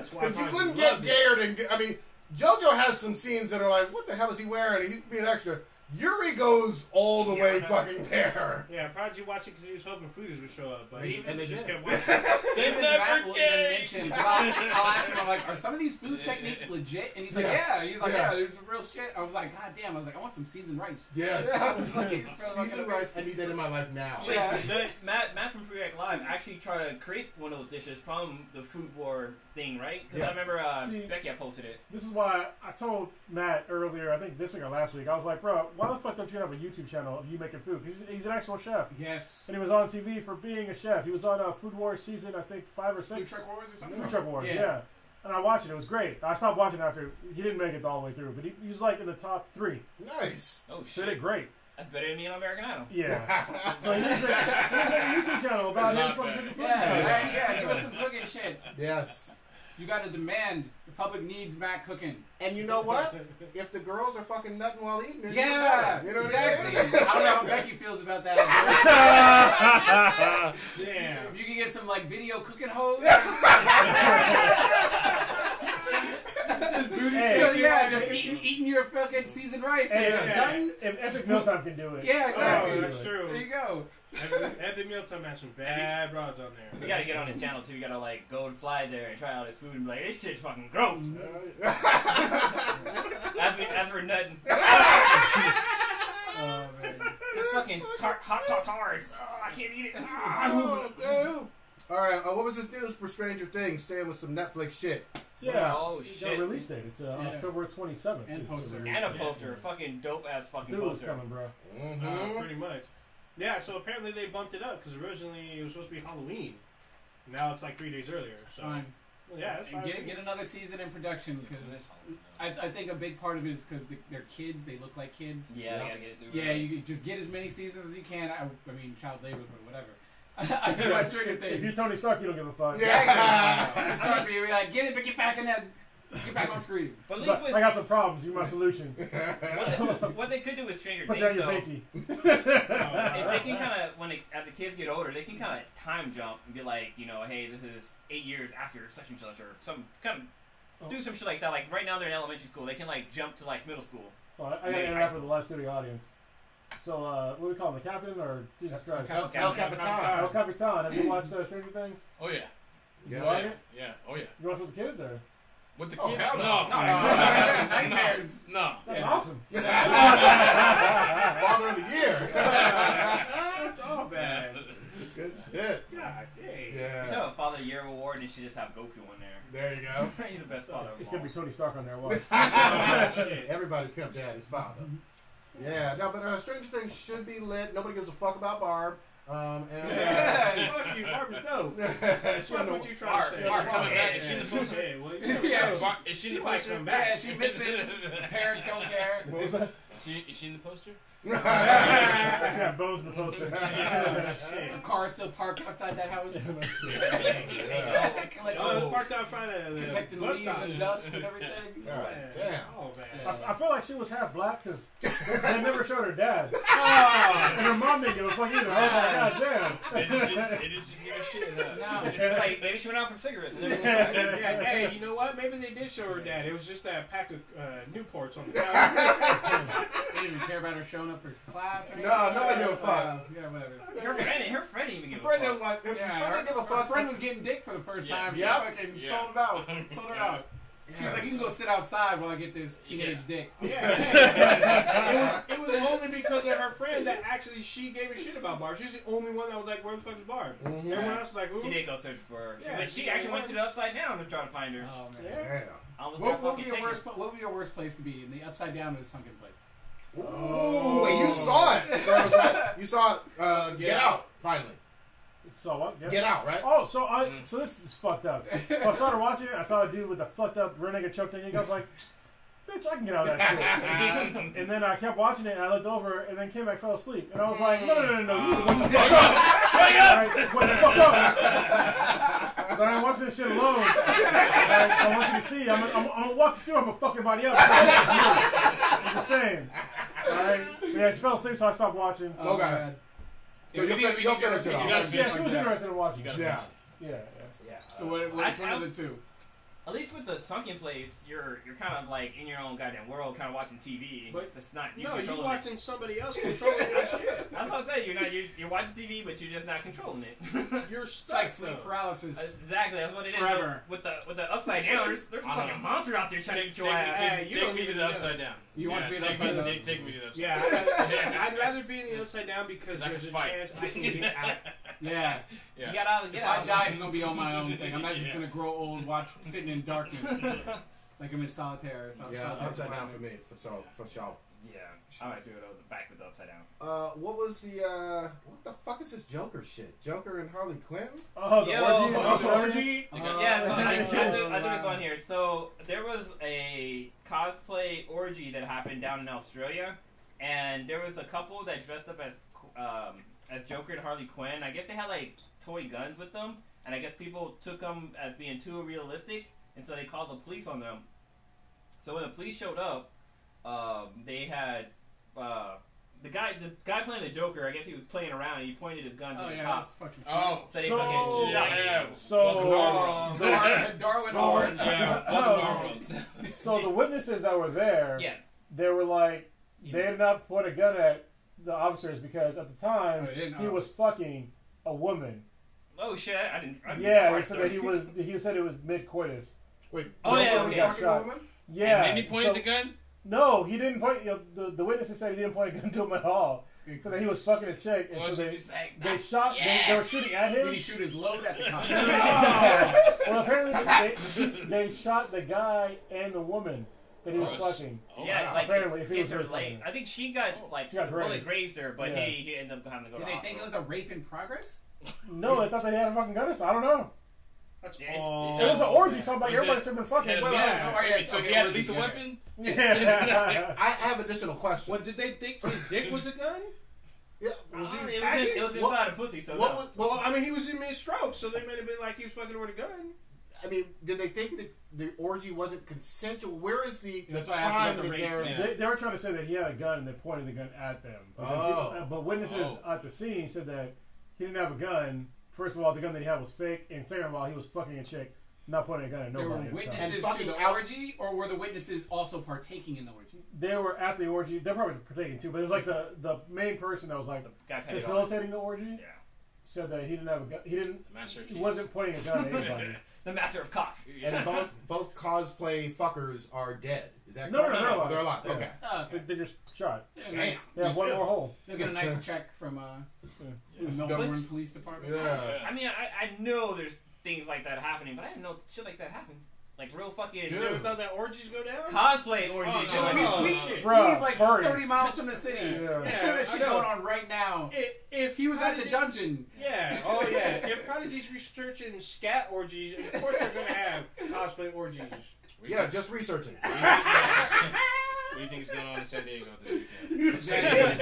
Because you couldn't get gayer than... I mean, JoJo has some scenes that are like, what the hell is he wearing? And he's being extra. Yuri goes all the way fucking there. Yeah, probably you watch it because he was hoping foodies would show up, but And they just did. kept watching. They never mentioned. I'll ask him, I'm like, are some of these food techniques legit? And he's like, yeah. He's like, yeah, it's real shit. I was like, god damn. I was like, I want some seasoned rice. Yes. I was like, Seasoned rice. I need that in my life now. Yeah. Matt from Prereq Live actually tried to create one of those dishes from the Food War thing, right? Because I remember Becky had posted it. This is why I told Matt earlier, I think this week or last week, I was like, bro, why the fuck don't you have a YouTube channel of you making food? He's an actual chef. Yes. And he was on TV for being a chef. He was on Food Wars season, I think, 5 or 6. Food Truck Wars or something? Food Truck Wars, yeah. And I watched it. It was great. I stopped watching after. He didn't make it all the way through, but he was like in the top 3. Nice. Oh, shit. He did great. That's better than me on American Idol. Yeah. So he's a YouTube channel about him from cooking food. Yeah, give us some cooking shit. Yes. You gotta demand. The public needs Matt cooking. And you know what? If the girls are fucking nutting while eating it, yeah, you know exactly. What I mean? I don't know how Becky feels about that. Damn. If you can get some like video cooking hoes. Just eating your fucking seasoned rice. If Epic Mealtime can do it. Yeah, exactly. Oh, that's true. There you go. Epic Mealtime has some bad broads on there. We gotta get on his channel too. We gotta like go and fly there and try out his food and be like, this shit's fucking gross. As we're nutting. Oh man. fucking hot tartars. Oh, I can't eat it. Oh, damn. All right, what was this news for Stranger Things? Staying with some Netflix shit. Yeah. Oh Got a shit. release date. It's October 27th. And poster. And a poster, fucking dope ass fucking Dude, it's poster. coming, bro. Pretty much. Yeah, so apparently they bumped it up because originally it was supposed to be Halloween. Now it's like 3 days earlier. So Fine. yeah, that's fine. Get another season in production because I think a big part of it is because they're kids. They look like kids. Yeah, they gotta get it through. Yeah, you just get as many seasons as you can. I mean, child labor, but whatever. I do my Stranger Things. If you're Tony Stark, you don't give a fuck. Yeah, start being like, get it, but get back in that, get back on screen. But at It's least like, I got some problems. You're my solution. what they could do with Stranger Put Things down your though, pinky. is they can kind of as the kids get older, they can kind of time jump and be like, you know, hey, this is 8 years after such and such, or some kind of do some shit like that. Like right now they're in elementary school, they can like jump to like middle school. Oh, I got to interact with the live studio audience. So, what do we call him? The captain or Jesus Christ? El Capitan. El Capitan. Have you watched Stranger Things? Oh yeah. You Yeah. like it? Yeah. Oh yeah. You watch with the kids or? With the Oh, kids? hell no. Nightmares. No. That's awesome. Father of the year. That's all bad. Good shit. God dang. You Yeah. should have a Father of the Year award and you should just have Goku in there. There you go. He's the best father It's of gonna all. be Tony Stark on there. Watch. Shit. Everybody's Pimp Daddy's father. Yeah, no, but Stranger Things should be lit. Nobody gives a fuck about Barb. And Fuck you, Barbara's dope. she Fuck don't know- what you trying to say. Barb coming back. Is she in the poster? Hey, well, you know, Yeah, Is she in the might poster? come back. Yeah, she missing. Parents don't care. What was that? Is she in the poster? She got bones in the poster. The car still parked outside that house. Oh, it's parked out front of the Protecting bus leaves stop. and dust and everything. God damn. Oh, man. I feel like she was half black because they never showed her dad. Oh, And her mom didn't give a fuck either. I was like, God damn. They didn't give a shit. No. Like maybe she went out from cigarettes. And yeah, hey, you know what? Maybe they did show her dad. It was just that pack of Newports on the couch. They didn't even care about her showing up for class or anything. No, nobody give a fuck. Yeah, whatever. her friend didn't even give a Friend fuck. didn't like. Her Yeah, friend didn't give a her fuck. friend was getting dick for the first Yeah. time. She Yep. fucking Yeah. sold it out. Sold her out. She was like, you can go sit outside while I get this teenage dick. Yeah. It was only because of her friend that actually she gave a shit about Barb. She's the only one that was like, where the fuck is Barb? Mhm. Everyone else was like, She who? did go search for her. Yeah, But she she actually got went to the upside down to try to find her. Oh man. Yeah. Damn. I was What would fucking be your taken. worst? What would be your worst place to be? In the upside down or the sunken place? Oh, wait, you saw it. So it was like, you saw Get Out, finally. So what? Get Out, right? Oh, so this is fucked up. So I started watching it. I saw a dude with a fucked up renegade choke thing. I was like, bitch, I can get out of that shit. And then I kept watching it, and I looked over, and then came back, fell asleep. And I was like, no, you wake the fuck up. Alright, wake the fuck up. So I'm watching this shit alone. Alright, I want you to see. I'm gonna walk you through. I'm gonna fuck everybody up. I'm just saying. Alright? Yeah, she fell asleep, so I stopped watching. Oh, Okay. man. So you'll finish it You off. gotta Yeah, she was interested in watching. You gotta Yeah. finish it. Yeah. So what's one of the two? At least with the sunken place, you're kind of like in your own goddamn world, kind of watching TV. But- It's not you No, you controlling watching somebody else controlling that shit. it. That's what I'm saying. You're watching TV, but you're just not controlling it. You're It's stuck. like sleep paralysis. Exactly, that's what it is. Forever. With the upside down, there's a fucking monster out there trying to Take, get your ass. Hey, you take don't me to even the know. upside down. You want to be in the take upside me, down? take me to the upside Yeah, I'd rather be in the upside down because I there's can a fight. chance I can get out. Yeah. You Yeah. gotta If get I out. die, it's gonna be on my own thing. I'm not just Yeah. gonna grow old, sitting in darkness, like I'm in solitaire or something. Yeah, Solitaire upside down for confinement. me, for sure. Yeah, I might do it over the back with the upside down. What was the, what the fuck is this Joker shit? Joker and Harley Quinn? Oh, the Yo, orgy. oh, The The orgy. orgy. Yeah, so I wow. think it's on here. So there was a cosplay orgy that happened down in Australia, and there was a couple that dressed up as Joker and Harley Quinn. I guess they had like toy guns with them, and I guess people took them as being too realistic, and so they called the police on them. So when the police showed up, they had the guy playing the Joker. I guess he was playing around, and he pointed his gun to Oh the yeah, cops. that's fucking. Oh, So they So- fucking shot yeah. you. So, Welcome to our world. Darwin Oh, Horn. Yeah, welcome to our world. so the witnesses that were there, Yeah. they were like, they did not point a gun at the officers because at the time Oh, they didn't? he was fucking a woman. Oh shit! I didn't. Yeah, they they said that he said it was mid coitus. Wait, Oh, yeah, Joker was okay. fucking a Shot. woman? Yeah. And he pointed so- the gun? No, he didn't point. The witnesses said he didn't point a gun to him at all. So that he was fucking a chick, and Well, so she's just like, they shot. They were shooting at him. Did he shoot his load at the cop? Well, apparently they shot the guy and the woman that he was fucking. Oh, Yeah, wow. like Apparently, if he gets was her really late. fucking. I think she got She got bullet grazed. grazed her, but Yeah. he ended up having to go Did to they think it was a rape in progress? No, they thought they had a fucking gun. So I don't know. That's Yeah, all. It was an orgy. So I'm like, Was everybody it- should have been fucking. Yeah, yeah. so Okay, he had a orgy, lethal okay. weapon? Yeah. I have additional questions. What did they think his dick was a gun? Yeah. Was he it packing? was inside a pussy, so What no. was, Well, I mean, he was in mid-stroke, so they might have been like he was fucking with a gun. I mean, did they think that the orgy wasn't consensual? Where is the That's the why I asked crime about the that rape. they're... Yeah. They were trying to say that he had a gun and they pointed the gun at them. But, Oh. but witnesses at the scene said that he didn't have a gun. First of all, the gun that he had was fake, and second of all, he was fucking a chick, not pointing a gun at There nobody. were at the time. witnesses And to fucking the out- orgy, or were the witnesses also partaking in the orgy? They were at the orgy. They're probably partaking too, but it was like the main person that was like Guy paid it off. facilitating the orgy Yeah. said that he didn't have a gun. He didn't. The master of He keys. wasn't pointing a gun at anybody. The master of cocks. And both cosplay fuckers are dead. Is that No, correct? no, no, Oh, they're alive. yeah. Okay. Oh, okay. They just shot. Yeah, Damn. nice. They have one more hole. They'll get a nice check from Yes. the Melbourne Police Department. Yeah. I mean, I know there's things like that happening, but I didn't know shit like that happens. Like real fucking Dude. You ever thought that orgies go down? cosplay orgies. Oh, no, going no, on. no, we, no. we Bruh, live like furries. 30 miles from the city. Yeah. That I shit know. going on right now. If He was at the Prodigy- dungeon. Yeah, oh yeah. If Prodigy's researching scat orgies, of course they're gonna have cosplay orgies. Yeah, just researching. What do you think is going on in San Diego this weekend?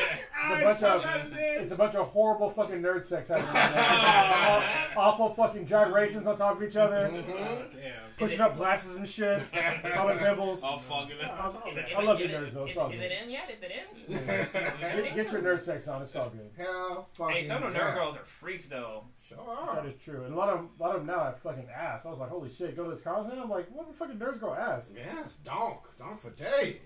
It's a bunch of horrible fucking nerd sex happening right now. Awful fucking gyrations on top of each other, Damn. pushing up glasses and shit, popping pimples. All fogging up. I love you nerds though. It's all Is good. it in yet? Is it in? Get your nerd sex on. It's all good. Hell fucking Hey, some of the yeah. nerd girls are freaks though. Sure That are. is true. And a lot of them now have fucking ass. I was like, holy shit, go to this college now? I'm like, what the fucking nerds grow ass? Yes, donk for days.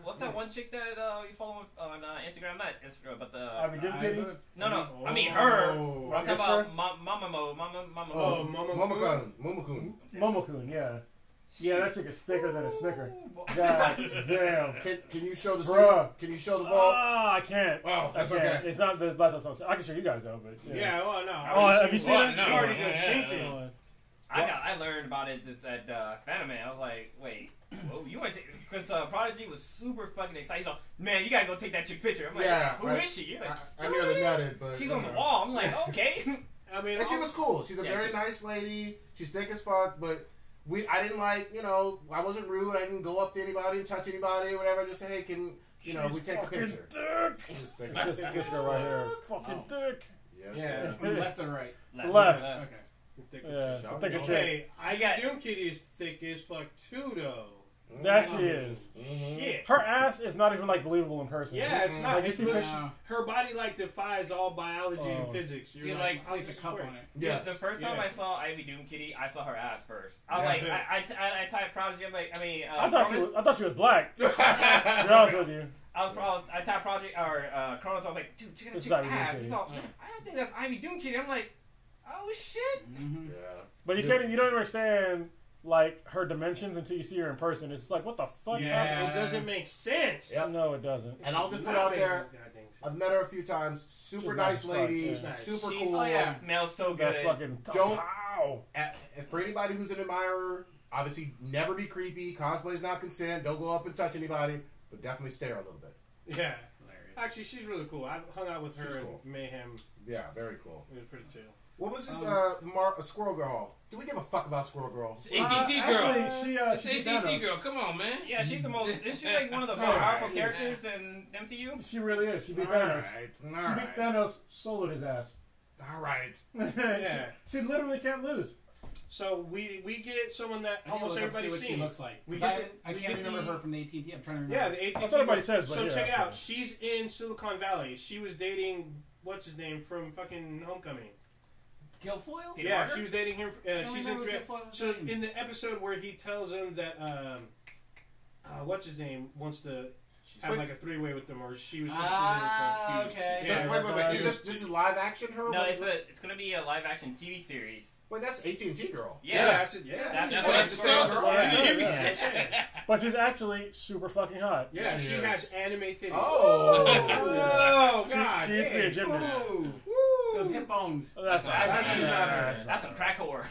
What's that one chick that you follow on Instagram? Not Instagram, but the Ivy Dim Kitty? no. I mean her. Oh. I'm talking about Mama Mo. Oh, Mama. Momokun. Momokun, yeah. Yeah, that chick is thicker than a snicker. God damn. Can you show the Bruh. Can you show the Oh, vault? I can't. Oh, I that's can't. okay. It's not the laptop. I can show you guys though, but Yeah, well, no. Oh, have you seen it? You already done seen it. I learned about it this at Fanime. I was like, wait, whoa, you went because Prodigy was super fucking excited. He's like, man, you gotta go take that chick picture. I'm like, Yeah, who right. is she? You're like, I nearly nutted, but she's on the wall. I'm like, okay. I mean, And she was cool. She's a Yeah, very she- nice lady. She's thick as fuck, but I didn't I wasn't rude. I didn't go up to anybody and touch anybody or whatever. I just said, hey, can, we take a picture. Dick. Just think- This girl right here. Fucking dick. Yes, Yeah, yes. left or right? Left. Okay. Yeah, Shout thicker out. chick. Hey, I got Doom Kitty is thick as fuck too, though. That she is. Shit. Her ass is not even like believable in person. Yeah, it's not. Like, you It's see literally- pictures- her body like defies all biology Oh. and physics. You're You like place a cup swear. on it. Yes. The first time Yeah. I saw Ivy Doom Kitty, I saw her ass first. I was Yes. like, I typed Prodigy. I'm like, I thought she was black. To be honest with you. I typed Project or Chronos. I was like, dude, check out This chick's is Ivy Doom ass. Kitty. He's all, I think that's Ivy Doom Kitty. I'm like, oh shit. Mm-hmm. Yeah. But you can't. You don't understand like her dimensions until you see her in person. It's like, what the fuck? Yeah. It doesn't make sense. Yep. No, it doesn't. And I'll just put Not out making there, goddamn sense. I've met her a few times. Super She's nice nice as fuck, lady. yeah. Super She's- cool. Oh, yeah. Smells so That good. fucking Don't- pow. For anybody who's an admirer, obviously never be creepy. Cosplay's not consent. Don't go up and touch anybody. But definitely stare a little bit. Yeah. Hilarious. Actually, she's really cool. I hung out with She's her cool. at Mayhem. Yeah, very cool. It was pretty chill. What was this Squirrel Girl? Do we give a fuck about Squirrel Girl? It's AT&T girl. Actually, It's she beat AT&T Thanos. girl. Come on, man. Yeah, she's the most. She's like one of the more Alright. powerful characters in MCU. She really is. She beat Thanos. Alright, She beat alright. Thanos, soloed his ass. Alright. Yeah. she literally can't lose. So we get someone that I need to almost look up to see everybody's what she seen. looks like. We 'Cause get I we can't get remember the- her from the AT&T. I'm trying to remember. Yeah, the AT&T. That's what everybody says, but So yeah. check it out. She's in Silicon Valley. She was dating what's his name from fucking Homecoming. Guilfoyle? Peter Yeah, Parker? she was dating him. don't She's in. remember what Guilfoyle's So name. in the episode where he tells him that what's his name wants to have like a three-way with them, or she was. Ah, confused. okay. So, Yeah, wait. Is this is live action her? No, What- it's gonna be a live action TV series. Wait, that's AT&T Girl. Yeah, Yeah, I said yeah. That's That's what what I I just said. saw. Yeah, yeah. But she's actually super fucking hot. Yeah, she has anime titties. Oh, Oh, God. She used to be a gymnast. Woo! Those hip bones. Oh, that's not. That's not That's a crack whore.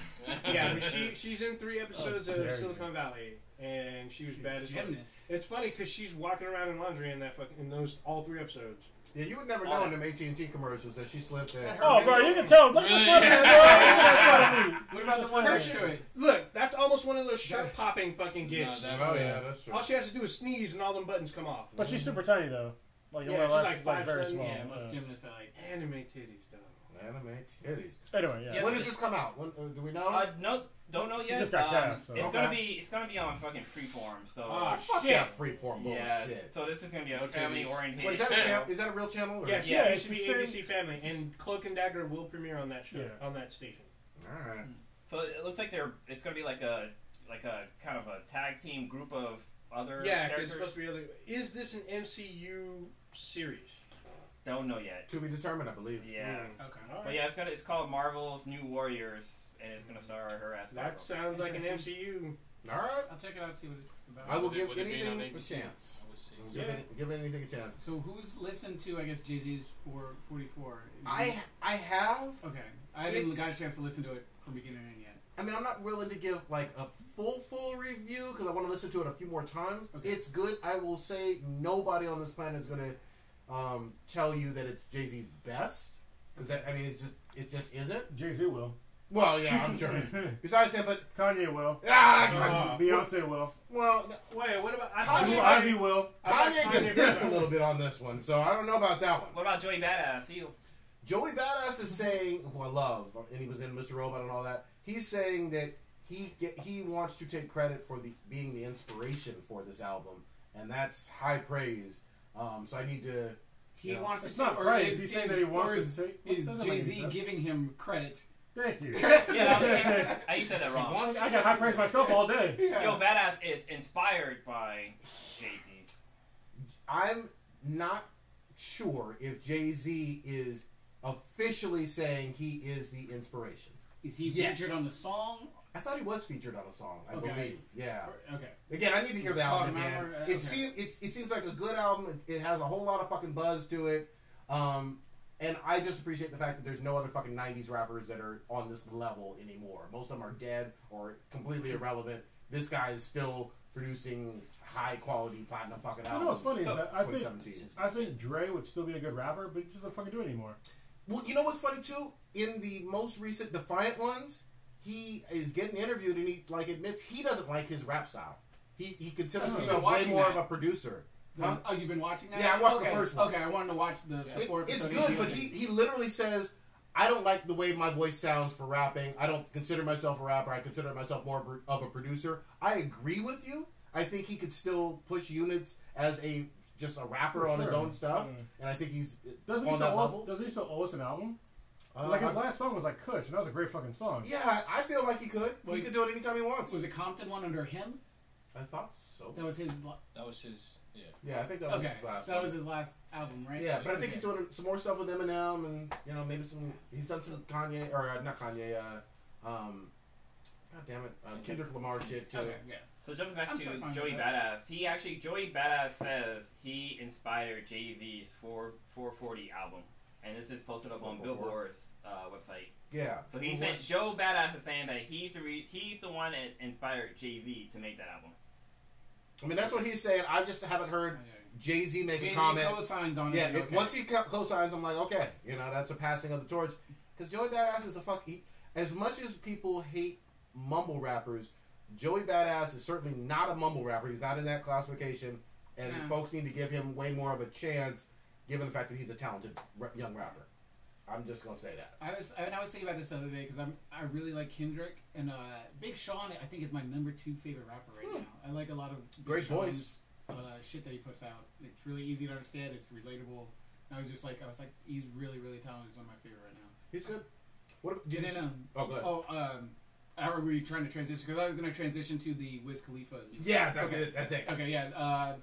Yeah, but she's in 3 episodes Oh, of dare Silicon you. Valley, and she was bad as fuck. Gymnast. It's funny because she's walking around in laundry in that in those all 3 episodes. yeah, you would never know in them AT&T commercials that she slipped in. Oh, bro, you can tell. Look at the fucking bro. What about the one next to it? Look, that's almost one of those shirt popping fucking gifts. Oh yeah, that's true. All she has to do is sneeze and all them buttons come off. But she's super tiny though. Like in Yeah, real she's life, like she's like 5'7". very small. Yeah, most gymnasts are like. Anime titties, though. Anime titties. Anyway, yeah. Yeah. When does this come out? When, do we know? No, don't know She yet. just got cast, so. It's Okay. gonna be on fucking Freeform. So Oh, Fuck shit. that freeform yeah. bullshit. So this is gonna be a No family titties. oriented. Wait, is that a channel? Is that a real channel? Or? Yeah, Yeah, it it's should be the ABC Family, and Cloak and Dagger will premiere on that show, Yeah. on that station. All right. So it looks like it's gonna be like a kind of a tag team group of other Yeah, because characters. it's supposed to be other. Is this an MCU series? Don't know yet. To be determined, I believe. Yeah. Okay. But yeah, it's called Marvel's New Warriors, and it's gonna star her as That sounds like an MCU. All right. I'll check it out and see what it's about. I will Would it- give would it be anything on a ABC? chance. I would say. Yeah. Give anything a chance. So who's listened to, I guess, Jay-Z's 444? I have. Okay. I haven't It's- got a chance to listen to it from beginning to end yet. I mean, I'm not willing to give like a full review because I want to listen to it a few more times. Okay. It's good. I will say nobody on this planet is going to tell you that it's Jay-Z's best because I mean it just isn't. Jay-Z will. Well, yeah, I'm sure. Besides him, but Kanye will. Beyonce will. well, Wait, what about Kanye- Blue Ivy will. Kanye gets dissed a little bit on this one, so I don't know about that one. What about Joey Badass? Joey Badass is saying, who I love, and he was in Mr. Robot and all that. He's saying that he wants to take credit for being the inspiration for this album, and that's high praise. So I need to. He Yeah. wants It's to not or praise. is- He's saying is- that he or wants is- to take. Is what's that Jay-Z like? giving him credit? Thank you. Yeah, you said that wrong. I got high praise myself all day. Joe Badass is inspired by Jay-Z. I'm not sure if Jay-Z is officially saying he is the inspiration. Is he Yes. featured on the song? I thought he was featured on a song. I Okay. believe. Yeah. Okay. Again, I need to hear the It's called album again. Remember, It okay. seems like a good album. It has a whole lot of fucking buzz to it. And I just appreciate the fact that there's no other fucking 90s rappers that are on this level anymore. Most of them are dead or completely irrelevant. This guy is still producing high quality platinum fucking You albums. know what's funny is that I 2017. think Dre would still be a good rapper, but he just doesn't fucking do it anymore. Well, you know what's funny too? In the most recent Defiant ones, he is getting interviewed and he admits he doesn't like his rap style. He considers Oh, himself you're way watching more that. of a producer. Huh? Oh, you've been watching that? Yeah, I watched the Okay. first one. Okay, I wanted to watch the 4 It's episode. good, but he literally says, I don't like the way my voice sounds for rapping. I don't consider myself a rapper. I consider myself more of a producer. I agree with you. I think he could still push units as just a rapper For on his sure. own stuff. Yeah. And I think he's Doesn't on he that still level. doesn't he still owe us an album? Like his last song was like Kush, and that was a great fucking song. Yeah, I feel like he could. Well, He could do it anytime he wants. Was the Compton one under him? I thought so. That was his. That was his. Yeah. Yeah, I think that was Okay, his last so that one. was his last album, right? Yeah, but I think Okay. he's doing some more stuff with Eminem, and maybe he's done some Kanye or not Kanye. God damn it, Kendrick Lamar shit too. Okay, yeah. So jumping back I'm to sorry, fine, Joey go Badass, Joey Badass says he inspired Jay-Z's 440 album, and this is posted up on 444. Billboard's website. Yeah. So he said Joe Badass is saying that he's the one that inspired Jay-Z to make that album. I mean, that's what he's saying. I just haven't heard Jay-Z make a Jay-Z comment. co-signs on Yeah, it. Okay. once he co-signs, I'm like, okay, that's a passing of the torch. Because Joey Badass is as much as people hate mumble rappers, Joey Badass is certainly not a mumble rapper. He's not in that classification, and folks need to give him way more of a chance, given the fact that he's a talented young rapper. I'm just gonna say that. I was thinking about this the other day because I really like Kendrick and Big Sean. I think is my number 2 favorite rapper right now. I like a lot of Big Great Sean's, voice. shit that he puts out. It's really easy to understand. It's relatable. And I was like, he's really really talented. He's one of my favorite right now. He's good. What? And then, go ahead. How are we trying to transition? Because I was going to transition to the Wiz Khalifa. Yeah, that's it. That's it. Okay, yeah.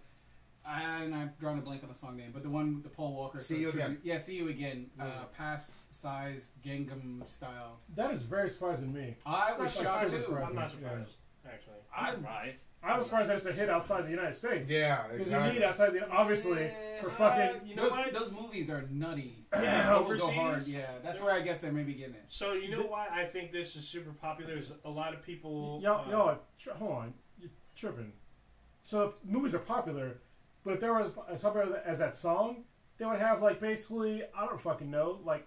And I've drawn a blank on the song name, but the one, the Paul Walker. See You Again. Yeah, See You Again. Yeah. Pass size Gangnam style. That is very surprising to me. I was It's like shocked super too. surprising. I'm not surprised, actually. I'm not surprised. I was surprised that it's a hit outside the United States. Yeah, Because exactly. you need outside the obviously for fucking. You know what? Those movies are nutty. Yeah, People go overseas. hard. Yeah, that's where I guess they may be getting it. So you know why I think this is super popular is a lot of people. Y'all, hold on, you're tripping. So movies are popular, but if they were as popular as that song, they would have like basically I don't fucking know like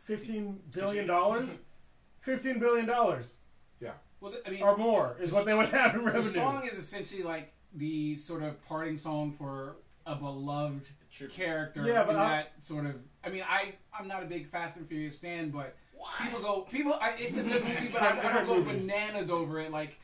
$15 billion, $15 billion Well, I mean, or more is what they would have in the revenue. song is essentially like the sort of parting song for a beloved character. Yeah, but in that sort of. I mean, I'm not a big Fast and Furious fan, but it's a good movie, but I don't go bananas over it like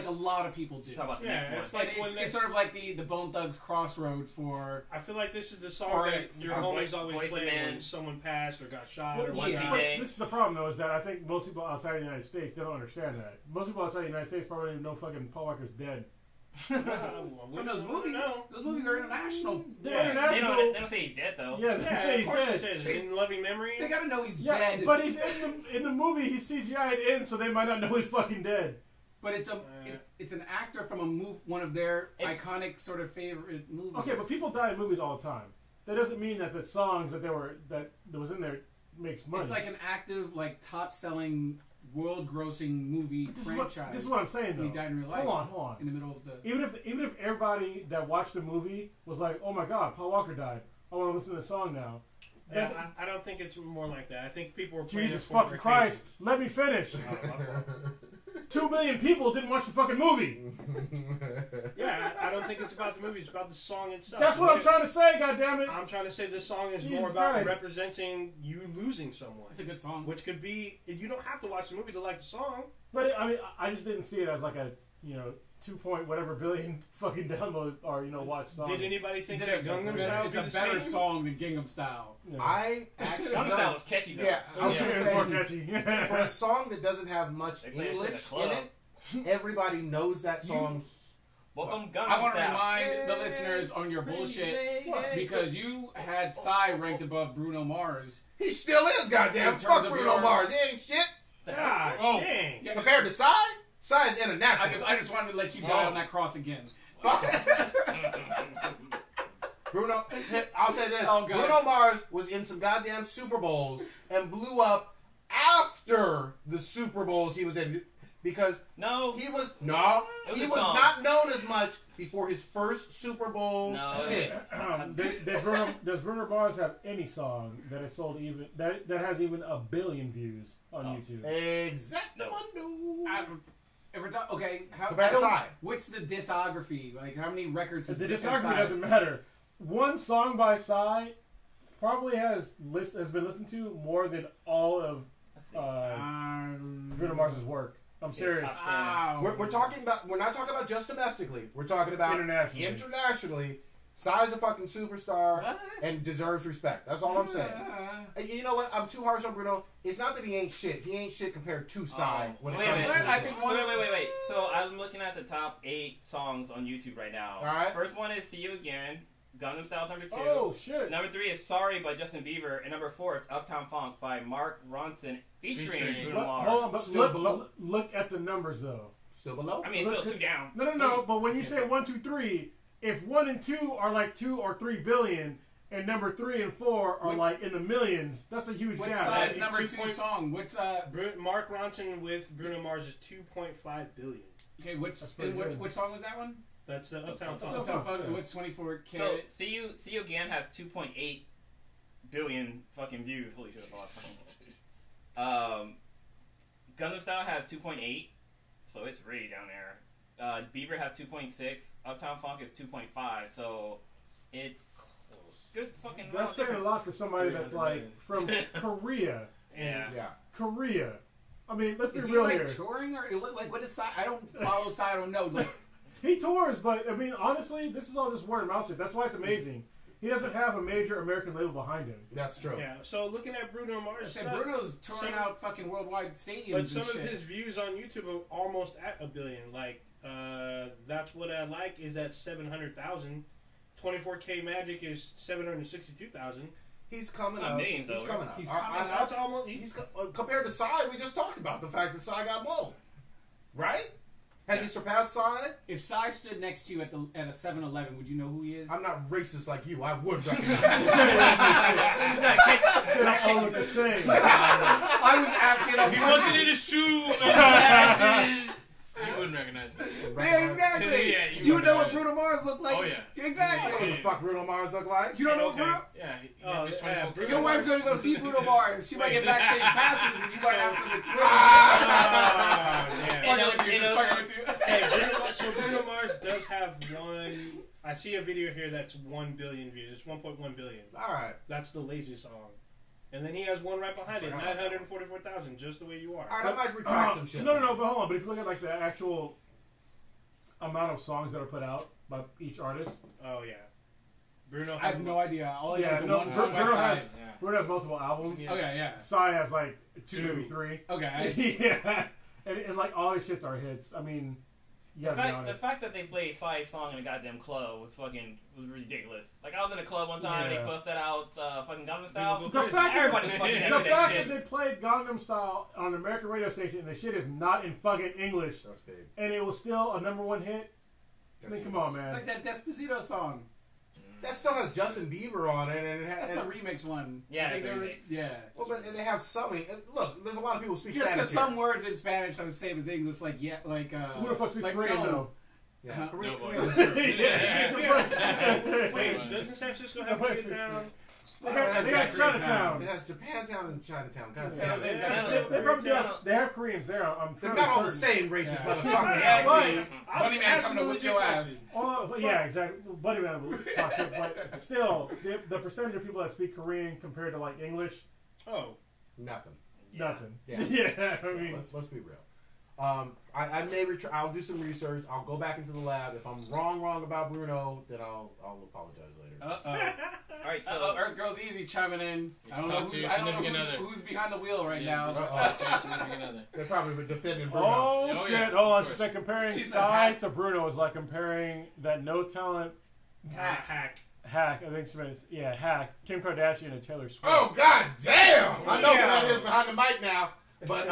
a lot of people do. Talk about the Yeah, next one. it's like It's sort of like the Bone Thugs Crossroads for. I feel like this is the song Or that your or homies Boy- always Boys play and Men. when someone passed or got shot or Well, One whatnot. Sweet but Day. this is the problem though, is that I think most people outside the United States they don't understand that. Most people outside the United States probably don't even know fucking Paul Walker's dead. From those movies. Those movies are international. They're Yeah. international. They don't say he's dead though. Yeah, they Yeah, say of he's course dead. it says in loving memory. They gotta know he's Yeah, dead. but he's in the movie. He's CGI'd in, so they might not know he's fucking dead. But it's it's an actor from one of their iconic sort of favorite movies. Okay, but people die in movies all the time. That doesn't mean that the songs that was in there makes money. It's like an active, like top-selling, world-grossing movie franchise. This is what I'm saying though. He died in real life. Hold on. In the middle of the. Even if everybody that watched the movie was like, "Oh my God, Paul Walker died. I want to listen to the song now." Yeah, I don't think it's more like that. I think people were playing Jesus it for fucking Christ! Let me finish. 2 million people didn't watch the fucking movie. Yeah, I don't think it's about the movie. It's about the song itself. That's what I'm trying to say. God damn it! I'm trying to say this song is Jesus more about Christ. representing you losing someone. It's a good song. Which could be, you don't have to watch the movie to like the song. But I mean, I just didn't see it as like a 2 point whatever billion fucking download or watch song. Did anybody think Is that it Gangnam Style It's be a the better same? song than Gangnam Style. Yeah. I actually Gangnam Style was catchy though. Yeah, I was Yeah, gonna it's more say catchy. for a song that doesn't have much They play this in the English in club. it, everybody knows that song. Welcome, Gangnam I want to Style. remind the listeners on your bullshit because you had Psy ranked above Bruno Mars. He still is, goddamn. In terms Fuck of Bruno your- Mars. He ain't shit. God Oh. dang. Yeah. Compared to Psy is international. I just wanted to let you die on that cross again. Fuck Bruno, I'll say this. Oh, God. Bruno Mars was in some goddamn Super Bowls and blew up after the Super Bowls he was in. Because No. he was It was he a was song. not known as much before his first Super Bowl No. shit. Does Bruno Mars have any song that has sold even that has even 1 billion views on YouTube? Exactamundo. Okay, Compared to Psy. what's the discography? Like, how many records has The has discography Psy? doesn't matter. One song by Psy probably has been listened to more than all of Bruno Mars's work. I'm serious. Wow. We're talking about. We're not talking about just domestically. We're talking about Internationally. Internationally, Psy's a fucking superstar What? and deserves respect. That's all I'm saying. And you know what? I'm too harsh on Bruno. It's not that he ain't shit. He ain't shit compared to Psy. When it Wait a comes minute. to I think So wait. So I'm looking at the top 8 songs on YouTube right now. All right. First one is "See You Again." Gangnam Style number 2. Oh shit! Number 3 is "Sorry" by Justin Bieber, and number 4 is "Uptown Funk" by Mark Ronson, featuring Bruno Mars. Hold on, but Still below. look at the numbers though. Still below. I mean, it's still 2 down. No. But when you say 1, 2, 3, if 1 and 2 are like 2 or 3 billion, and number 3 and 4 are What's- like in the millions, that's a huge What's gap. Psy's number 2 2 song? What's Mark Ronson with Bruno Mars is 2.5 billion. okay? That's pretty good. Which song was that one? That's the Uptown Uptown Funk. Funk. Uptown Funk. What's 24K? So "See You Again" has 2.8 billion fucking views. Holy shit! Gangnam Style has 2.8, so it's really down there. Bieber has 2.6. Uptown Funk is 2.5, so it's good fucking. That's saying a lot for somebody that's like from Korea. Yeah. Yeah. Korea. I mean, let's be Is he real like here. touring or like what is Psy? I don't follow Psy. I don't know. Like, He tours, but I mean, honestly, this is all just word of mouth shit. That's why it's amazing. He doesn't have a major American label behind him. That's true. Yeah, so looking at Bruno Mars I said, stuff, Bruno's touring out fucking worldwide stadiums. but some and of shit. his views on YouTube are almost at 1 billion. Like, That's What I Like is at 700,000. 24K Magic is 762,000. He's coming Not up. millions, though, He's coming up. He's coming up. That's almost. Compared to Psy, we just talked about the fact that Psy got blown. Right? Has he surpassed Psy? If Psy stood next to you at a 7-Eleven, would you know who he is? I'm not racist like you. I would recognize They all look the same. I was asking If he wasn't in a suit and glasses, you wouldn't recognize him. Yeah, exactly. Yeah, you would know what recognize Bruno Mars looked like. Oh, yeah. Exactly. What the fuck Bruno Mars look like? You don't know what Okay. Bruno? Yeah, he Oh, his yeah, 24 Your wife's going to go see Bruno Mars. She might get backstage passes and you might have some experience. Fucking with you. Hey, so Bruno Mars does have one. I see a video here that's 1 billion views. It's 1.1 billion. All right. That's the lazy song. And then he has one right behind it, 944,000, just the way you are. All right, I might retract some shit. No, but hold on. But if you look at like the actual amount of songs that are put out by each artist, Oh yeah, Bruno. I have no idea. All I know yeah, is no, one song by Bruno Psy. has Bruno has multiple albums. Yeah. Okay, yeah. Psy has like 2, maybe 3. Okay. Yeah, and like all his shits are hits. I mean, you gotta be The honest. fact that they played Psy's song in a goddamn club was ridiculous. Like, I was in a club one time and Yeah. they busted out fucking Gangnam Style. The fact Everybody's that, fucking the into that fact shit. that they played Gangnam Style on an American radio station and the shit is not in fucking English, That's big. and it was still a #1 hit. I mean, come on, It's man. like that Despacito song. That still has Justin Bieber on it, and it has. That's the remix one. Yeah, I think it's a they were- remix. Yeah. Well, but and they have some. Look, there's a lot of people who speak Just Spanish. because some words in Spanish are the same as English, like Who the fuck speaks like Korean no. though? Yeah, Uh-huh. Korean. No, Wait, doesn't San Francisco have a good town? They got Chinatown. It has Japantown and Chinatown. God Yeah, damn it. They probably do have, they have Koreans there. I'm They're fairly not all the certain. same racist Yeah. motherfucker. Yeah, Right. Bunny Man coming to whip your ass. Oh, but yeah, exactly. Buddy Man will talk shit, but still, the percentage of people that speak Korean compared to like English, Oh, Nothing. nothing. Yeah. Yeah, I mean, Let's be real. I may I'll do some research. I'll go back into the lab. If I'm wrong about Bruno, then I'll apologize later. Alright, so Earth Girls Easy chiming in. Just talk to your significant other. Who's behind the wheel right now. Talk to your significant other. They're probably defending Bruno. oh Oh, shit! yeah, Hold on, of it's course. like comparing She's a Psy hack. to Bruno is like comparing that no talent hack. hack. I think she meant hack Kim Kardashian and Taylor Swift. Oh god damn! I know Yeah. what that is behind the mic now, but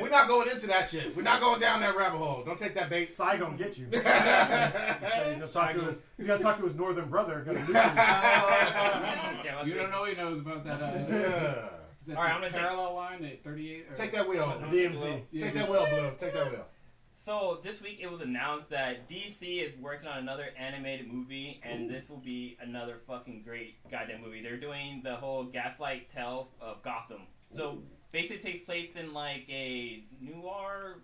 we're not going into that shit. We're not going down that rabbit hole. Don't take that bait. Psy gonna get you. He's gonna talk to his northern brother. Gonna lose him. You don't know he knows about that. Yeah. Is that All right, the I'm gonna parallel line at 38? Or? Take that wheel. DMC. Yeah. Take that wheel, Blue. Take that wheel. So this week it was announced that DC is working on another animated movie, and this will be another fucking great goddamn movie. They're doing the whole Gaslight tale of Gotham. So basically it takes place in like a noir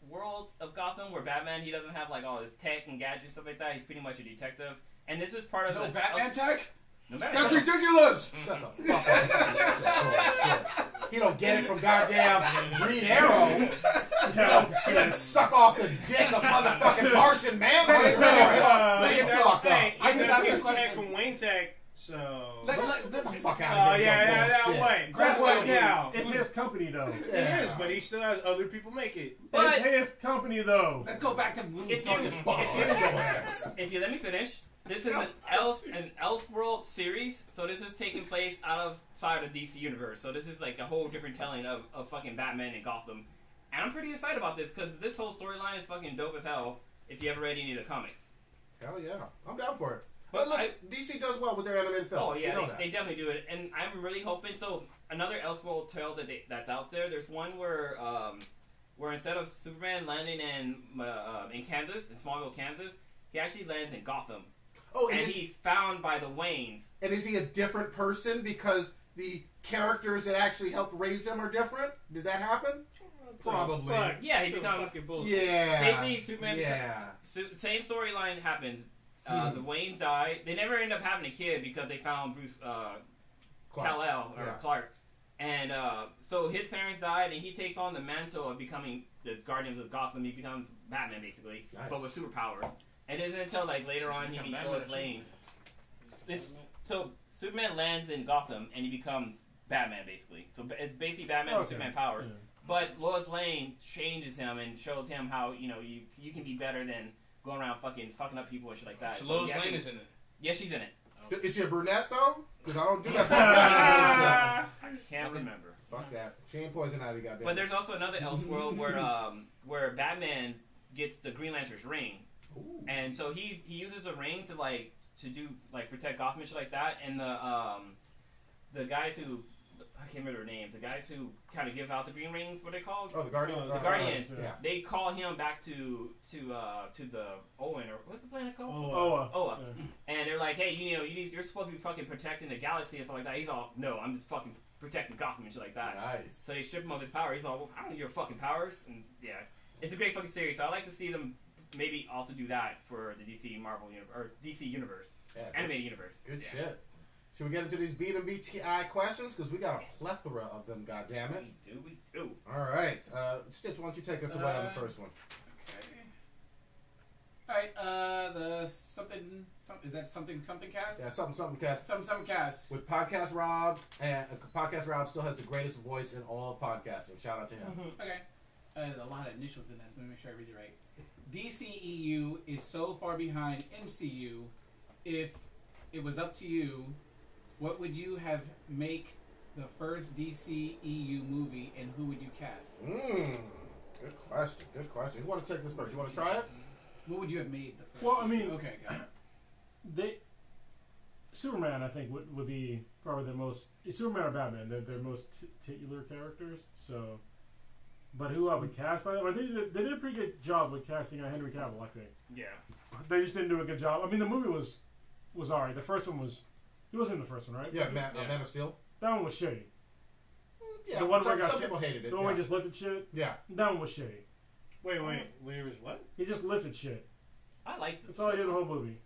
world of Gotham where Batman, he doesn't have like all his tech and gadgets and stuff like that. He's pretty much a detective. And this is part of No the Batman tech? No Batman. That's ridiculous! Shut the fuck up. He don't get it from goddamn Green Arrow. He doesn't suck off the dick of motherfucking Martian Manhunter. Hey, Fuck up. hey, I he just does asked a get question. tech from Wayne Tech, so. Get the fuck Oh out of here. yeah, that Bullshit. way. That's That's what now. It's his company though. It is, but he still has other people make it. But- It's his company though. Let's go back to If you let me finish, this is an Elseworld series, so this is taking place outside of DC universe. So this is like a whole different telling of fucking Batman and Gotham. And I'm pretty excited about this because this whole storyline is fucking dope as hell if you ever read any of the comics. Hell yeah. I'm down for it. But look, DC does well with their animated films. Oh yeah, You know that. they definitely do it, and I'm really hoping. So another Elseworld tale that's out there. There's one where instead of Superman landing in Kansas, in Smallville, Kansas, he actually lands in Gotham, Oh, and he's found by the Waynes. And is he a different person because the characters that actually helped raise him are different? Did that happen? Probably. Fuck. Yeah, he Still becomes fucking bullshit. Yeah. basically Superman. Yeah. Same storyline happens. The Waynes die. They never end up having a kid because they found Bruce Kal-El or Yeah. Clark, and so his parents died, and he takes on the mantle of becoming the Guardians of Gotham. He becomes Batman basically, Nice. but with superpowers. And it isn't until like later on he become meets Batman Lois or Lane. So Superman lands in Gotham and he becomes Batman basically. So it's basically Batman with Okay. Superman powers. Yeah. But Lois Lane changes him and shows him how you can be better than going around fucking up people and shit like that. So Lois he Lane actually- is in it. Yeah, she's in it. Is she a brunette though? Because I don't do that. I can't remember. Fuck that. She ain't poison ivy, goddamn. But there's also another Elseworld where Batman gets the Green Lantern's ring, and so he uses a ring to do protect Gotham and shit like that, and the guys who I can't remember their names. The guys who kind of give out the green rings, what are they called? Oh, the Guardians. The Guardians. Yeah. They call him back to the Owen, or what's the planet called? Oa. And they're like, hey, you're supposed to be fucking protecting the galaxy and stuff like that. He's all, no, I'm just fucking protecting Gotham and shit like that. Nice. So they strip him of his power. He's all, well, I don't need your fucking powers. And yeah, it's a great fucking series. So I like to see them maybe also do that for the DC Marvel universe or DC universe, animated universe. Good shit. Should we get into these beat and BTI questions? Because we got a plethora of them, goddammit. We do. All right. Stitch, why don't you take us away on the first one? Okay. All right. Is that something cast? Yeah, something cast. Something cast. With Podcast Rob, and Podcast Rob still has the greatest voice in all of podcasting. Shout out to him. Okay. There's a lot of initials in this. Let me make sure I read it right. DCEU is so far behind MCU. If it was up to you, what would you have make the first DCEU movie, and who would you cast? Good question. Good question. You want to take this first? You want to try it? What would you have made the first? Well, I mean, okay, got it. Superman, I think, would be probably the most. Superman or Batman, they're their most titular characters. So, but who I would cast by them? I think they did a pretty good job with casting Henry Cavill. I think. Yeah. They just didn't do a good job. I mean, the movie was alright. The first one was. He wasn't in the first one, right? Yeah, Man of Steel. That one was shitty. Yeah, the one some where people hated it. The one where he just lifted shit. Yeah. That one was shitty. Wait, where was what? He just lifted shit. I liked it. That's all he did the whole movie.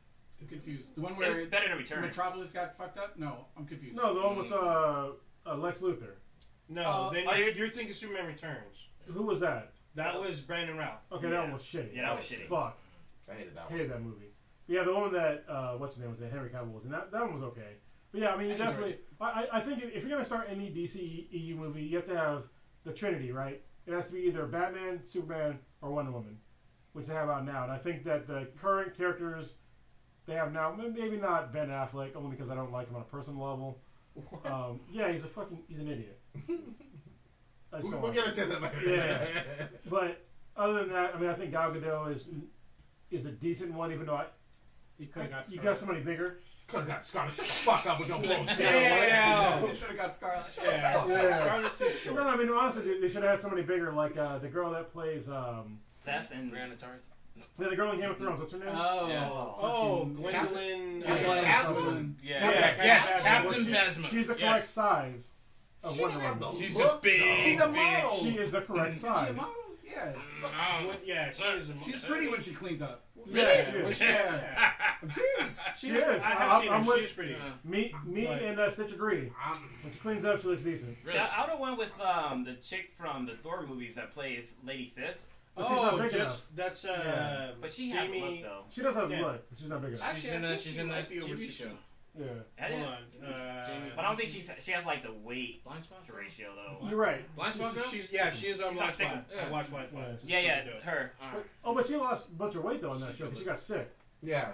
I'm confused. The one where it's better than Return. Metropolis got fucked up? No, I'm confused. No, the one with Lex Luthor. No, you're thinking Superman Returns. Who was that? That was Brandon Routh. Okay, that one was shitty. Yeah, that was shitty. Fuck. I hated that one. Hated that movie. But yeah, the one that what's his name was that Henry Cavill was in. That one was okay. But yeah, I mean, definitely. I think if you're gonna start any DC EU movie, you have to have the Trinity, right? It has to be either Batman, Superman, or Wonder Woman, which they have out now. And I think that the current characters they have now, maybe not Ben Affleck, only because I don't like him on a personal level. Yeah, he's an idiot. We'll get into that later. Yeah, but other than that, I mean, I think Gal Gadot is a decent one, even though you could have got you got somebody bigger. Could have got Scarlet. Fuck up with your bullshit. Yeah. Should have got Scarlet. Yeah. Scarlet's too short. No, I mean, honestly, they should have had somebody bigger, like the girl that plays. Seth and Brianna Tarth. Yeah, the girl in Game of Thrones. What's her name? Gwendolyn. Phasma? Yes, Captain Phasma. She's the correct size of Wonder Woman. She's a big. She's a model. She is the correct size. She's a model? Yeah. She's pretty when she cleans up. Yeah, she is. Yeah. I'm serious. She is. I'm with. She's pretty. Me and Stitch agree. When she cleans up, she looks decent. Really? I would have went with the chick from the Thor movies that plays Lady Sif. But she's not big enough. That's But she has Jamie. look though. She does have look, but she's not big enough. She's in a TV show. Yeah. Hold on. But I don't think she has like the weight Blind spot ratio though. You're right. Blind spot girl? She is on Blind Spot. I watched Blind Spot. Yeah, her. Oh, but she lost a bunch of weight though on that show because she got sick. Yeah.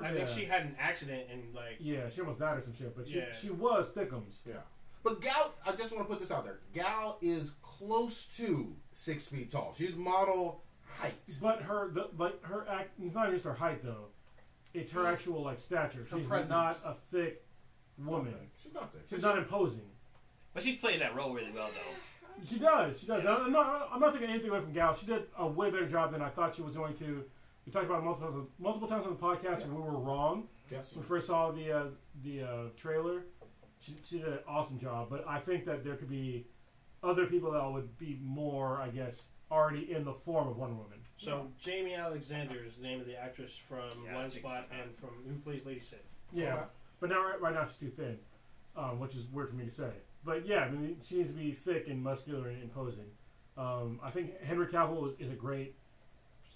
I think she had an accident and like. Yeah, she almost died or some shit, but she was thickums. Yeah. But Gal, I just want to put this out there. Gal is close to 6 feet tall. She's model height. But her act, it's not just her height though. It's her actual like stature. She's not a thick woman. She's not thick. She's not imposing. But she played that role really well though. She does. Yeah. I'm not taking anything away from Gal. She did a way better job than I thought she was going to. We talked about it multiple times on the podcast, and we were wrong. Yes. When we first saw the trailer, she did an awesome job. But I think that there could be other people that would be more, I guess, already in the form of Wonder Woman. So Jamie Alexander is the name of the actress from Blind Spot and from who plays Lady Sif. Yeah, okay. But now right now she's too thin, which is weird for me to say. But yeah, I mean she needs to be thick and muscular and imposing. I think Henry Cavill is a great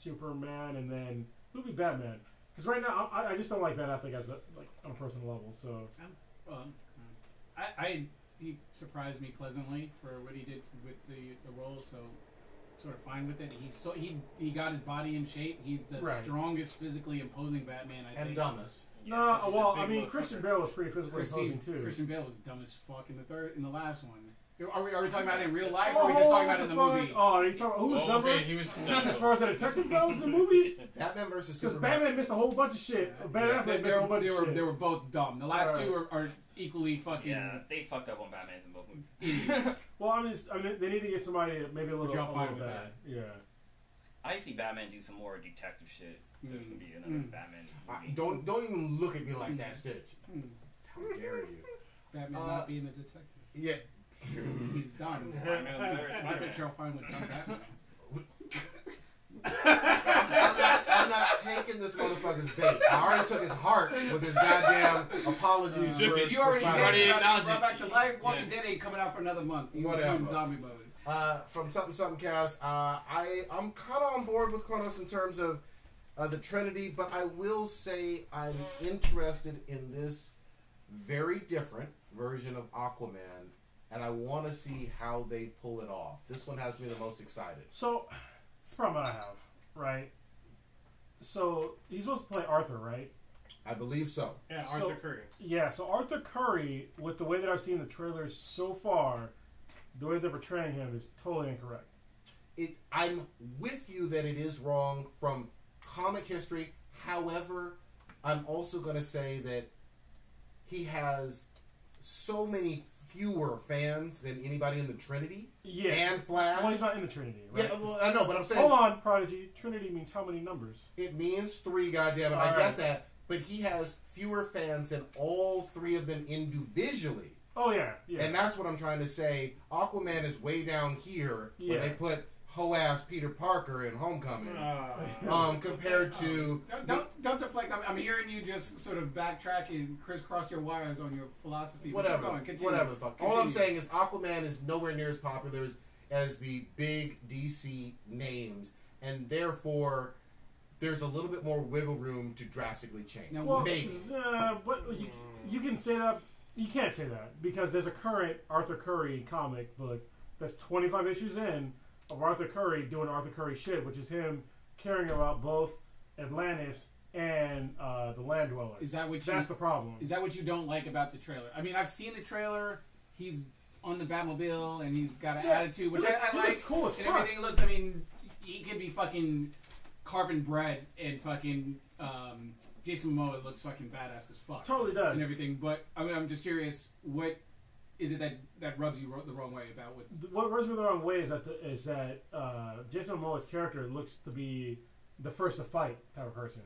Superman, and then who'd be Batman? Because right now I just don't like Ben Affleck as on a personal level. So he surprised me pleasantly for what he did with the role. So. Sort of fine with it. He got his body in shape. He's the strongest, physically imposing Batman. I think. And dumbest. No, He's a well, big I mean, motherfucker. Christian Bale was pretty physically opposing too. Christian Bale was dumb as fuck in the last one. Are we talking about it in real life, or are we just talking about it in the movie? Oh, are you talking about who was number? Okay, he was. As far as the detective goes in the movies, Batman versus because Superman. Batman missed a whole bunch of shit. Batman missed a whole bunch of shit. They were both dumb. The last two are equally fucking. Yeah, they fucked up on Batman's in both movies. idiots. Well, I mean, they need to get somebody maybe a little, Which I'm fine with bad. Yeah. I see Batman do some more detective shit. There's gonna be another Batman movie. Don't even look at me like that, Stitch. How dare you? Batman not being a detective. Yeah. He's done. I bet you'll find with Batman. I'm not taking this motherfucker's bait. I already took his heart with his goddamn apologies. You already Already did. acknowledged Brought it. back to life. Walking Dead ain't coming out for another month. Whatever. In zombie mode. From something cast, I'm kind of on board with Kronos in terms of the Trinity, but I will say I'm interested in this very different version of Aquaman, and I want to see how they pull it off. This one has me the most excited. So, it's the problem I have, right? So, he's supposed to play Arthur, right? I believe so. Yeah, So- Arthur Curry. Yeah, so Arthur Curry, with the way that I've seen the trailers so far, the way they're portraying him is totally incorrect. I'm with you that it is wrong from comic history. However, I'm also going to say that he has so many fewer fans than anybody in the Trinity Yeah. and Flash. Well, he's not in the Trinity, right? Yeah, well, I know, but I'm saying Hold on, Prodigy. Trinity means how many numbers? it means 3. Goddamn it, I All get right. that. But he has fewer fans than all 3 of them individually. Oh, yeah. Yeah. And that's what I'm trying to say. Aquaman is way down here where Yeah. they put hoe-ass Peter Parker in Homecoming. Compared to Don't deflect. I'm hearing you just sort of backtrack and crisscross your wires on your philosophy. But whatever, keep going. Continue. whatever the fuck. All Continue. I'm saying is Aquaman is nowhere near as popular as the big DC names, and therefore there's a little bit more wiggle room to drastically change. Now, Well, Maybe. but you can say that. You can't say that because there's a current Arthur Curry comic book that's 25 issues in of Arthur Curry doing Arthur Curry shit, which is him caring about both Atlantis and the Land Dwellers. Is that what you? That's the problem. Is that what you don't like about the trailer? I mean, I've seen the trailer. He's on the Batmobile and he's got an attitude, which I He like. looks cool as And fuck. everything looks. I mean, he could be fucking carving bread and fucking. Jason Momoa looks fucking badass as fuck. Totally does. And everything, but I mean, I'm just curious, what is it that rubs you the wrong way about what? What rubs me the wrong way is that Jason Momoa's character looks to be the first to fight type of person.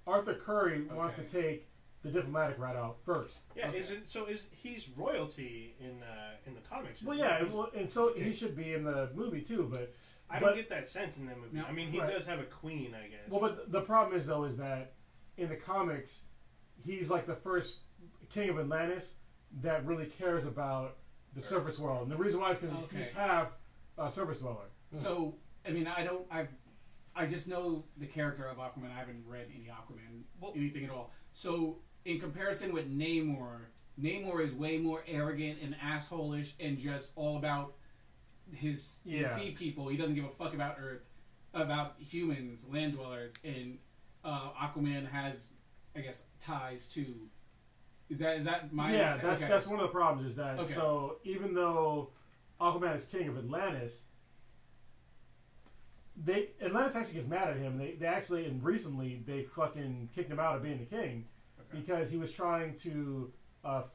Arthur Curry wants to take the diplomatic route out first. Yeah, Okay. is he's royalty in the comics? Well, yeah, and so he should be in the movie too. But I don't get that sense in the movie. No. I mean, he Right. does have a queen, I guess. well, but the problem is though is that in the comics, he's like the first king of Atlantis that really cares about the surface world. And the reason why is because he's half surface dweller. So I mean, I just know the character of Aquaman. I haven't read any Aquaman, anything at all. So in comparison with Namor is way more arrogant and assholish and just all about his sea people. He doesn't give a fuck about Earth, about humans, land dwellers, and Aquaman has, I guess, ties to. Is that my? Yeah, that's one of the problems. Is that Okay. so? Even though Aquaman is king of Atlantis, Atlantis actually gets mad at him. They actually, and recently they fucking kicked him out of being the king because he was trying to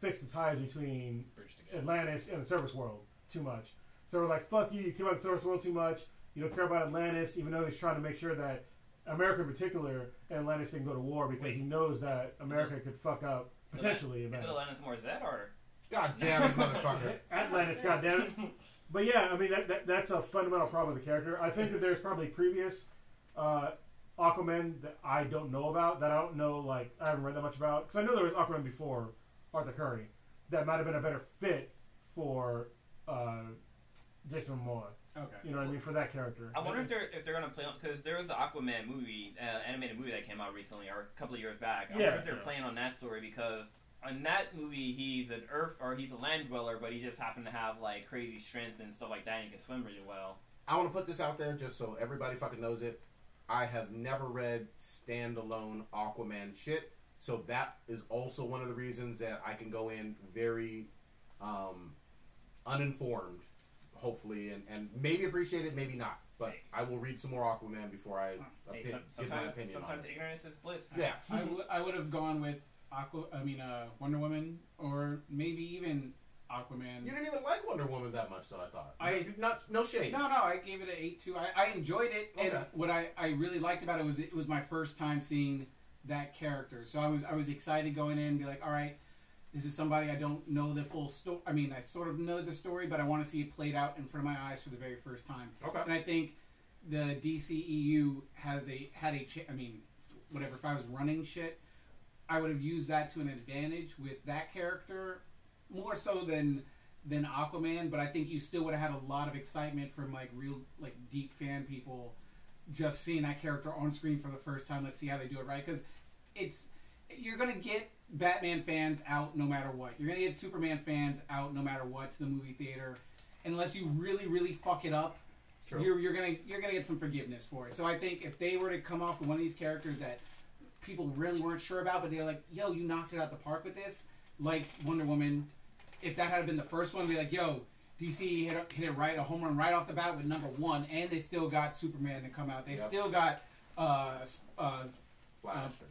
fix the ties between Atlantis and the surface world too much. So we're like, fuck you! You care about the surface world too much. You don't care about Atlantis, even though he's trying to make sure that America in particular and Atlantis didn't go to war because he knows that America could fuck up potentially. Is it Atlantis more Z or? God damn it, motherfucker. Atlantis, goddammit. But yeah, I mean that's a fundamental problem with the character. I think that there's probably previous Aquaman that I don't know about, that I don't know, like I haven't read that much about, because I know there was Aquaman before Arthur Curry that might have been a better fit for Jason Momoa. Okay. You know what I mean, for that character. I wonder if they're gonna play on, because there was the Aquaman movie, animated movie that came out recently or a couple of years back. I wonder if they're playing on that story, because in that movie he's an earth or he's a land dweller, but he just happened to have like crazy strength and stuff like that, and he can swim really well. I want to put this out there just so everybody fucking knows it. I have never read standalone Aquaman shit. So that is also one of the reasons that I can go in very uninformed, hopefully, and maybe appreciate it, maybe not. But I will read some more Aquaman before I give my opinion on sometimes it. ignorance is bliss. Yeah. I would have gone with Wonder Woman, or maybe even Aquaman. You didn't even like Wonder Woman that much, though, I thought. No shade. No, I gave it an 8 too. I enjoyed it, and what I really liked about it was my first time seeing that character. So I was excited going in and be like, all right, this is somebody I don't know the full story. I mean, I sort of know the story, but I want to see it played out in front of my eyes for the very first time. Okay. And I think the DCEU I mean, whatever, if I was running shit, I would have used that to an advantage with that character, more so than Aquaman. But I think you still would have had a lot of excitement from real deep fan people just seeing that character on screen for the first time. Let's see how they do it right, because you're gonna get Batman fans out no matter what. You're gonna get Superman fans out no matter what to the movie theater, unless you really, really fuck it up. True. You're gonna get some forgiveness for it. So I think if they were to come off with one of these characters that people really weren't sure about, but they're like, yo, you knocked it out the park with this, like Wonder Woman. If that had been the first one, be like, yo, DC hit it right, a home run right off the bat with #1, and they still got Superman to come out. They still got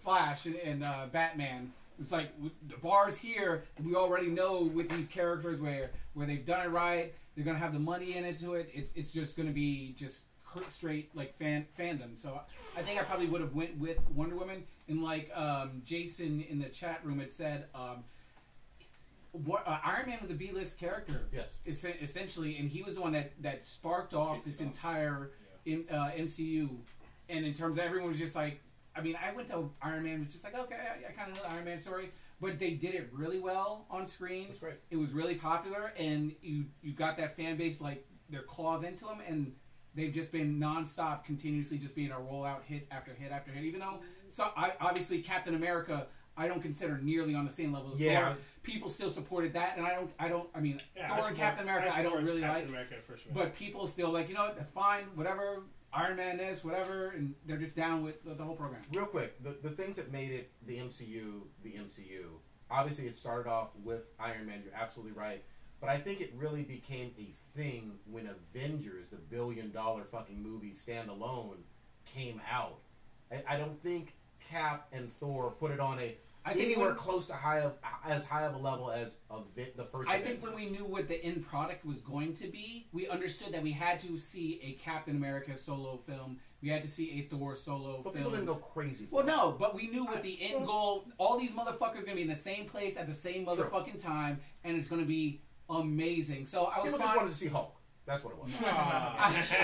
Flash and Batman. It's like the bar's here, and we already know with these characters where they've done it right, they're gonna have the money into it. It's just gonna be just straight fandom. So I think I probably would have went with Wonder Woman. And Jason in the chat room had said, Iron Man was a B-list character. Yes. Essentially, and he was the one that sparked off this entire MCU. And in terms of everyone was just like, I mean, I went to Iron Man, was just like, okay, I kind of know the Iron Man story. But they did it really well on screen. That's great. It was really popular, and you got that fan base, their claws into them, and they've just been nonstop, continuously just being a rollout hit after hit after hit. Even though, obviously, Captain America, I don't consider nearly on the same level as Thor. People still supported that, and I mean, Thor and Captain America, I don't really like. But people still like, you know what, that's fine, whatever. Iron Man is, whatever, and they're just down with the whole program. Real quick, the things that made it the MCU, obviously it started off with Iron Man, you're absolutely right, but I think it really became a thing when Avengers, the billion-dollar fucking movie standalone, came out. I don't think Cap and Thor put it on anywhere close to as high of a level as the first. I think when we knew what the end product was going to be, we understood that we had to see a Captain America solo film. We had to see a Thor solo film. But people didn't go crazy. No, but we knew what the end goal. All these motherfuckers are gonna be in the same place at the same motherfucking time, and it's gonna be amazing. So I was. People just wanted to see Hulk. That's what it was.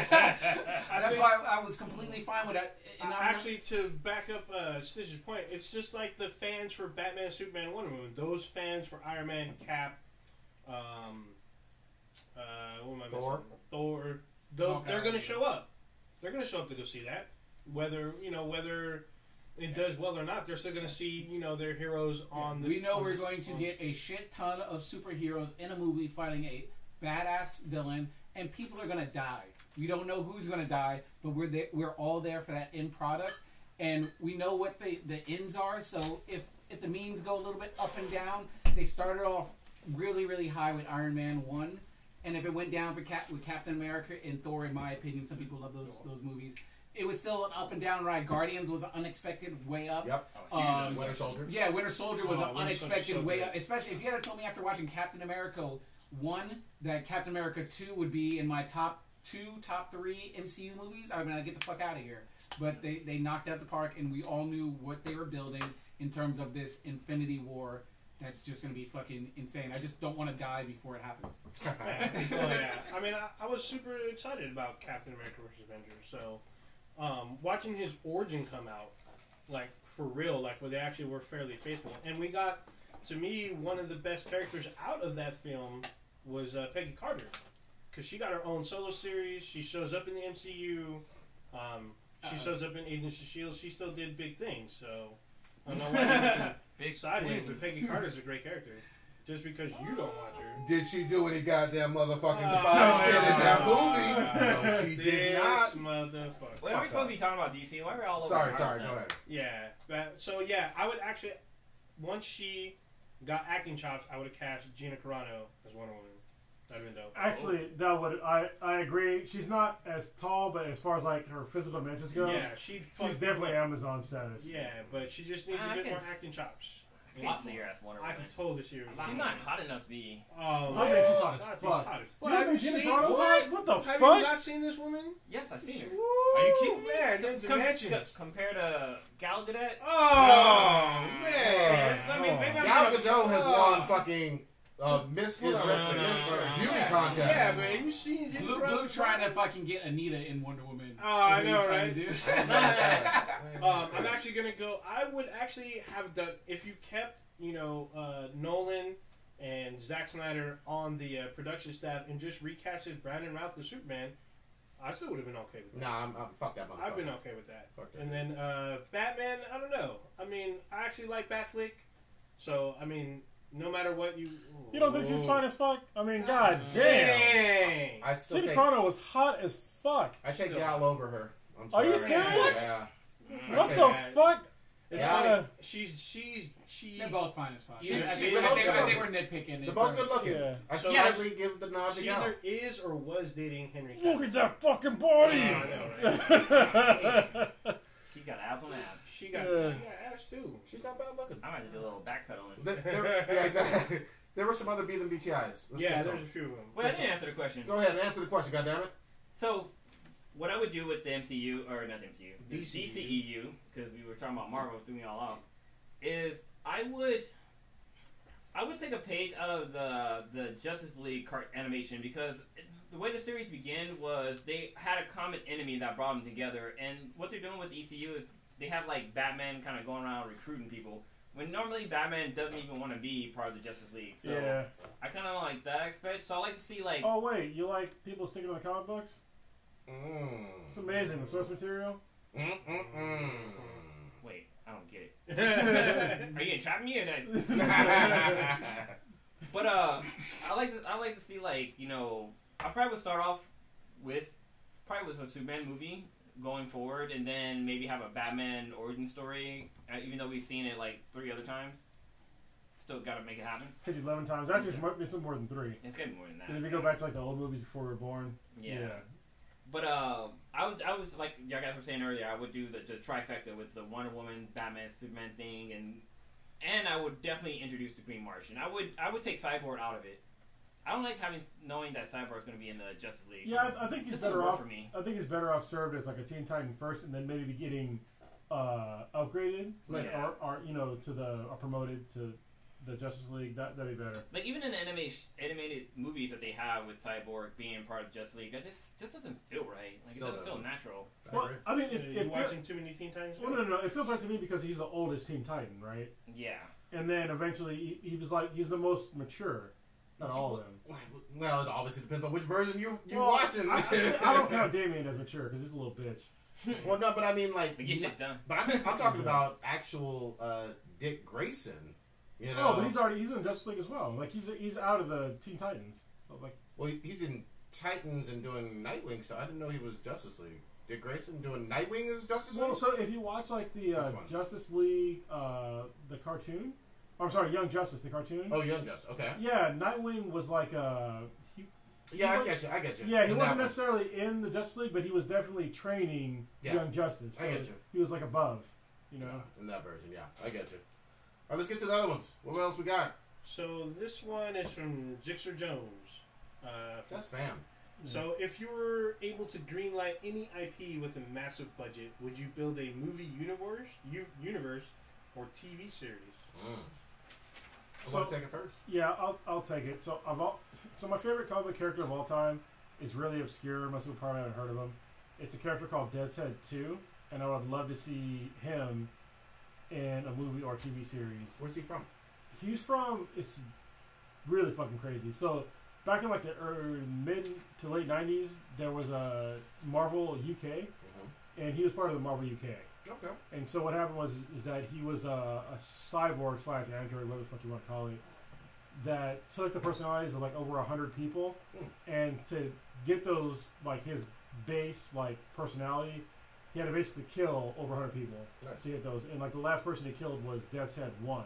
That's why I was completely fine with that. Actually, to back up Stitch's point, it's just like the fans for Batman, Superman, and Wonder Woman. Those fans for Iron Man, Cap, what am I missing? Thor. They're going to show up. They're going to show up to go see that. Whether it does well or not, they're still going to see their heroes on the. We know we're going to get a shit ton of superheroes in a movie fighting a badass villain. And people are gonna die. We don't know who's gonna die, but we're all there for that end product, and we know what the ends are. So if the means go a little bit up and down, they started off really, really high with Iron Man 1, and if it went down with Captain America and Thor, in my opinion, some people love those movies. It was still an up and down ride. Guardians was an unexpected way up. Yep. Winter Soldier. Yeah, Winter Soldier was an unexpected way up. Especially if you had told me after watching Captain America 1 that Captain America 2 would be in my top 3 MCU movies, I would be like, get the fuck out of here. But they knocked out the park, and we all knew what they were building in terms of this Infinity War. That's just going to be fucking insane. I just don't want to die before it happens. I mean, I was super excited about Captain America vs. Avengers. So, watching his origin come out, for real, where they actually were fairly faithful. And we got, to me, one of the best characters out of that film was Peggy Carter, because she got her own solo series. She shows up in the MCU. She shows up in Agents of S.H.I.E.L.D. She still did big things, so I don't know why big sideways, but Peggy Carter's a great character. Just because you don't watch her. Did she do any goddamn motherfucking spy shit in that movie? No, she did not. Motherfucker. Well, are we supposed to be talking about DC? Why are we all over? Sorry, go ahead. Yeah, I would actually, once she got acting chops, I would have cast Gina Carano as Wonder Woman. That'd been dope. Actually, that would I agree. She's not as tall, but as far as like her physical dimensions go, Yeah, she's definitely Amazon status. Yeah, but she just needs a bit more acting chops. I can see her as Wonder Woman. I can totally see her. She's not hot enough to be. Oh, I think she's hot as God, fuck. she's hot as fuck. You don't Have think you Gina seen Carano's what? hot? What the Have fuck? you not seen this woman? Yes, I've seen her. Are you kidding me? Man, them dimensions. Compared to Gal Gadot? Oh, man. Maybe Gal I'm Gadot has won fucking Miss Beauty contest. Yeah, man, you seen Gina Blue Carano? trying to fucking get Anita in Wonder Woman. Oh, I That's what know, he's trying right? to do. I'm actually gonna go. I would actually have done if you kept, Nolan and Zack Snyder on the production staff and just recasted Brandon Routh as Superman. I still would have been okay with that. Nah, I'm fuck that motherfucker. I've been okay with that. Fuck that. And then Batman, I don't know. I mean, I actually like Batflick, so I mean, no matter what you. You don't think she's fine as fuck? I mean, god damn. Dang. I still Gina take. Carano was hot as fuck. I take Gal over her. I'm Are you sorry. serious? Yeah. What Okay. the fuck? It's Yeah. funny. She. They're both fine as fuck. She- I she- think they're both they good. were nitpicking. They're both good looking. Yeah. I So- slightly give the nod to She Gal. either is or was dating Henry Cavill. Look at that fucking body! I know, right? She got abs on abs. She got ass too. She's not bad looking. I might have to do a little backpedaling. Yeah, exactly. There were some other B than BTIs. Let's Yeah, get there's them. a few of them. Wait, I didn't answer the question. Go ahead and answer the question, goddammit. So, what I would do with the MCU, or not the MCU, the DCEU. DCEU, because we were talking about Marvel, threw me all off, is I would take a page out of the Justice League animation, because the way the series began was they had a common enemy that brought them together, and what they're doing with the ECU is they have like Batman kind of going around recruiting people, when normally Batman doesn't even want to be part of the Justice League. So Yeah. I kind of like that aspect. So I like to see like. Oh wait, you like people sticking to the comic books? It's amazing. The source material. Wait, I don't get it. Are you entrapping me or that? But I like to see like I probably would start off with a Superman movie going forward, and then maybe have a Batman origin story. Even though we've seen it like 3 other times, still got to make it happen. 11 times. Actually, it's more than 3. It's gonna be more than that. And if you go back to like the old movies before we were born. Yeah. But I was like y'all guys were saying earlier, I would do the trifecta with the Wonder Woman, Batman, Superman thing, and I would definitely introduce the Green Martian. I would take Cyborg out of it. I don't like knowing that Cyborg's going to be in the Justice League. Yeah, I think he's This better doesn't work off. for me. I think he's better off served as like a Teen Titan first, and then maybe getting upgraded, Yeah. or to the or promoted to the Justice League. That'd be better. Like even in the animated movies that they have with Cyborg being part of Justice League, it just doesn't feel right. Like Still it doesn't feel doesn't. natural. Well, I mean, You're watching too many Teen Titans? well, no, it feels right to me because he's the oldest Teen Titan, right? Yeah. And then eventually he was like he's the most mature out of all of them. Well, it obviously depends on which version you're Well, watching. I don't count Damien as mature because he's a little bitch. Well, no, but I mean like. But get shit done. But I'm talking about actual Dick Grayson. Oh, but he's in Justice League as well. Like he's out of the Teen Titans. So, like, Well, he's in Titans and doing Nightwing, so I didn't know he was Justice League. Dick Grayson doing Nightwing as Justice League? well, so if you watch like the Which one? Justice League, the cartoon, I'm sorry, Young Justice, the cartoon. Oh, Young Justice. Okay. Yeah, Nightwing was like Yeah, I get you. yeah, he In that wasn't one. necessarily in the Justice League, but he was definitely training Yeah. Young Justice. So I get you. He was like above, you know. In that version, yeah. I get you. All right, let's get to the other ones. What else we got? So this one is from Jixer Jones. That's fam. So if you were able to greenlight any IP with a massive budget, would you build a movie universe or TV series? I want to take it first. Yeah, I'll take it. So so my favorite comic book character of all time is really obscure. Most people probably haven't heard of him. It's a character called Dead's Head 2, and I would love to see him in a movie or TV series. Where's he from? He's from, it's really fucking crazy. So back in like the mid to late 90s, there was a Marvel UK, and he was part of the Marvel UK. Okay. And so what happened was is that he was a cyborg / android, whatever the fuck you want to call it, that took the personalities of like over 100 people, and to get those like his base like personality, he had to basically kill over 100 people Nice. to get those. And like the last person he killed was Death's Head 1.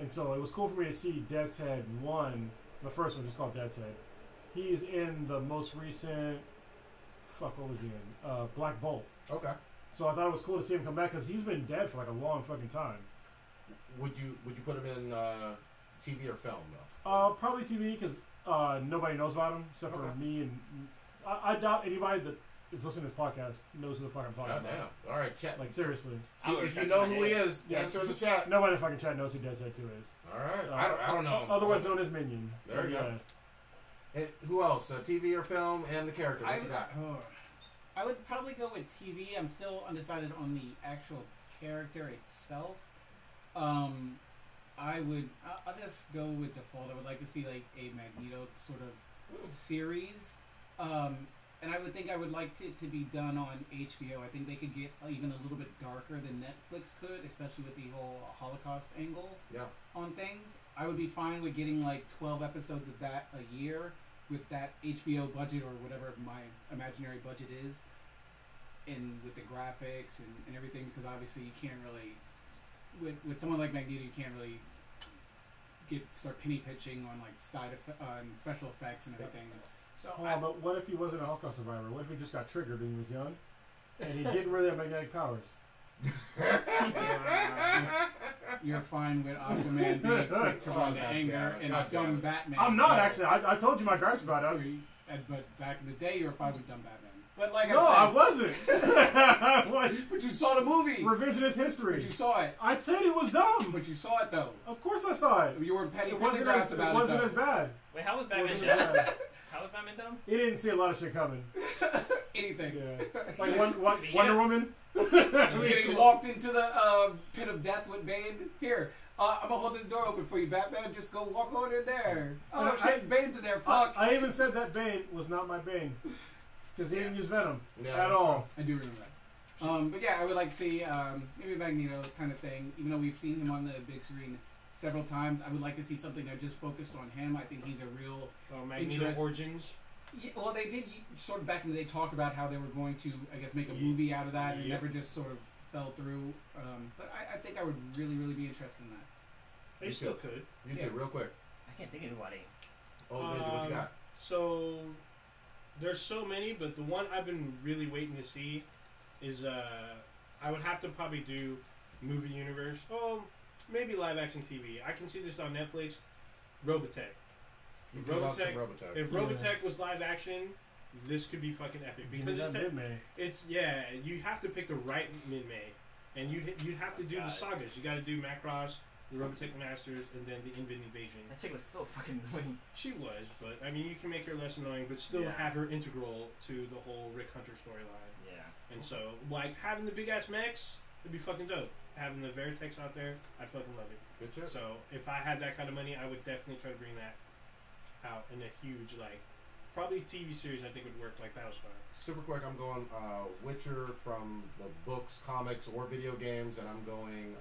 And so it was cool for me to see Death's Head 1, the first one, just called Death's Head. He's in the most recent, what was he in? Black Bolt. Okay. So I thought it was cool to see him come back because he's been dead for like a long fucking time. Would you put him in TV or film though? Probably TV because nobody knows about him except for me and I doubt anybody that is listening to this podcast knows who the fuck I'm talking about. Damn. All right, chat. Like seriously. See, if you know who he is, answer in the chat. Nobody in the fucking chat knows who Death's Head 2 is. All right. I don't know. Otherwise known as Minion. There you go. And who else? TV or film and the character. What you got? I would probably go with TV. I'm still undecided on the actual character itself. I'll just go with default. I would like to see like a Magneto sort of series. And I would think I would like it to be done on HBO. I think they could get even a little bit darker than Netflix could, especially with the whole Holocaust angle on things. I would be fine with getting like 12 episodes of that a year with that HBO budget or whatever my imaginary budget is, and with the graphics and everything, because obviously you can't really, with someone like Magneto, you can't really start penny pitching on like special effects and everything. So but what if he wasn't a Holocaust survivor? What if he just got triggered when he was young, and he didn't really have magnetic powers? You're fine with Aquaman being quick to run to anger and dumb Batman. I'm not actually. I told you my gripes about it. But back in the day, you were fine with dumb Batman. But like no, I wasn't. But you saw the movie. Revisionist history. But you saw it. I said it was dumb. But you saw it though. Of course I saw it. You were petty about it. It wasn't as bad. Wait, how was Batman dumb? How was Batman dumb? He didn't see a lot of shit coming. Anything. Yeah. Like Wonder Woman. Getting walked into the pit of death with Bane. Here, I'm gonna hold this door open for you, Batman. Just go walk on in there. Oh shit, Bane's in there. Fuck. I even said that Bane was not my Bane because he didn't use Venom at all. I do remember that. But yeah, I would like to see maybe Magneto kind of thing. Even though we've seen him on the big screen several times, I would like to see something that just focused on him. I think he's a real Magneto origins. Yeah, well, they did sort of back in the day talk about how they were going to, I guess, make a movie out of that, and it never just sort of fell through. But I think I would really, really be interested in that. They still could. You too, real quick. I can't think of anybody. What you got? So there's so many, but the one I've been really waiting to see is I would have to probably do movie universe. Oh, maybe live action TV. I can see this on Netflix. Robotech. If Robotech was live action, this could be fucking epic because it's you have to pick the right mid-May, and you'd have to do the sagas. You got to do Macross, the Robotech Masters, and then the Infinite Invasion. That chick was so fucking annoying. She was, but I mean, you can make her less annoying, but still have her integral to the whole Rick Hunter storyline. Yeah. And so, like having the big ass mechs, it'd be fucking dope. Having the Veritex out there, I'd fucking love it. Good shit. So if I had that kind of money, I would definitely try to bring that out in a huge, probably TV series. I think would work like Battlestar. Super quick, I'm going Witcher from the books, comics, or video games, and I'm going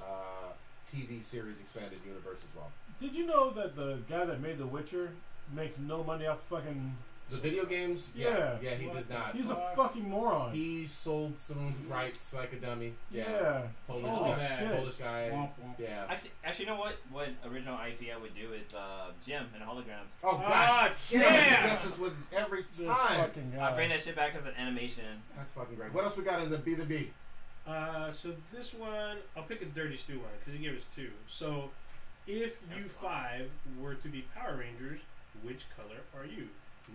TV series expanded universe as well. Did you know that the guy that made The Witcher makes no money off fucking the video games? Yeah, he does not. He's a fucking moron. He sold some rights like a dummy. Yeah. Polish guy. Womp, womp. Yeah. Actually, you know what? What original IP I would do is Jim and holograms. Oh god, yeah! He gets us with every time. I bring that shit back as an animation. That's fucking great. What else we got in the B the B? So this one, I'll pick a Dirty Stew one because he gave us two. So, if you five were to be Power Rangers, which color are you?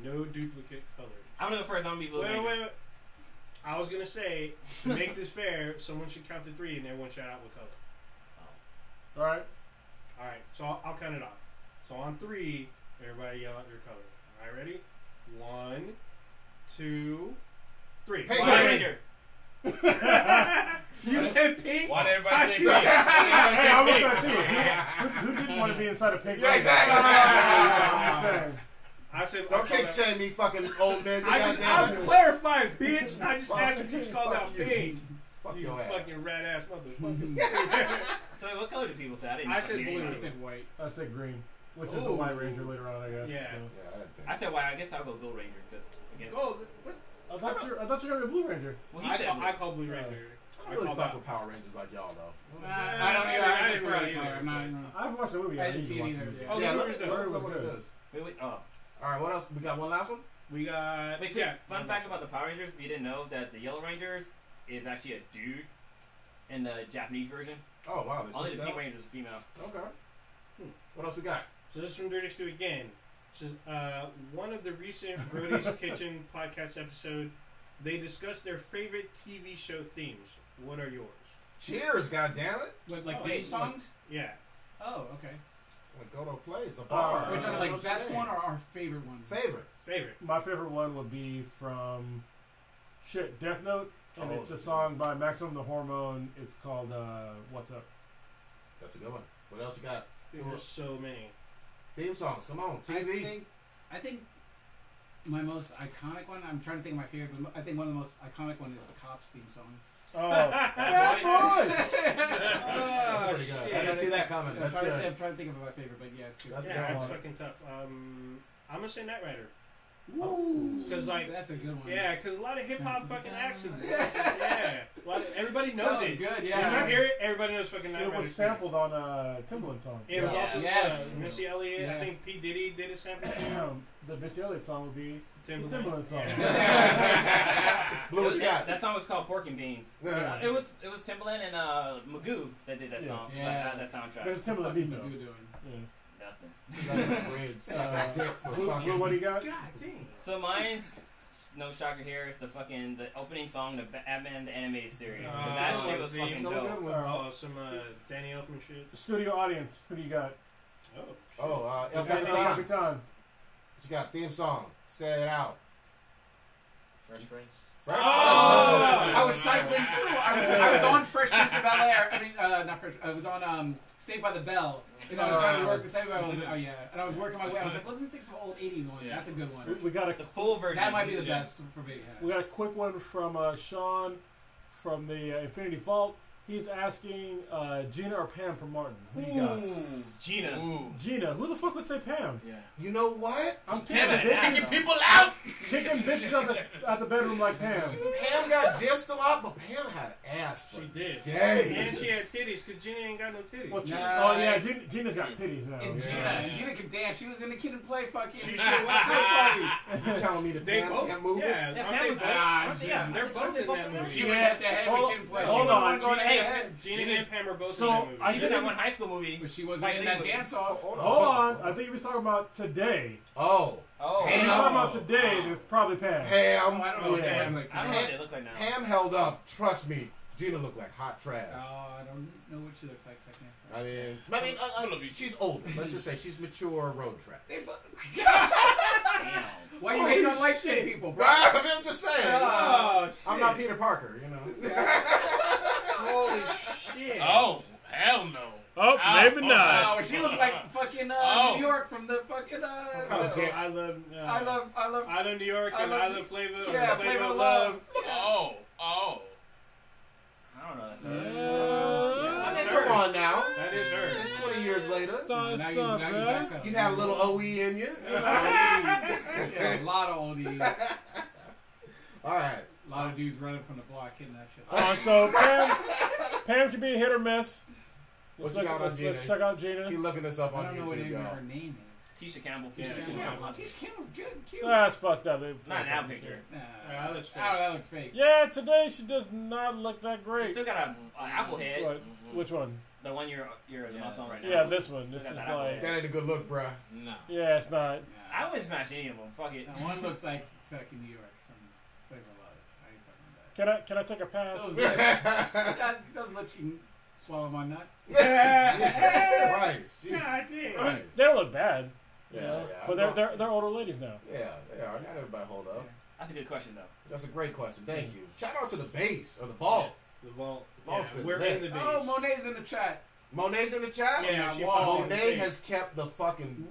No duplicate colors. I'm gonna go first. I'm gonna be Blue Ranger. Wait. I was gonna say, to make this fair, someone should count to three and everyone shout out what color. Oh. Alright. Alright, so I'll count it off. So on three, everybody yell out your color. Alright, ready? 1, 2, 3. Pink Ranger. You said pink? Why did everybody say pink? I was that too. Who didn't want to be inside a pink? Yeah, exactly. I'm just saying. I said, don't kick shame me, fucking old man. I'm clarifying, bitch. I just asked if you called out pink. Fuck you your ass. fucking rat ass motherfucker. So what color do people say? I said blue. I said white. I said green, which is the White Ranger later on, I guess. Yeah. So. I said white. I guess I'll go Gold Ranger because Gold. What? I thought you were gonna be a Blue Ranger. Well, I call Blue Ranger. I don't really fuck with Power Rangers like y'all though. I don't either. I either. I'm not. I've watched the movie. I didn't see it either. Yeah. Oh, Yeah, the let movie's us good. know what it is. Wait. Oh. All right, what else? We got one last one? We got Wait, quick, fun fact about the Power Rangers, if you didn't know, that the Yellow Rangers is actually a dude in the Japanese version. Oh, wow. Only the Pink Pink Ranger is female. Okay. What else we got? So this is from Dirty Stu again. So, one of the recent Brody's Kitchen podcast episode, they discussed their favorite TV show themes. What are yours? Cheers, goddammit. With like Oh, theme yeah. songs? Yeah. Oh, okay. Like go to a place, a bar. We're talking What's like your best name? one or our favorite one? Favorite. Favorite. My favorite one would be from Death Note, and Oh, it's a song by Maximum the Hormone. It's called What's Up. That's a good one. What else you got? There's so many. Theme songs. Come on. TV. I think my most iconic one. I'm trying to think of my favorite, but I think one of the most iconic one is the Cops theme song. Oh, Bad Boys! That's pretty good. shit. I didn't see that coming. I'm That's trying, good. I'm trying to think of my favorite, but yes. That's Yeah, a good it's one. fucking tough. I'm gonna say Knight Rider. Ooh, 'Cause, like, that's a good one. Yeah, because a lot of hip hop fucking accents. Yeah, a lot of, everybody knows Oh, it. good, When yeah. you hear it, everybody knows fucking Knight It Rider. was sampled on a Timbaland song. It was Yeah. also Yes. Missy Elliott. Yeah. I think P Diddy did a sample too. The Missy Elliott song would be the Timbaland. Timbaland song. Blue, what you got? That song was called Pork and Beans. Yeah. It was Timbaland and Magoo that did that Yeah. song. Yeah. That soundtrack. There's What's Timbaland beat though. Magoo doing? Yeah. Nothing. Suck a dick for Blue, fucking. what do you got? God dang. So mine's no shocker here. It's the opening song of Batman the animated series. That shit was fucking Still a good dope. one. Oh, some Danny Elfman shit. Studio audience, who do you got? Oh. Oh, El El Capitan. Capitan. What you got? Theme song. Say it out. Fresh Prince. Fresh I was cycling through. I was on Fresh Prince of Bel Air. I mean, not Fresh. I was on Saved by the Bell. And I was trying to work with Saved by the Bell. I was like, oh yeah. And I was working my way. I was like, let me think of an old 80s one. Yeah. That's a good one. We got a The full version. That might be the Yeah. best for me. We got a quick one from Sean from the Infinity Vault. He's asking Gina or Pam from Martin. Who do you got? Gina. Ooh. Gina. Who the fuck would say Pam? Yeah. You know what? I'm Pam kicking and bitches, people out! kicking bitches out the bedroom like Pam. Pam got dissed a lot, but Pam had ass for She did. days. And she had titties, because Jenny ain't got no titties. Well, Nah, oh yeah, it's- Gina's got titties now. It's Yeah. Gina. And Gina can dance. She was in the Kid and Play fucking. She She should have party. You telling me that They Pam both can't move it? Yeah, Yeah, aren't Pam they was both? bad. Yeah, they're both in that movie. She went head to head with Kid and Play. She hold was the on. one going head to head. Gina and Pam are both So, in that movie. I She did that one high school movie. But she wasn't in that dance off. Hold Hold on, I think he was talking about today. Oh. Oh. If he's Pam. talking about today, there's probably Pam. Oh, Pam. I don't know what Yeah. they look I don't know what they look like now. Pam held up. Trust me. Gina looked like hot trash. Oh, I don't know what she looks like. So I can't say. I mean, she's older. Let's just say she's mature road track. Damn. Why you hating on light skinned people, bro? I mean, I'm just saying. Oh, shit. I'm not Peter Parker, you know. Holy shit. Oh, hell no. Oh, maybe Oh, she looked like fucking New York from the fucking. Okay. I love I love. New York and I love Flavor. Yeah, Flavor of Love. Oh. I don't know. I mean, come on now. That is her. It's 20 years later. Now you back up. You had a little OE in you. Yeah, a lot of oldies. All right. A lot of dudes running from the block hitting that shit. So Pam can be a hit or miss. What you got on Gina? Let's check out Gina. Keep looking this up I on don't know what YouTube, even y'all. her name Tisha Campbell. Yeah. is. Tisha Campbell. Tisha Campbell's good, cute. That's fucked up. Not now picture. Nah, that looks fake. that looks fake. Yeah, today she does not look that She great. still got a apple head. What? Which one? The one you're the mouse on right now. Yeah, this one. Still This got is that apple like. head. That ain't a good look, bruh. No. Yeah, it's not. I wouldn't smash any of them. Fuck it. Now, one looks like fucking New York from Flavor of Love. I ain't fucking Can I take a pass? that. Those lips can swallow my nut. Jesus Christ. Jesus God damn. I mean, Christ. they don't look bad. Yeah, you know? yeah. But they're older ladies now. Yeah, they are. Not everybody hold up. That's a good question though. That's a great question. Thank you. Shout out to the base or the vault. The vault. Vault's Yeah, been we're lit. in the base. Oh, Monet's in the chat. Monet's in the chat? Yeah, she Wow. popped in the Monet base. has kept the fucking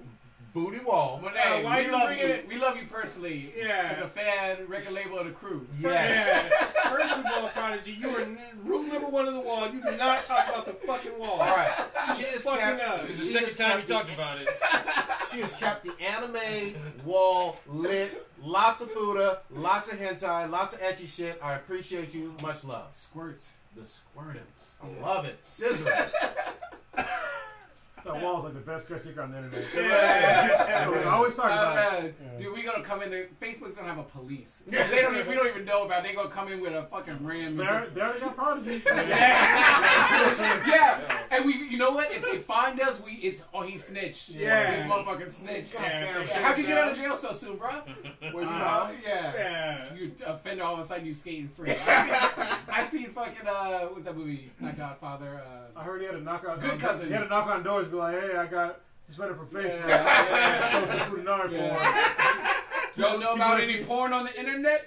booty wall. Monet, why we you love bringing you. it- We love you personally. Yeah. As a fan, record label, and a crew. Yes. Yeah. First of all, Prodigy, you are rule number one of the wall. You do not talk about the fucking wall. All right. She has Fucking kept, up. This is she the has second time you kept talked about it. She has kept the anime wall lit. Lots of Fuda, lots of hentai, lots of etchy shit. I appreciate you. Much love. Squirts. The squirtums. I love it. Scissor. that wall is like the best kept secret on the internet. Yeah. I always talk about it. Yeah. Dude, we gonna come in there. Facebook's gonna have a police. We don't even know about it. They gonna come in with a fucking ram. They already got Prodigy. Yeah. And you know what? If they find us, he snitched. Yeah. This motherfucking snitched. Yeah. How'd you get out of jail so soon, bro? Well, you know. Yeah. You offender, all of a sudden you skating free. I seen fucking what's that movie? Not Godfather. I heard he had to knock on Good Cousins. He had to knock on doors, and be like, "Hey, I got suspended from Facebook. Yeah. Show some food and porn." You don't know about any porn on the internet?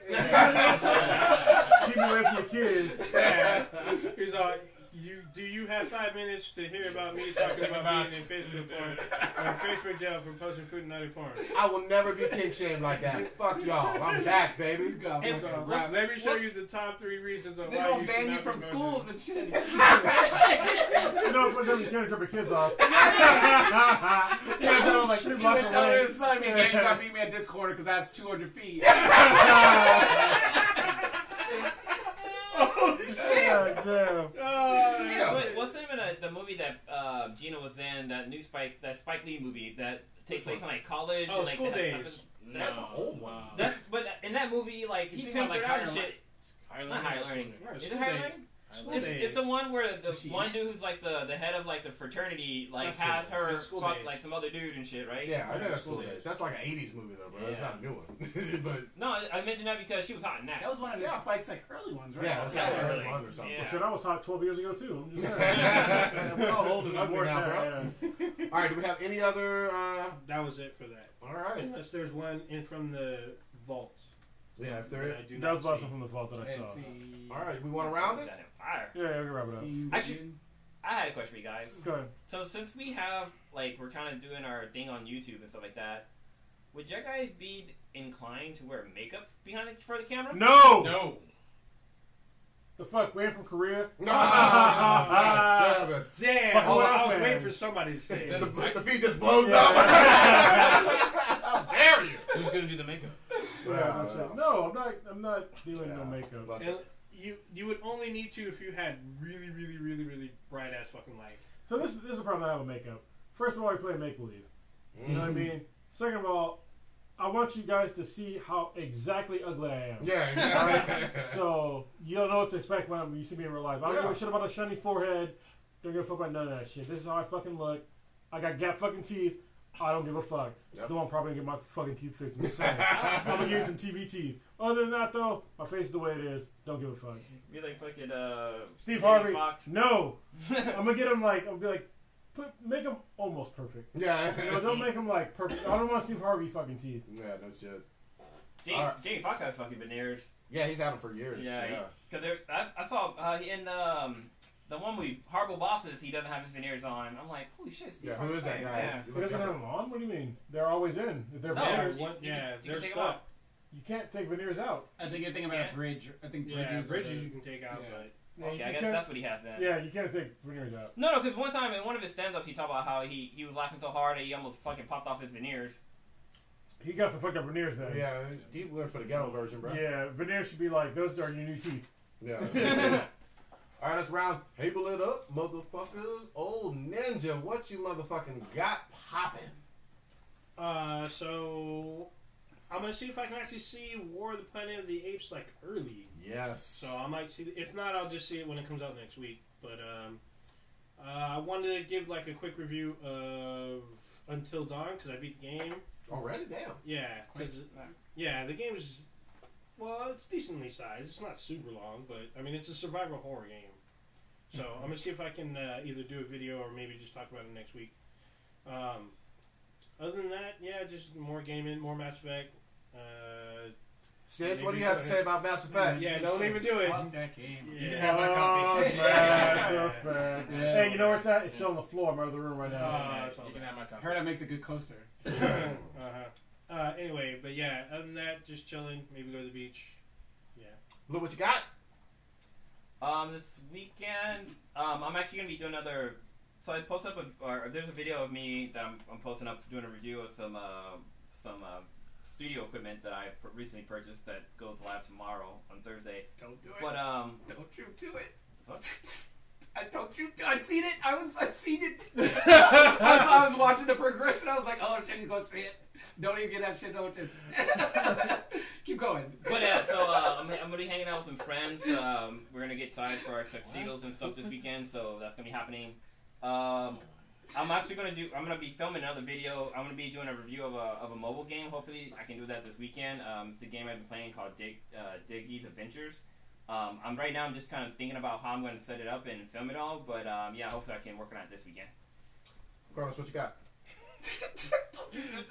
Keep me away from your kids. Yeah. He's like, do you have 5 minutes to hear about me talking about being in Facebook porn or Facebook jail for posting food and naughty porn? I will never be kink shamed like that. Fuck y'all. I'm back, baby. Hey, So, let me show you the top 3 reasons of They why gonna you ban should you not from be schools posting. and shit. You know, it's like you can't drop your kids off. Yeah, they're like 3 You blocks been telling away. his son, man, you gotta meet me at this corner because that's 200 feet. God damn. What's the name of the movie that Gina was in? That new Spike Lee movie that takes place in like college. Oh, and, like, School they have Days. something- That's an old one. But in that movie, like he think pimped about, her like, out and higher shit. Not higher learning. Right, Is it School higher Days. learning? School It's Days. the one where the She one in dude who's like the head of like the fraternity like That's has School Days. her It's School fuck Days. like some other dude and shit, right? Yeah, I know that's School School Days. Days. That's like an 80s movie, though, bro. It's Yeah. not a new one. But, No, I mentioned that because she was hot in that. That was one of the Yeah. Spike's like early ones, right? yeah, that's Yeah, like the first really. one or something. Yeah. Well, shit, I was hot 12 years ago, too. I'm just saying. We're all old and ugly More now, than bro. that, yeah. All right, do we have any other... That was it for that. all right. Unless there's one in from the vault. Yeah, if that there I do That not was also see. from the vault that I Let's saw. see. All right, we want to round it? That in fire. Yeah, we can wrap it up. See, Actually- I had a question for you guys. Go ahead. So since we have like we're kind of doing our thing on YouTube and stuff like that, would you guys be inclined to wear makeup for the camera? No! No. The fuck, man from Korea? No! Damn it. Damn! Fuck, I was man. waiting for somebody to say it. The feet just blows Yeah. up. How dare you? Who's gonna do the makeup? Yeah, no shit. No, I'm not doing no makeup. But- And you would only need to if you had really, really, really, really bright ass fucking light. So this is the problem I have with makeup. First of all, we play make-believe. You know what I mean? Second of all, I want you guys to see how exactly ugly I am. Yeah, So you don't know what to expect when you see me in real life. I don't Yeah. give a shit about a shiny forehead. Don't give a fuck about none of that shit. This is how I fucking look. I got gap fucking teeth. I don't give a fuck. Yep. Though I'm probably gonna get my fucking teeth fixed. I'm just saying. I'm gonna give you some TV teeth. Other than that, though, my face is the way it is. Don't give a fuck. Be like fucking Steve Jamie Harvey. Foxx. No. I'm gonna get him like. I'll be like, make him almost perfect. Yeah. You know, don't make him like perfect. I don't want Steve Harvey fucking teeth. Yeah, that's it. Jamie Foxx has fucking veneers. Yeah, he's had them for years. Yeah, because I saw in the one movie Horrible Bosses, he doesn't have his veneers on. I'm like, holy shit, Steve Yeah, who Harvey's is that same. guy? Yeah. You He look doesn't have different. them on. What do you mean? They're always in. If they're No, veneers, you- Yeah, you can there's take 'em stuff. off. you can't take veneers out. I think you're thinking about a bridge. I think bridges. Yeah, are bridges the- you can take out, Yeah. but Yeah, Okay, you I guess can't- that's what he has then. Yeah, you can't take veneers out. No, because one time in one of his stand-ups, he talked about how he was laughing so hard that he almost fucking popped off his veneers. He got some fucked up veneers then. Yeah, he went for the ghetto version, bro. Yeah, veneers should be like, those are your new teeth. Yeah. All right, let's round table it up, motherfuckers. Old Ninja, what you motherfucking got popping? so I'm gonna see if I can actually see War of the Planet of the Apes like early. Yes. So I might see. If not, I'll just see it when it comes out next week. But I wanted to give like a quick review of Until Dawn because I beat the game. Already? Damn. Yeah, 'cause the game is it's decently sized. It's not super long, but I mean it's a survival horror game. So I'm gonna see if I can either do a video or maybe just talk about it next week. Other than that, yeah, just more gaming, more Mass Effect. Stitch, what do you have to say about Mass Effect? Yeah, don't even do it. Fuck that game. You can Yeah. have my copy. Mass Effect. Yeah. Hey, you know where it's at? It's still on the floor in my other room right now. You can have my copy. Heard that makes a good coaster. Anyway, but yeah, other than that, just chilling. Maybe go to the beach. Yeah. Look what you got. This weekend, I'm actually gonna be doing another. So I posted up there's a video of me that I'm posting up doing a review of some studio equipment that I recently purchased that goes live tomorrow on Thursday. Don't do it. But Don't you do it. what? I told you. I seen it. I seen it. I was watching the progression. I was like, oh shit, he's gonna see it. Don't even get that shit noted. Keep going. But yeah, so I'm gonna be hanging out with some friends. We're gonna get sized for our tuxedos and stuff this weekend, so that's gonna be happening. I'm gonna be filming another video. I'm gonna be doing a review of a mobile game. Hopefully, I can do that this weekend. It's the game I've been playing called Diggy's Adventures. I'm just kind of thinking about how I'm gonna set it up and film it all. But yeah, hopefully I can work on it this weekend. Carlos, what you got?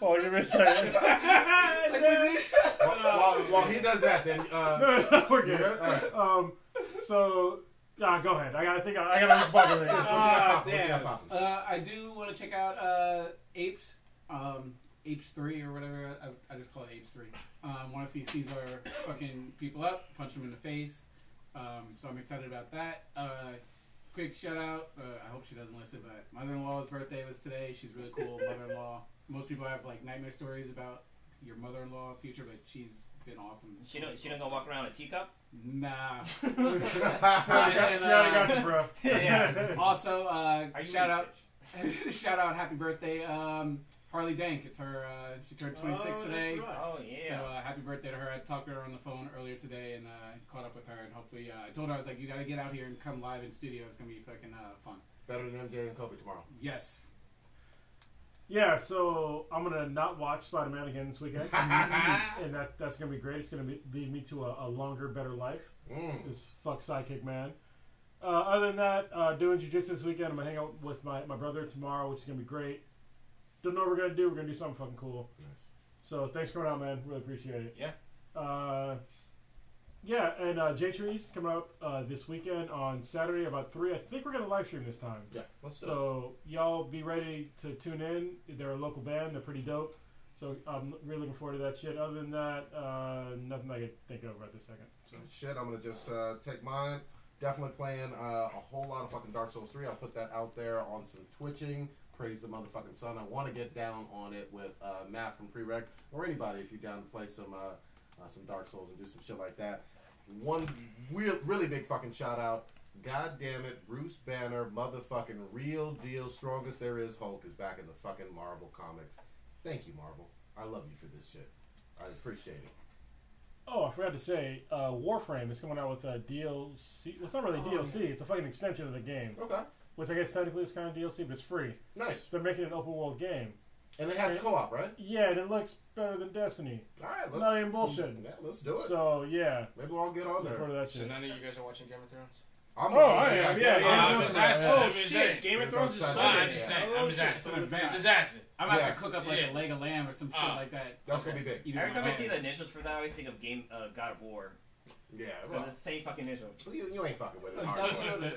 Oh, you're missing. While he does that, then No, we're good. All right. So, go ahead. I gotta respond to What you this. got poppin'? I do want to check out Apes. Apes 3 or whatever. I just call it Apes 3. Want to see Caesar fucking people up, punch them in the face. So I'm excited about that. Quick shout out. I hope she doesn't listen, but mother-in-law's birthday was today. She's really cool. Mother-in-law. Most people have like nightmare stories about your mother-in-law future, but she's been awesome. She doesn't walk around a teacup. Nah. She already got you, bro. Yeah. Also, shout out, happy birthday, Harley Dank. It's her. She turned 26 today. Right. Oh yeah. So happy birthday to her. I talked to her on the phone earlier today and caught up with her, and hopefully I told her, I was like, you got to get out here and come live in studio. It's gonna be fucking fun. Better than MJ and Kobe tomorrow. Yes. Yeah, so I'm gonna not watch Spider-Man again this weekend, and that's gonna be great. It's gonna lead me to a longer, better life. Because fuck Sidekickman. Other than that, doing jiu-jitsu this weekend. I'm gonna hang out with my brother tomorrow, which is gonna be great. Don't know what we're gonna do. We're gonna do something fucking cool. Nice. So thanks for coming out, man. Really appreciate it. Yeah. Yeah, and J-Tree's coming up this weekend on Saturday about 3. I think we're gonna live stream this time. Yeah, let's do it. So y'all be ready to tune in. They're a local band. They're pretty dope. So I'm really looking forward to that shit. Other than that, nothing I can think of right this second. So. Shit, I'm gonna just take mine. Definitely playing a whole lot of fucking Dark Souls 3. I'll put that out there on some twitching. Praise the motherfucking sun. I want to get down on it with Matt from Prereq or anybody if you're down to play some Dark Souls and do some shit like that. One really big fucking shout out. God damn it, Bruce Banner, motherfucking real deal, strongest there is Hulk is back in the fucking Marvel comics. Thank you, Marvel. I love you for this shit. I appreciate it. Oh, I forgot to say, Warframe is coming out with a DLC. Well, it's not really DLC. It's a fucking extension of the game. Okay. Which I guess technically is kind of DLC, but it's free. Nice. They're making an open world game. And it has co-op, right? Yeah, and it looks better than Destiny. All right. Not even bullshit. Yeah, let's do it. So, yeah. Maybe we'll all get on there. That So shit. none of you guys are watching Game of Thrones? I am. Yeah. Oh shit! Game of Thrones is I'm Sunday. just asking. I'm gonna have to cook up like a leg of lamb or some shit like that. That's gonna be big. Every time I see the initials for that, I always think of God of War. Yeah, Well, the same fucking initials. you ain't fucking with it hardcore.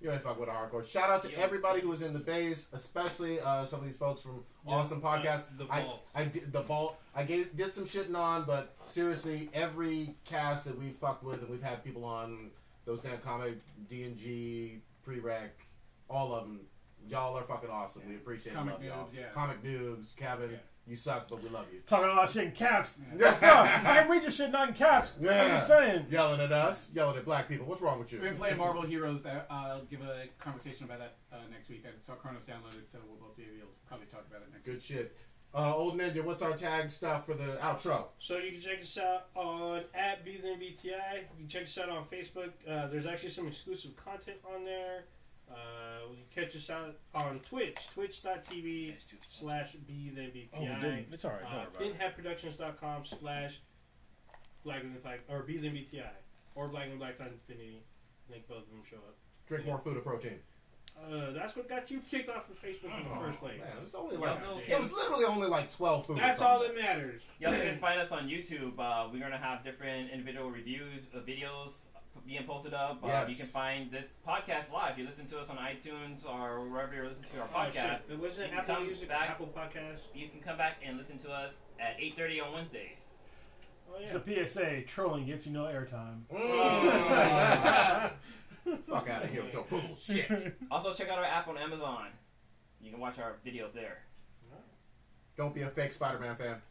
You ain't fucking with it hardcore. Shout out to everybody who was in the base, especially some of these folks from Awesome Podcast. The Vault. I did the Vault. I did some shitting on, but seriously, every cast that we fucked with, and we've had people on those damn comic, D&G, Prereq, all of them. Y'all are fucking awesome. We appreciate Comic love, y'all. noobs, yeah. Comic noobs, Kevin. Yeah. You suck, but we love you. Talking a lot of shit in caps. Yeah. No, I can read your shit not in caps. Yeah. I'm just saying. Yelling at us, yelling at black people. What's wrong with you? We've been playing Marvel Heroes. I'll give a conversation about that next week. I saw Chronos downloaded, so we'll both be able to probably talk about it next week. Good shit. Old Ninja, what's our tag stuff for the outro? So you can check us out on @BTHBTI. You can check us out on Facebook. There's actually some exclusive content on there. You can catch us out on Twitch, twitch.tv/BThenBTI. It's alright. InHatProductions.com/BlackandBlack or BThenBTI or Black and Black Times Infinity. I think both of them show up. Drink more food or protein. That's what got you kicked off of Facebook in the first place. Man, it was only it was literally only like 12 food. That's all that matters. You also can find us on YouTube. We're going to have different individual reviews of videos being posted up. Yes. You can find this podcast live. You listen to us on iTunes or wherever you're listening to our podcast. It wasn't You can Apple come Music, back. Apple Podcasts. You can come back and listen to us at 8:30 on Wednesdays. Oh, yeah. It's a PSA. Trolling gets you no airtime. Fuck out of here with your bullshit. Also, check out our app on Amazon. You can watch our videos there. Don't be a fake Spider-Man fan.